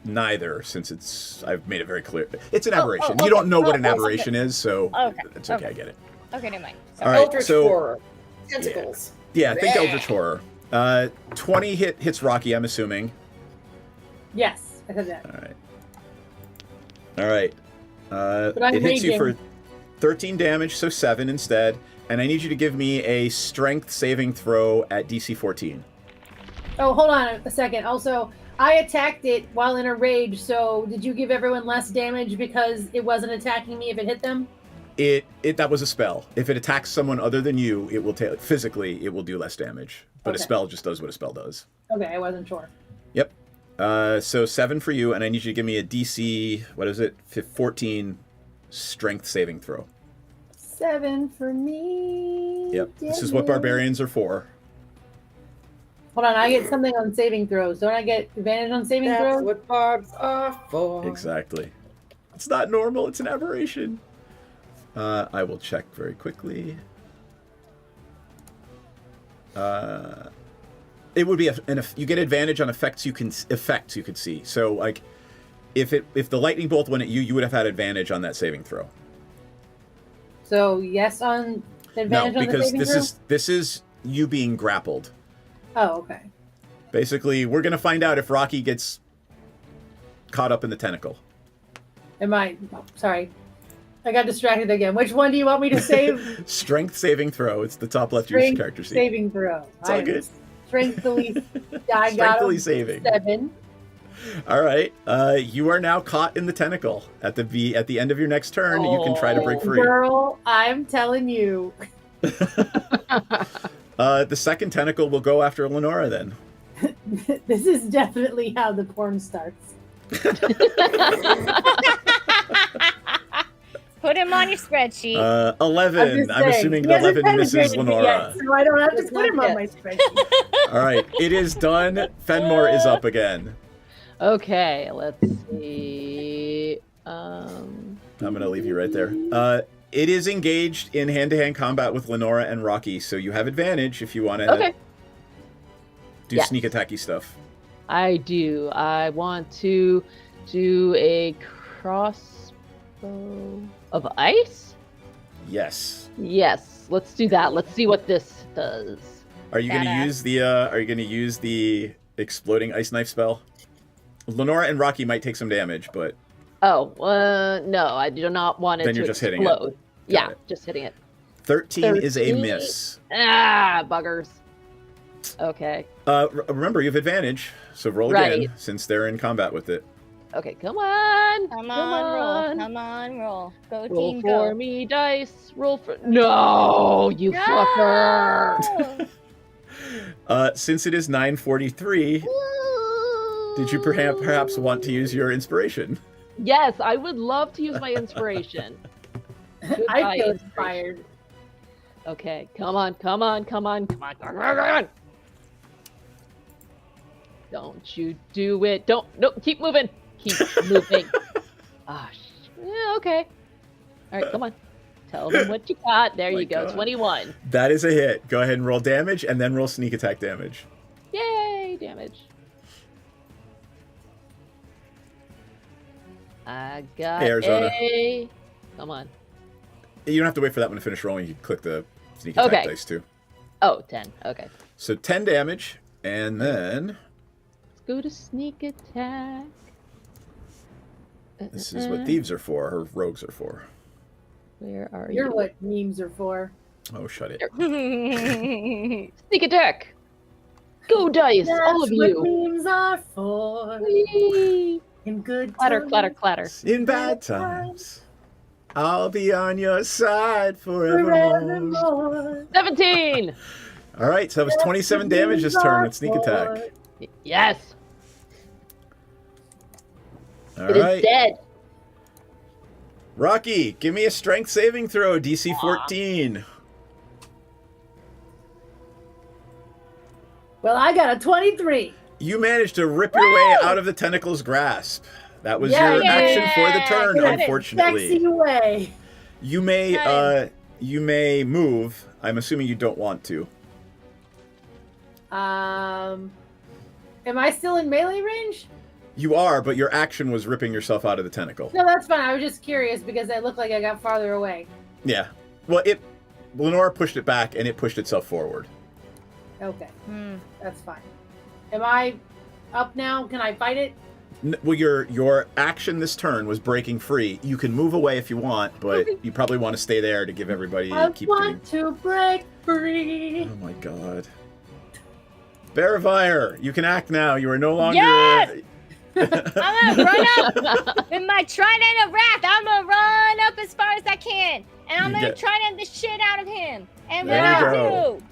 Speaker 14: neither, since I've made it very clear. It's an
Speaker 12: Oh,
Speaker 14: aberration.
Speaker 12: okay.
Speaker 14: You don't know what an
Speaker 12: Oh,
Speaker 14: aberration is, so
Speaker 12: Okay.
Speaker 14: it's okay, I get it.
Speaker 12: Okay, never mind.
Speaker 14: All right,
Speaker 13: Eldritch
Speaker 14: so
Speaker 13: horror. Tentacles.
Speaker 14: yeah, think
Speaker 13: Bleh.
Speaker 14: Eldritch Horror. 20 hits Rocky, I'm assuming.
Speaker 11: Yes, I said that.
Speaker 14: All right.
Speaker 11: But I'm
Speaker 14: It hits you
Speaker 11: raging.
Speaker 14: for 13 damage, so 7 instead. And I need you to give me a strength saving throw at DC 14.
Speaker 11: Oh, hold on a second. Also, I attacked it while in a rage, so did you give everyone less damage because it wasn't attacking me if it hit them?
Speaker 14: That was a spell. If it attacks someone other than you, it will take physically. It will do less damage. But a
Speaker 11: Okay.
Speaker 14: spell just does what a spell does.
Speaker 11: Okay, I wasn't sure.
Speaker 14: Yep. So 7 for you, and I need you to give me a DC. What is it? 14 strength saving throw.
Speaker 11: 7 for me.
Speaker 14: Yep. This is what barbarians are for.
Speaker 11: Hold on, I get something on saving throws. Don't I get advantage on saving
Speaker 13: That's
Speaker 11: throws?
Speaker 13: what barbs are for.
Speaker 14: Exactly. It's not normal. It's an aberration. I will check very quickly. It would be you get advantage on effects you can see. So like, if the lightning bolt went at you, you would have had advantage on that saving throw.
Speaker 11: So yes on the advantage
Speaker 14: No,
Speaker 11: on the
Speaker 14: because
Speaker 11: saving throw?
Speaker 14: this is you being grappled.
Speaker 11: Oh, okay.
Speaker 14: Basically, we're gonna find out if Rocky gets caught up in the tentacle.
Speaker 11: Sorry. I got distracted again. Which one do you want me to save?
Speaker 14: Strength saving throw. It's the top left of your
Speaker 11: Strength
Speaker 14: character sheet.
Speaker 11: saving throw.
Speaker 14: It's all good.
Speaker 11: Strengthily. I got
Speaker 14: Strengthily
Speaker 11: him.
Speaker 14: saving.
Speaker 11: 7.
Speaker 14: All right. You are now caught in the tentacle. At the end of your next turn, you can try to break free.
Speaker 11: Girl, I'm telling you.
Speaker 14: The second tentacle will go after Lenora then.
Speaker 11: This is definitely how the porn starts.
Speaker 12: Put him on your spreadsheet.
Speaker 14: 11. I'm assuming 11 misses Lenora.
Speaker 11: Yet, so I don't have to put him on my spreadsheet.
Speaker 14: All right. It is done. Fenmore is up again.
Speaker 15: Okay, let's see.
Speaker 14: I'm going to leave you right there. It is engaged in hand-to-hand combat with Lenora and Rocky, so you have advantage if you want to do sneak attacky stuff.
Speaker 15: I do. I want to do a crossbow of ice?
Speaker 14: Yes.
Speaker 15: Yes, let's do that. Let's see what this does.
Speaker 14: Are you going to use the exploding ice knife spell? Lenora and Rocky might take some damage, but
Speaker 15: no, I do not want it
Speaker 14: then
Speaker 15: to
Speaker 14: you're just
Speaker 15: explode.
Speaker 14: hitting it.
Speaker 15: Yeah, just hitting it.
Speaker 14: 13 is a miss.
Speaker 15: Ah, buggers. Okay.
Speaker 14: Remember, you have advantage, so roll again, since they're in combat with it.
Speaker 15: Okay, come on.
Speaker 12: Come on, roll. Come on, roll. Go
Speaker 15: Roll
Speaker 12: team,
Speaker 15: for
Speaker 12: go.
Speaker 15: me, dice. Roll for... No, you fucker.
Speaker 14: Since it is 9:43, did you perhaps want to use your inspiration?
Speaker 15: Yes, I would love to use my inspiration.
Speaker 11: I feel inspired.
Speaker 15: Okay, come on. Don't you do it. No, keep moving. Keep moving. Yeah, okay. All right, come on. Tell them what you got. There you go, 21.
Speaker 14: That is a hit. Go ahead and roll damage, and then roll sneak attack damage.
Speaker 15: Yay, damage. I got
Speaker 14: Arizona.
Speaker 15: Come on.
Speaker 14: You don't have to wait for that one to finish rolling. You click the sneak attack dice too.
Speaker 15: Oh, 10. Okay.
Speaker 14: So 10 damage, and then...
Speaker 15: Let's go to sneak attack.
Speaker 14: This is what thieves are for, or rogues are for.
Speaker 15: Where are
Speaker 11: You're
Speaker 15: you?
Speaker 11: what memes are for.
Speaker 14: Oh, shut it.
Speaker 15: Sneak attack. Go dice,
Speaker 11: That's
Speaker 15: all of you.
Speaker 11: what memes are for.
Speaker 15: Whee!
Speaker 11: In good
Speaker 15: Clatter,
Speaker 11: times.
Speaker 15: clatter, clatter.
Speaker 14: In bad times, I'll be on your side forevermore.
Speaker 15: 17!
Speaker 14: All right, so that was 27 damage this turn with sneak attack.
Speaker 15: Yes.
Speaker 14: All
Speaker 15: It
Speaker 14: right.
Speaker 15: is dead.
Speaker 14: Rocky, give me a strength saving throw, DC 14.
Speaker 11: Well, I got a 23.
Speaker 14: You managed to rip your way out of the tentacle's grasp. That was your action for the turn, unfortunately.
Speaker 11: Sexy way.
Speaker 14: You may move. I'm assuming you don't want to.
Speaker 11: Am I still in melee range?
Speaker 14: You are, but your action was ripping yourself out of the tentacle.
Speaker 11: No, that's fine. I was just curious because I looked like I got farther away.
Speaker 14: Yeah. Well, Lenora pushed it back and it pushed itself forward.
Speaker 11: Okay. That's fine. Am I up now? Can I fight it?
Speaker 14: Well, your action this turn was breaking free. You can move away if you want, but you probably want to stay there to give everybody
Speaker 11: I want to break free.
Speaker 14: Oh my god. Bearfire, you can act now. You are no longer.
Speaker 12: Yes! I'm gonna run up with my trident of wrath. I'm gonna run up as far as I can, and I'm gonna trident the shit out of him. And
Speaker 14: There
Speaker 12: what
Speaker 14: you
Speaker 12: I
Speaker 14: go.
Speaker 12: do?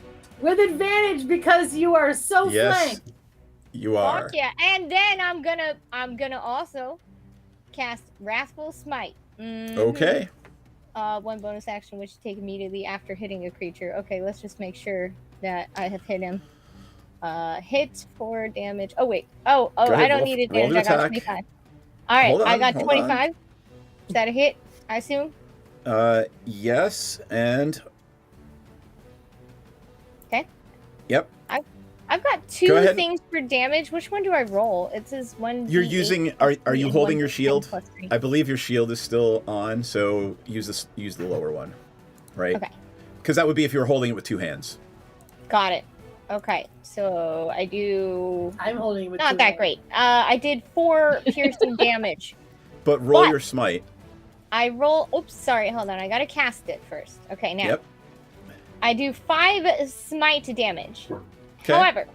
Speaker 11: With advantage because you are so
Speaker 14: Yes,
Speaker 11: flanked.
Speaker 14: you are.
Speaker 12: Fuck yeah! And then I'm gonna also cast Wrathful Smite. Mhm.
Speaker 14: Okay.
Speaker 12: one bonus action which you take immediately after hitting a creature. Okay, let's just make sure that I have hit him. Hit for damage. Oh wait. Oh, I don't need advantage. I got 25. All right, I got 25. Is that a hit? I assume.
Speaker 14: Yes, and.
Speaker 12: Okay.
Speaker 14: Yep.
Speaker 12: I've got two things for damage. Which one do I roll? It says 1.
Speaker 14: You're using. Are you holding your shield? I believe your shield is still on, so use the lower one, right?
Speaker 12: Okay.
Speaker 14: Because that would be if you were holding it with 2 hands.
Speaker 12: Got it. Okay, so I do.
Speaker 11: I'm holding it with
Speaker 12: not that great. I did 4 piercing damage.
Speaker 14: But roll your smite.
Speaker 12: I roll. Oops, sorry. Hold on. I gotta cast it first. Okay, now.
Speaker 14: Yep.
Speaker 12: I do 5 smite damage.
Speaker 14: Okay.
Speaker 12: However,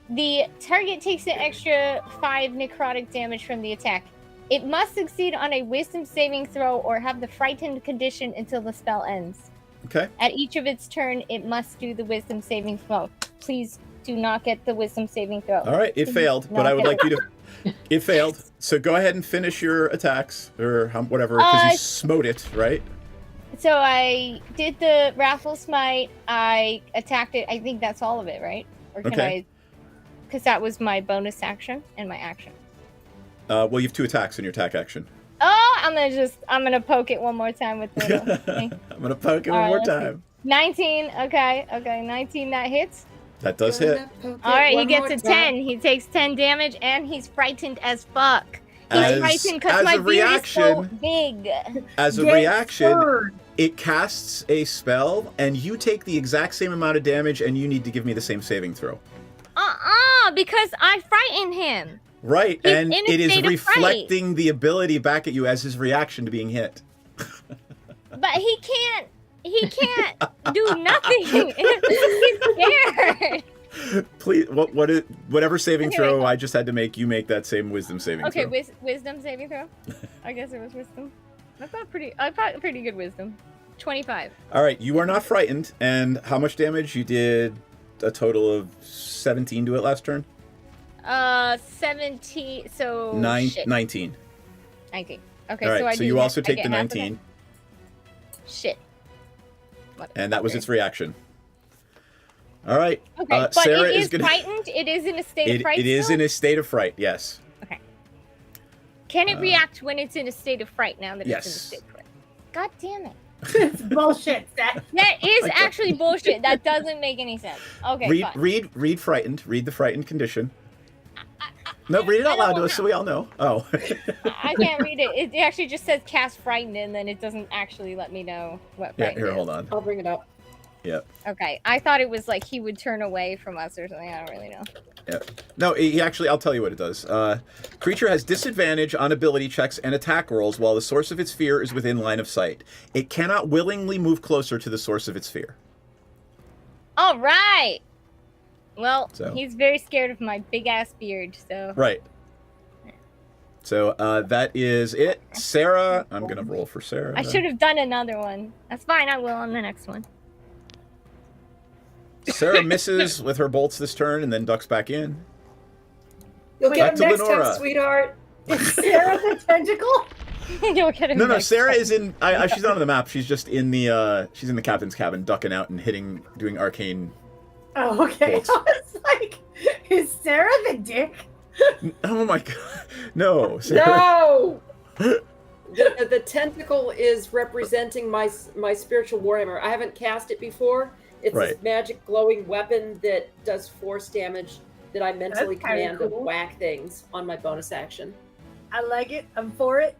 Speaker 12: the target takes an extra 5 necrotic damage from the attack. It must succeed on a wisdom saving throw or have the frightened condition until the spell ends.
Speaker 14: Okay.
Speaker 12: At each of its turn, it must do the wisdom saving throw. Please do not get the wisdom saving throw.
Speaker 14: All right, it failed, but I would like you to. It failed. So go ahead and finish your attacks or whatever, because you smote it, right?
Speaker 12: So I did the Wrathful Smite. I attacked it. I think that's all of it, right? Or can I? Because that was my bonus action and my action.
Speaker 14: Well, you have 2 attacks in your attack action.
Speaker 12: Oh, I'm gonna poke it one more time with the.
Speaker 14: I'm gonna poke it one more time.
Speaker 12: 19. Okay, 19. That hits.
Speaker 14: That does hit.
Speaker 12: All right, he gets a 10. He takes 10 damage, and he's frightened as fuck. He's frightened because my beard is so big.
Speaker 14: As a reaction, it casts a spell, and you take the exact same amount of damage, and you need to give me the same saving throw.
Speaker 12: Because I frightened him.
Speaker 14: Right,
Speaker 12: He's
Speaker 14: and
Speaker 12: in a
Speaker 14: it is
Speaker 12: state of fright.
Speaker 14: reflecting the ability back at you as his reaction to being hit.
Speaker 12: But he can't do nothing. He's scared.
Speaker 14: Please, whatever saving throw I just had to make, you make that same wisdom saving throw.
Speaker 12: Okay, wisdom saving throw. I guess it was wisdom. I thought pretty good wisdom. 25.
Speaker 14: All right, you are not frightened. And how much damage? You did a total of 17 to it last turn?
Speaker 12: 17. So
Speaker 14: 19.
Speaker 12: 19. Okay,
Speaker 14: all right, so you also take the 19.
Speaker 12: Shit.
Speaker 14: And that was its reaction. All right.
Speaker 12: Okay, but
Speaker 14: Sarah
Speaker 12: it is
Speaker 14: gonna...
Speaker 12: frightened? It is in a state of fright
Speaker 14: It is
Speaker 12: still?
Speaker 14: in a state of fright, yes.
Speaker 12: Okay. Can it react when it's in a state of fright now that
Speaker 14: yes.
Speaker 12: it's in a state of fright? God damn it.
Speaker 11: It's bullshit, Seth.
Speaker 12: That is actually bullshit. That doesn't make any sense. Okay, fine.
Speaker 14: Read frightened. Read the frightened condition. No, read it out loud to us so we all know. Oh.
Speaker 12: I can't read it. It actually just says cast frightened, and then it doesn't actually let me know what frightened
Speaker 14: here,
Speaker 12: is.
Speaker 14: hold on.
Speaker 13: I'll bring it up.
Speaker 14: Yep.
Speaker 12: Okay, I thought it was like he would turn away from us or something. I don't really know.
Speaker 14: Yep. No, he actually, I'll tell you what it does. Creature has disadvantage on ability checks and attack rolls while the source of its fear is within line of sight. It cannot willingly move closer to the source of its fear.
Speaker 12: All right. Well,
Speaker 14: So.
Speaker 12: he's very scared of my big ass beard, so.
Speaker 14: Right. So that is it. Sarah, I'm going to roll for Sarah.
Speaker 12: I should have done another one. That's fine, I will on the next one.
Speaker 14: Sarah misses with her bolts this turn and then ducks back in.
Speaker 13: You'll
Speaker 14: Back
Speaker 13: get him
Speaker 14: to
Speaker 13: next
Speaker 14: Lenora.
Speaker 13: time, sweetheart.
Speaker 11: Is Sarah the tentacle?
Speaker 12: You'll get him
Speaker 14: No,
Speaker 12: next
Speaker 14: Sarah
Speaker 12: time.
Speaker 14: is in. She's not on the map. She's just in the. She's in the captain's cabin, ducking out and doing arcane.
Speaker 11: Oh, okay.
Speaker 14: Bolts.
Speaker 11: I was like, is Sarah the dick?
Speaker 14: Oh my god! No, Sarah.
Speaker 13: No. The tentacle is representing my spiritual warhammer. I haven't cast it before. It's
Speaker 14: Right.
Speaker 13: this magic glowing weapon that does force damage that I mentally
Speaker 11: That's kinda
Speaker 13: command to
Speaker 11: cool.
Speaker 13: whack things on my bonus action.
Speaker 11: I like it. I'm for it.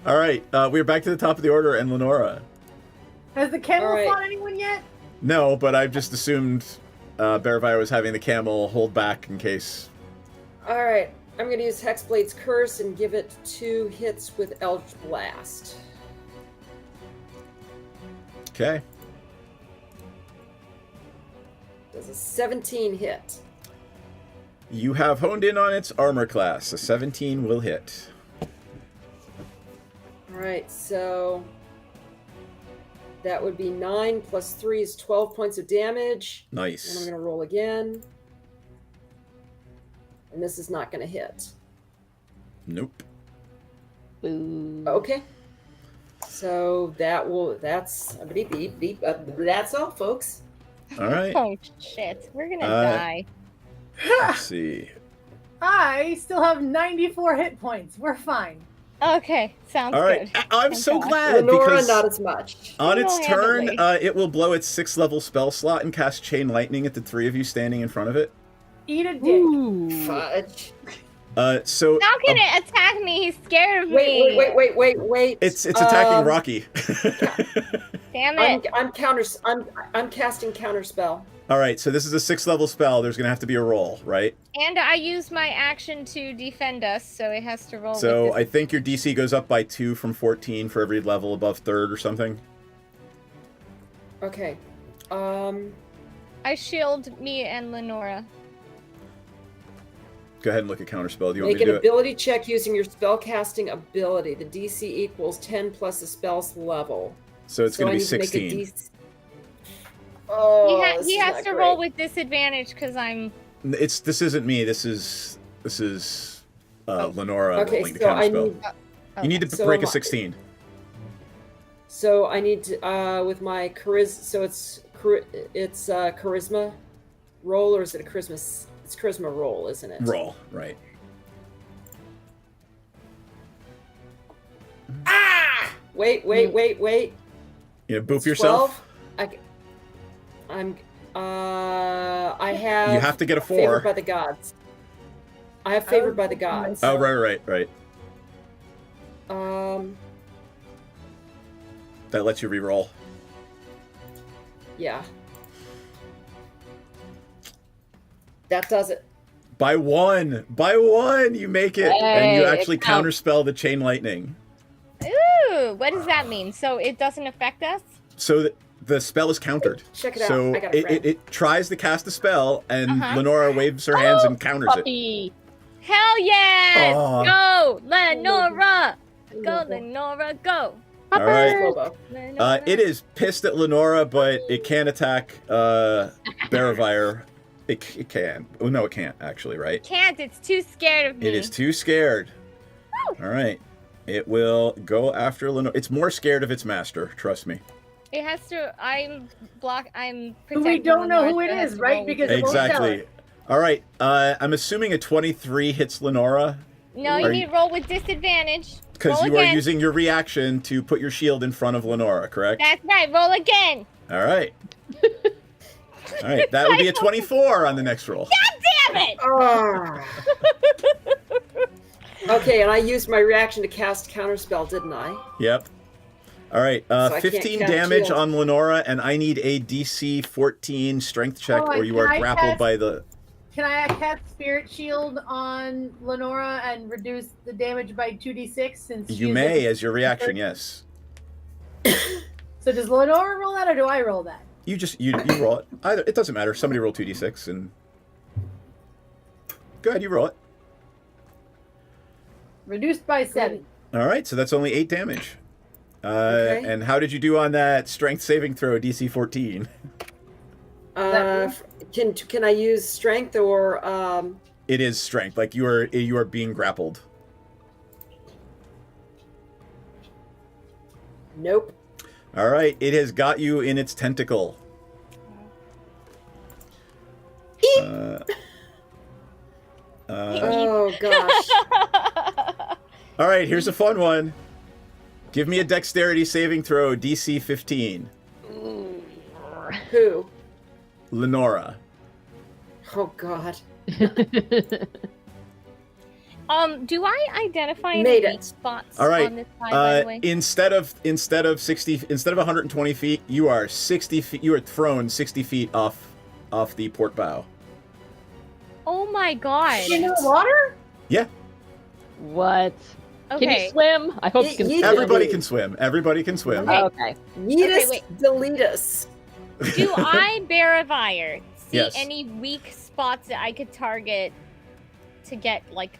Speaker 14: All right, we're back to the top of the order, and Lenora.
Speaker 11: Has the camel
Speaker 13: All right.
Speaker 11: fought anyone yet?
Speaker 14: No, but I've just assumed Bearvire was having the camel hold back in case.
Speaker 13: All right, I'm going to use Hexblade's Curse and give it 2 hits with Eldritch Blast.
Speaker 14: Okay.
Speaker 13: Does a 17 hit?
Speaker 14: You have honed in on its armor class. A 17 will hit.
Speaker 13: All right, so that would be 9 plus 3 is 12 points of damage. And I'm
Speaker 14: Nice.
Speaker 13: going to roll again. And this is not going to hit.
Speaker 14: Nope.
Speaker 15: Boo.
Speaker 13: Okay. So that's all, folks.
Speaker 14: All right.
Speaker 12: Oh shit, we're gonna
Speaker 14: Uh,
Speaker 12: die.
Speaker 14: Let's see.
Speaker 11: I still have 94 hit points. We're fine.
Speaker 12: Okay, sounds
Speaker 14: All right.
Speaker 12: good.
Speaker 14: I'm
Speaker 12: Thank
Speaker 14: so
Speaker 12: God.
Speaker 14: glad
Speaker 13: Lenora,
Speaker 14: because
Speaker 13: not as much.
Speaker 14: on its turn,
Speaker 12: Single-handedly.
Speaker 14: it will blow its 6th level spell slot and cast Chain Lightning at the 3 of you standing in front of it.
Speaker 11: Eat a dick.
Speaker 15: Ooh.
Speaker 13: Fudge.
Speaker 14: So
Speaker 12: How can it attack me? He's scared of me.
Speaker 13: Wait.
Speaker 14: it's attacking Rocky.
Speaker 12: Damn it.
Speaker 13: I'm casting counterspell.
Speaker 14: All right, so this is a 6th level spell. There's going to have to be a roll, right?
Speaker 12: And I use my action to defend us, so it has to roll
Speaker 14: So
Speaker 12: with
Speaker 14: I think your DC goes up by 2 from 14 for every level above 3rd or something.
Speaker 13: Okay.
Speaker 12: I shield me and Lenora.
Speaker 14: Go ahead and look at counterspell. Do you want
Speaker 13: Make
Speaker 14: me to
Speaker 13: an
Speaker 14: do it?
Speaker 13: ability check using your spellcasting ability. The DC equals 10 plus the spell's level.
Speaker 14: So it's going to be
Speaker 13: I need to
Speaker 14: 16.
Speaker 13: make a Oh,
Speaker 12: he
Speaker 13: this is
Speaker 12: has
Speaker 13: not
Speaker 12: to
Speaker 13: great.
Speaker 12: roll with disadvantage because I'm.
Speaker 14: This isn't me. This is Lenora
Speaker 13: Okay,
Speaker 14: rolling the
Speaker 13: so I
Speaker 14: counterspell.
Speaker 13: need.
Speaker 14: You need to
Speaker 13: So
Speaker 14: break a
Speaker 13: am I.
Speaker 14: 16.
Speaker 13: So I need to with my charisma. So it's charisma roll, or is it a charisma? It's charisma roll, isn't it?
Speaker 14: Roll, right.
Speaker 13: Ah! Wait.
Speaker 14: You know, boop yourself.
Speaker 13: 12? I have.
Speaker 14: You have to get a 4.
Speaker 13: Favored by the gods. I have favored by the gods.
Speaker 14: Oh, right. That lets you re-roll.
Speaker 13: Yeah. That does it.
Speaker 14: By one, you make it, and you actually counterspell the Chain Lightning.
Speaker 12: Ooh, what does that mean? So it doesn't affect us?
Speaker 14: So the spell is countered.
Speaker 13: Check it out.
Speaker 14: So
Speaker 13: I got a friend.
Speaker 14: it tries to cast a spell, and
Speaker 12: Uh-huh.
Speaker 14: Lenora waves her hands and counters
Speaker 15: Puppy.
Speaker 12: Hell yes!
Speaker 14: Aw.
Speaker 12: Go, Lenora! Go, Lenora, go!
Speaker 14: it. All right.
Speaker 12: Lenora.
Speaker 14: It is pissed at Lenora, but it can attack Baravire. It can. Oh no, it can't actually. Right?
Speaker 12: Can't, it's too scared of me.
Speaker 14: It is too scared. All right. It will go after Lenora. It's more scared of its master. Trust me.
Speaker 12: It has to, I'm
Speaker 11: We
Speaker 12: protecting
Speaker 11: don't know
Speaker 12: Lenora,
Speaker 11: who
Speaker 12: so
Speaker 11: it
Speaker 12: has
Speaker 11: is,
Speaker 12: to
Speaker 11: right?
Speaker 12: roll.
Speaker 11: Because it won't tell
Speaker 14: Exactly.
Speaker 11: us.
Speaker 14: All right. I'm assuming a 23 hits Lenora.
Speaker 12: No, you need to roll with disadvantage.
Speaker 14: Because
Speaker 12: Roll
Speaker 14: you are
Speaker 12: again.
Speaker 14: using your reaction to put your shield in front of Lenora, correct?
Speaker 12: That's right, roll again.
Speaker 14: All right. All right. That would be a 24 on the next roll.
Speaker 12: God damn it!
Speaker 13: Ah. Okay, and I used my reaction to cast counterspell, didn't I?
Speaker 14: Yep. All right.
Speaker 13: I can't
Speaker 14: 15
Speaker 13: cast
Speaker 14: damage
Speaker 13: shield.
Speaker 14: on Lenora, and I need a DC 14 strength check,
Speaker 11: Hold on,
Speaker 14: or you
Speaker 11: can
Speaker 14: are
Speaker 11: I
Speaker 14: grappled
Speaker 11: cast-
Speaker 14: by the.
Speaker 11: Can I cast Spirit Shield on Lenora and reduce the damage by 2d6 since
Speaker 14: You
Speaker 11: she's
Speaker 14: may,
Speaker 11: a-
Speaker 14: as your reaction, yes.
Speaker 11: So does Lenora roll that or do I roll that?
Speaker 14: You roll it. Either it doesn't matter. Somebody roll 2d6 and. Go ahead, you roll it.
Speaker 11: Reduced by 7.
Speaker 14: All right, so that's only 8 damage.
Speaker 13: Okay.
Speaker 14: And how did you do on that strength saving throw, DC 14?
Speaker 13: Can I use strength or
Speaker 14: It is strength, like you are being grappled.
Speaker 13: Nope.
Speaker 14: All right, it has got you in its tentacle.
Speaker 13: Oh gosh.
Speaker 14: All right, here's a fun one. Give me a dexterity saving throw, DC 15.
Speaker 13: Who?
Speaker 14: Lenora.
Speaker 13: Oh god.
Speaker 12: Do I identify any
Speaker 13: Made
Speaker 12: weak
Speaker 13: it.
Speaker 12: spots
Speaker 14: All right.
Speaker 12: on this side, by the way?
Speaker 14: Instead of 120 feet, you are 60 feet. You are thrown 60 feet off the port bow.
Speaker 12: Oh my god.
Speaker 11: In the water?
Speaker 14: Yeah.
Speaker 15: What? Can
Speaker 12: Okay.
Speaker 15: you swim? I hope you can swim.
Speaker 14: Everybody can swim. Everybody can swim.
Speaker 15: Okay.
Speaker 13: Yeetus,
Speaker 12: wait.
Speaker 13: deletus.
Speaker 12: Do I, Baravire, see
Speaker 14: Yes.
Speaker 12: any weak spots that I could target to get, like,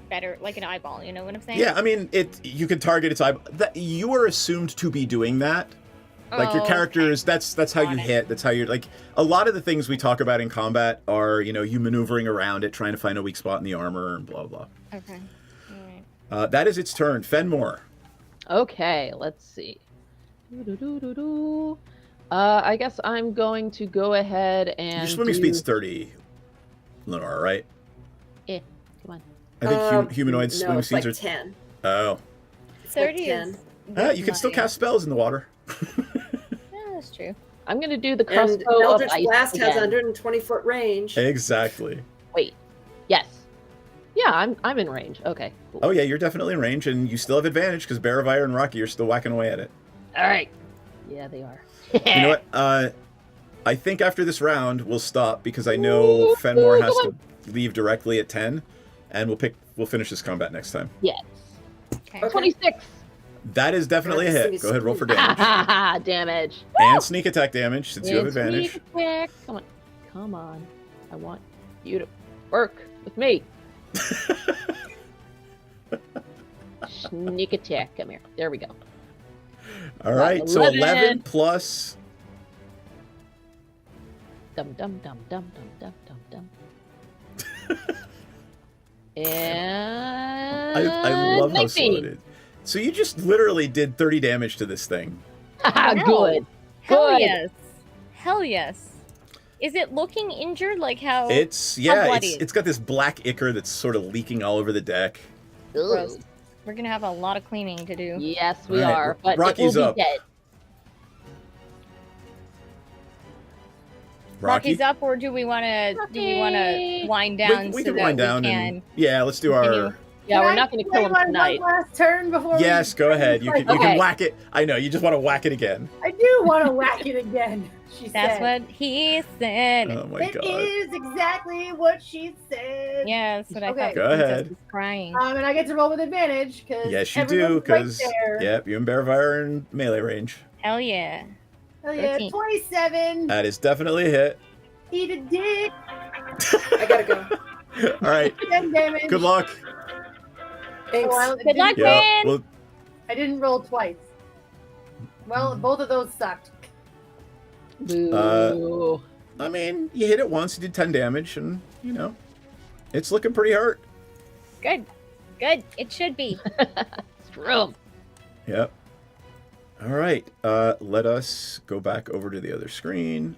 Speaker 12: better, like an eyeball, you know what I'm saying?
Speaker 14: Yeah, I mean, you can target its eye. That you are assumed to be doing that. Like your
Speaker 12: Oh,
Speaker 14: character is that's how you hit. That's how you're like a lot of the things we talk about in combat are, you maneuvering around it, trying to find a weak spot in the armor and blah blah.
Speaker 12: Okay. Alright.
Speaker 14: That is its turn. Fenmore.
Speaker 15: Okay, let's see. I guess I'm going to go ahead and.
Speaker 14: Your swimming speed's 30, Lenore, right?
Speaker 15: Yeah, come on.
Speaker 14: I think humanoid swimming speeds
Speaker 13: like
Speaker 14: are
Speaker 13: 10.
Speaker 14: Oh.
Speaker 12: 30 is.
Speaker 14: You can still cast spells in the water.
Speaker 12: Yeah, that's true.
Speaker 15: I'm going to do the
Speaker 13: And
Speaker 15: crossbow of
Speaker 13: Eldritch
Speaker 15: ice
Speaker 13: Blast has
Speaker 15: again.
Speaker 13: 120-foot range.
Speaker 14: Exactly.
Speaker 15: Wait. Yes. Yeah, I'm in range. Okay. Cool.
Speaker 14: Oh yeah, you're definitely in range, and you still have advantage because Baravire and Rocky are still whacking away at it.
Speaker 15: All right. Yeah, they are.
Speaker 14: You know what? I think after this round we'll stop because I know Fenmore has to leave directly at 10, and we'll finish this combat next time.
Speaker 15: Yes.
Speaker 12: Okay.
Speaker 15: 26.
Speaker 14: That is definitely a hit. Go ahead, roll for damage.
Speaker 15: Damage.
Speaker 14: And sneak attack damage since you have
Speaker 15: And
Speaker 14: advantage.
Speaker 15: sneak attack. Come on. Come on. I want you to work with me. Sneak attack. Come here. There we go.
Speaker 14: All right, so 11 plus.
Speaker 15: Dum dum dum dum dum dum dum dum. And
Speaker 14: I love how
Speaker 15: 19.
Speaker 14: slow it is. So you just literally did 30 damage to this thing.
Speaker 15: Good.
Speaker 12: Hell
Speaker 15: Good.
Speaker 12: yes. Hell yes. Is it looking injured? Like how?
Speaker 14: How
Speaker 12: bloody?
Speaker 14: it's got this black ichor that's sort of leaking all over the deck.
Speaker 12: Gross. We're gonna have a lot of cleaning to do.
Speaker 15: Yes, we
Speaker 14: All right,
Speaker 15: are. But
Speaker 14: Rocky's
Speaker 15: it will
Speaker 14: up.
Speaker 15: be dead.
Speaker 12: Rocky's up, or do we want to? Do you want to wind down
Speaker 14: We
Speaker 12: so
Speaker 14: can
Speaker 12: that
Speaker 14: wind down
Speaker 12: we
Speaker 14: and
Speaker 12: can?
Speaker 14: yeah, let's do our.
Speaker 15: Yeah, we're
Speaker 11: Can
Speaker 15: not
Speaker 11: I
Speaker 15: going to
Speaker 11: play
Speaker 15: kill him
Speaker 11: my
Speaker 15: tonight.
Speaker 11: One last turn before we
Speaker 14: Yes, go ahead. You can
Speaker 15: Okay.
Speaker 14: whack it. I know you just want to whack it again.
Speaker 11: I do want to whack it again. She
Speaker 12: That's
Speaker 11: said.
Speaker 12: what he said.
Speaker 14: Oh my
Speaker 11: It
Speaker 14: god.
Speaker 11: is exactly what she said.
Speaker 12: Yeah, that's what I
Speaker 11: Okay.
Speaker 12: thought.
Speaker 14: Go
Speaker 12: The princess
Speaker 14: ahead.
Speaker 12: was crying.
Speaker 11: And I get to roll with advantage because
Speaker 14: Yes, you do, because
Speaker 11: right
Speaker 14: yep, you and Baravire are in melee range.
Speaker 12: Hell yeah.
Speaker 11: Hell yeah,
Speaker 12: 13.
Speaker 11: 27.
Speaker 14: That is definitely a hit.
Speaker 11: Eat a dick.
Speaker 13: I gotta go.
Speaker 14: All right.
Speaker 11: 10 damage.
Speaker 14: Good luck.
Speaker 13: Thanks.
Speaker 11: Well,
Speaker 12: Good luck,
Speaker 14: Yeah.
Speaker 12: man.
Speaker 14: Well,
Speaker 11: I didn't roll twice. Well, both of those sucked.
Speaker 15: Boo.
Speaker 14: I mean, you hit it once, you did 10 damage, and you know, it's looking pretty hurt.
Speaker 12: Good. Good. It should be.
Speaker 15: Strum.
Speaker 14: Yep. All right. Let us go back over to the other screen.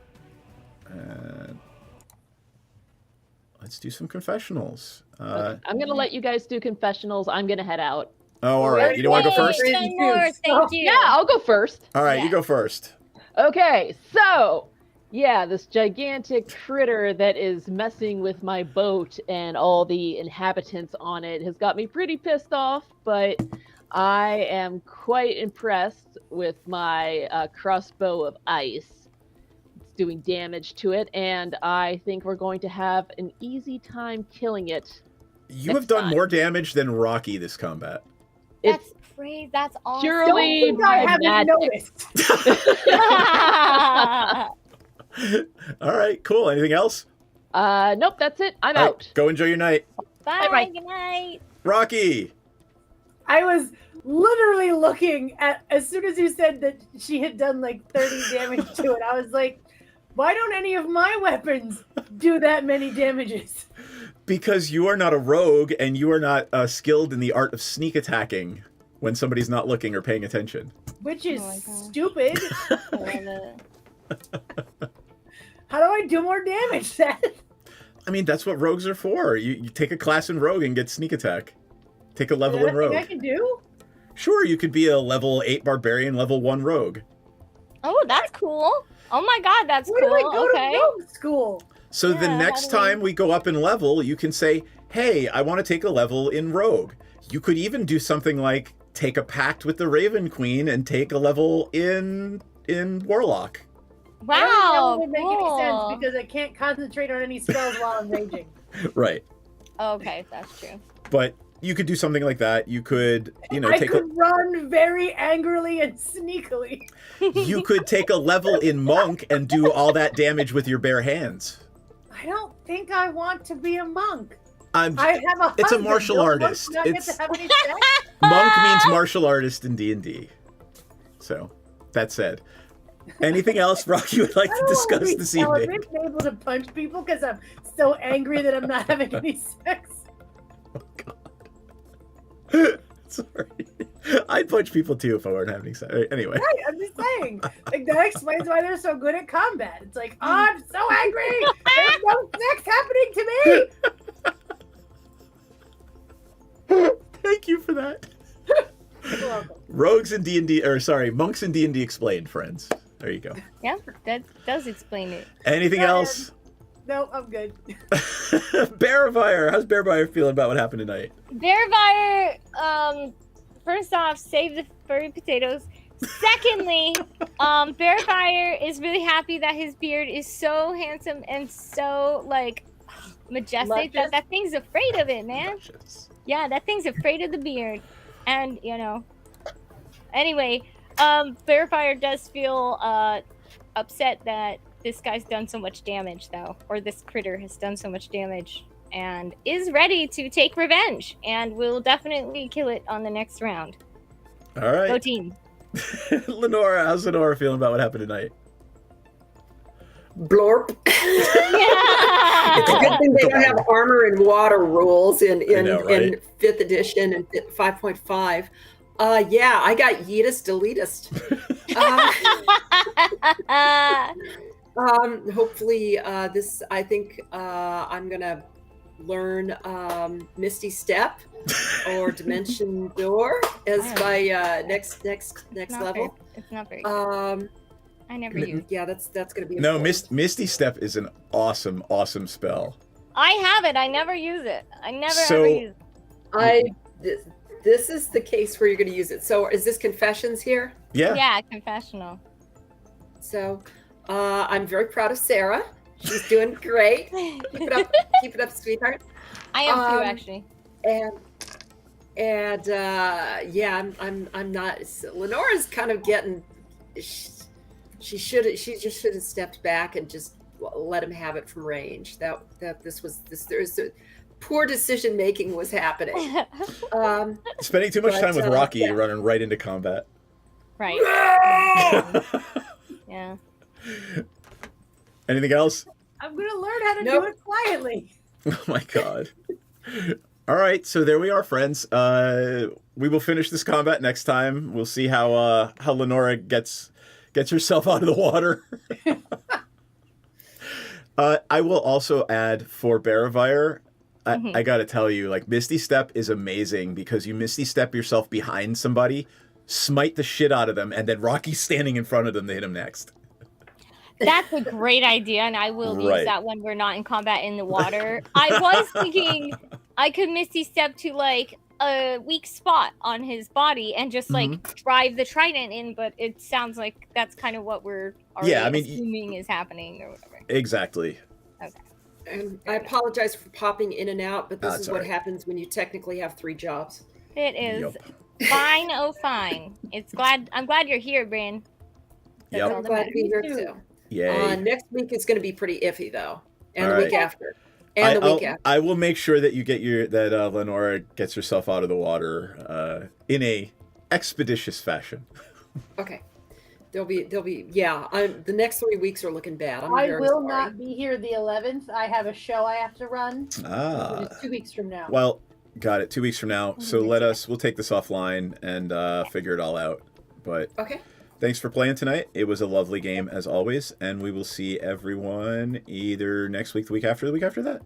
Speaker 14: Let's do some confessionals.
Speaker 15: I'm going to let you guys do confessionals. I'm going to head out.
Speaker 14: Oh, all right. You don't want to go first?
Speaker 12: One more. Thank you.
Speaker 15: Yeah, I'll go first.
Speaker 14: All right, you go first.
Speaker 15: Okay, so yeah, this gigantic critter that is messing with my boat and all the inhabitants on it has got me pretty pissed off, but I am quite impressed with my crossbow of ice. It's doing damage to it, and I think we're going to have an easy time killing it.
Speaker 14: You have done more damage than Rocky this combat.
Speaker 12: That's crazy. That's awesome.
Speaker 15: Purely
Speaker 11: Don't think I
Speaker 15: my
Speaker 11: haven't
Speaker 15: magic.
Speaker 11: noticed.
Speaker 14: All right, cool. Anything else?
Speaker 15: Nope, that's it. I'm
Speaker 14: All right,
Speaker 15: out.
Speaker 14: go enjoy your night.
Speaker 12: Bye.
Speaker 15: Bye-bye.
Speaker 12: Good night.
Speaker 14: Rocky!
Speaker 11: I was literally looking at, as soon as you said that she had done like 30 damage to it, I was like, why don't any of my weapons do that many damages?
Speaker 14: Because you are not a rogue and you are not skilled in the art of sneak attacking when somebody's not looking or paying attention.
Speaker 11: Which is
Speaker 12: Oh my God.
Speaker 11: stupid.
Speaker 12: I love it.
Speaker 11: How do I do more damage then?
Speaker 14: I mean, that's what rogues are for. You take a class in rogue and get sneak attack. Take a
Speaker 11: Is
Speaker 14: level
Speaker 11: that
Speaker 14: in
Speaker 11: a thing
Speaker 14: rogue.
Speaker 11: I can do?
Speaker 14: Sure, you could be a level 8 barbarian, level 1 rogue.
Speaker 12: Oh, that's cool. Oh my God, that's
Speaker 11: Where do I
Speaker 12: cool.
Speaker 11: go
Speaker 12: Okay.
Speaker 11: to rogue school?
Speaker 14: So the
Speaker 12: Yeah,
Speaker 14: next
Speaker 12: how do we-
Speaker 14: time we go up in level, you can say, hey, I want to take a level in rogue. You could even do something like take a pact with the Raven Queen and take a level in warlock.
Speaker 11: I don't think that
Speaker 12: Wow.
Speaker 11: would make
Speaker 12: cool.
Speaker 11: any sense because I can't concentrate on any spells while I'm raging.
Speaker 14: Right.
Speaker 12: Okay, that's true.
Speaker 14: But you could do something like that. You could,
Speaker 11: I could run very angrily and sneakily.
Speaker 14: you could take a level in monk and do all that damage with your bare hands.
Speaker 11: I don't think I want to be a monk.
Speaker 14: I
Speaker 11: have a
Speaker 14: It's a
Speaker 11: husband.
Speaker 14: martial
Speaker 11: Don't
Speaker 14: artist.
Speaker 11: monks not get
Speaker 14: It's
Speaker 11: to have any sex?
Speaker 14: monk means martial artist in D&D. So, that said. Anything else, Rock, you would like to discuss this evening?
Speaker 11: I've been able to punch people because I'm so angry that I'm not having any sex.
Speaker 14: Oh, God. Sorry. I'd punch people too if I weren't having sex. Anyway.
Speaker 11: Right, I'm just saying. Like that explains why they're so good at combat. It's like, oh, I'm so angry. There's no sex happening to me.
Speaker 14: Thank you for that.
Speaker 11: You're welcome.
Speaker 14: Rogues in D&D, or sorry, monks in D&D explained, friends. There you go.
Speaker 12: Yeah, that does explain it.
Speaker 14: Anything else?
Speaker 11: No, I'm good.
Speaker 14: Bearfire. How's Bearfire feeling about what happened tonight?
Speaker 12: Bearfire, first off, save the furry potatoes. Secondly, Bearfire is really happy that his beard is so handsome and so, like, majestic that that thing's afraid of it, man. Yeah, that thing's afraid of the beard. And, you know, anyway, Bearfire does feel upset that this guy's done so much damage, though, or this critter has done so much damage, and is ready to take revenge, and will definitely kill it on the next round.
Speaker 14: All right.
Speaker 12: Go team.
Speaker 14: Lenora, how's Lenora feeling about what happened tonight?
Speaker 13: Blorp. It's a good thing they don't have armor and water rules in 5th edition and 5.5. Yeah, I got yeetist deletist. Hopefully this, I think I'm gonna learn Misty Step or Dimension Door as my next level.
Speaker 12: It's not very good. I never use.
Speaker 13: Yeah, that's gonna be
Speaker 14: no. Misty Step is an awesome spell.
Speaker 12: I have it. I never use it. I never ever use it.
Speaker 13: This is the case where you're going to use it. So is this confessions here?
Speaker 14: Yeah.
Speaker 12: Yeah, confessional.
Speaker 13: So I'm very proud of Sarah. She's doing great. Keep it up, sweetheart.
Speaker 12: I am too, actually.
Speaker 13: And yeah, I'm not. Lenora's kind of getting. She just should have stepped back and just let him have it from range. There's poor decision making was happening.
Speaker 14: Spending too much time with Rocky, running right into combat.
Speaker 12: Right. Yeah.
Speaker 14: Anything else?
Speaker 11: I'm gonna learn how to do it quietly.
Speaker 14: Oh my god. All right, so there we are, friends. We will finish this combat next time. We'll see how Lenora gets herself out of the water. I will also add for Bearfire, I gotta tell you, like, Misty Step is amazing because you Misty Step yourself behind somebody, smite the shit out of them, and then Rocky's standing in front of them to hit him next.
Speaker 12: That's a great idea, and I will use that when we're not in combat in the water. I was thinking I could Misty Step to, like, a weak spot on his body and just, like, drive the trident in, but it sounds like that's kind of what we're already assuming is happening or whatever.
Speaker 14: Exactly.
Speaker 12: Okay.
Speaker 13: And I apologize for popping in and out, but this is what happens when you technically have 3 jobs.
Speaker 12: It is fine, oh fine. I'm glad you're here, Bryn.
Speaker 14: Yep.
Speaker 13: I'm glad to be here too.
Speaker 14: Yay.
Speaker 13: Next week is going to be pretty iffy though, and the week after, and the week after.
Speaker 14: I will make sure that you get that Lenora gets herself out of the water in a expeditious fashion.
Speaker 13: Okay. There'll be the next 3 weeks are looking bad.
Speaker 11: I will not be here the 11th. I have a show I have to run. It's 2 weeks from now.
Speaker 14: Well, got it. 2 weeks from now. So we'll take this offline and figure it all out. But
Speaker 13: okay.
Speaker 14: Thanks for playing tonight. It was a lovely game as always, and we will see everyone either next week, the week after that.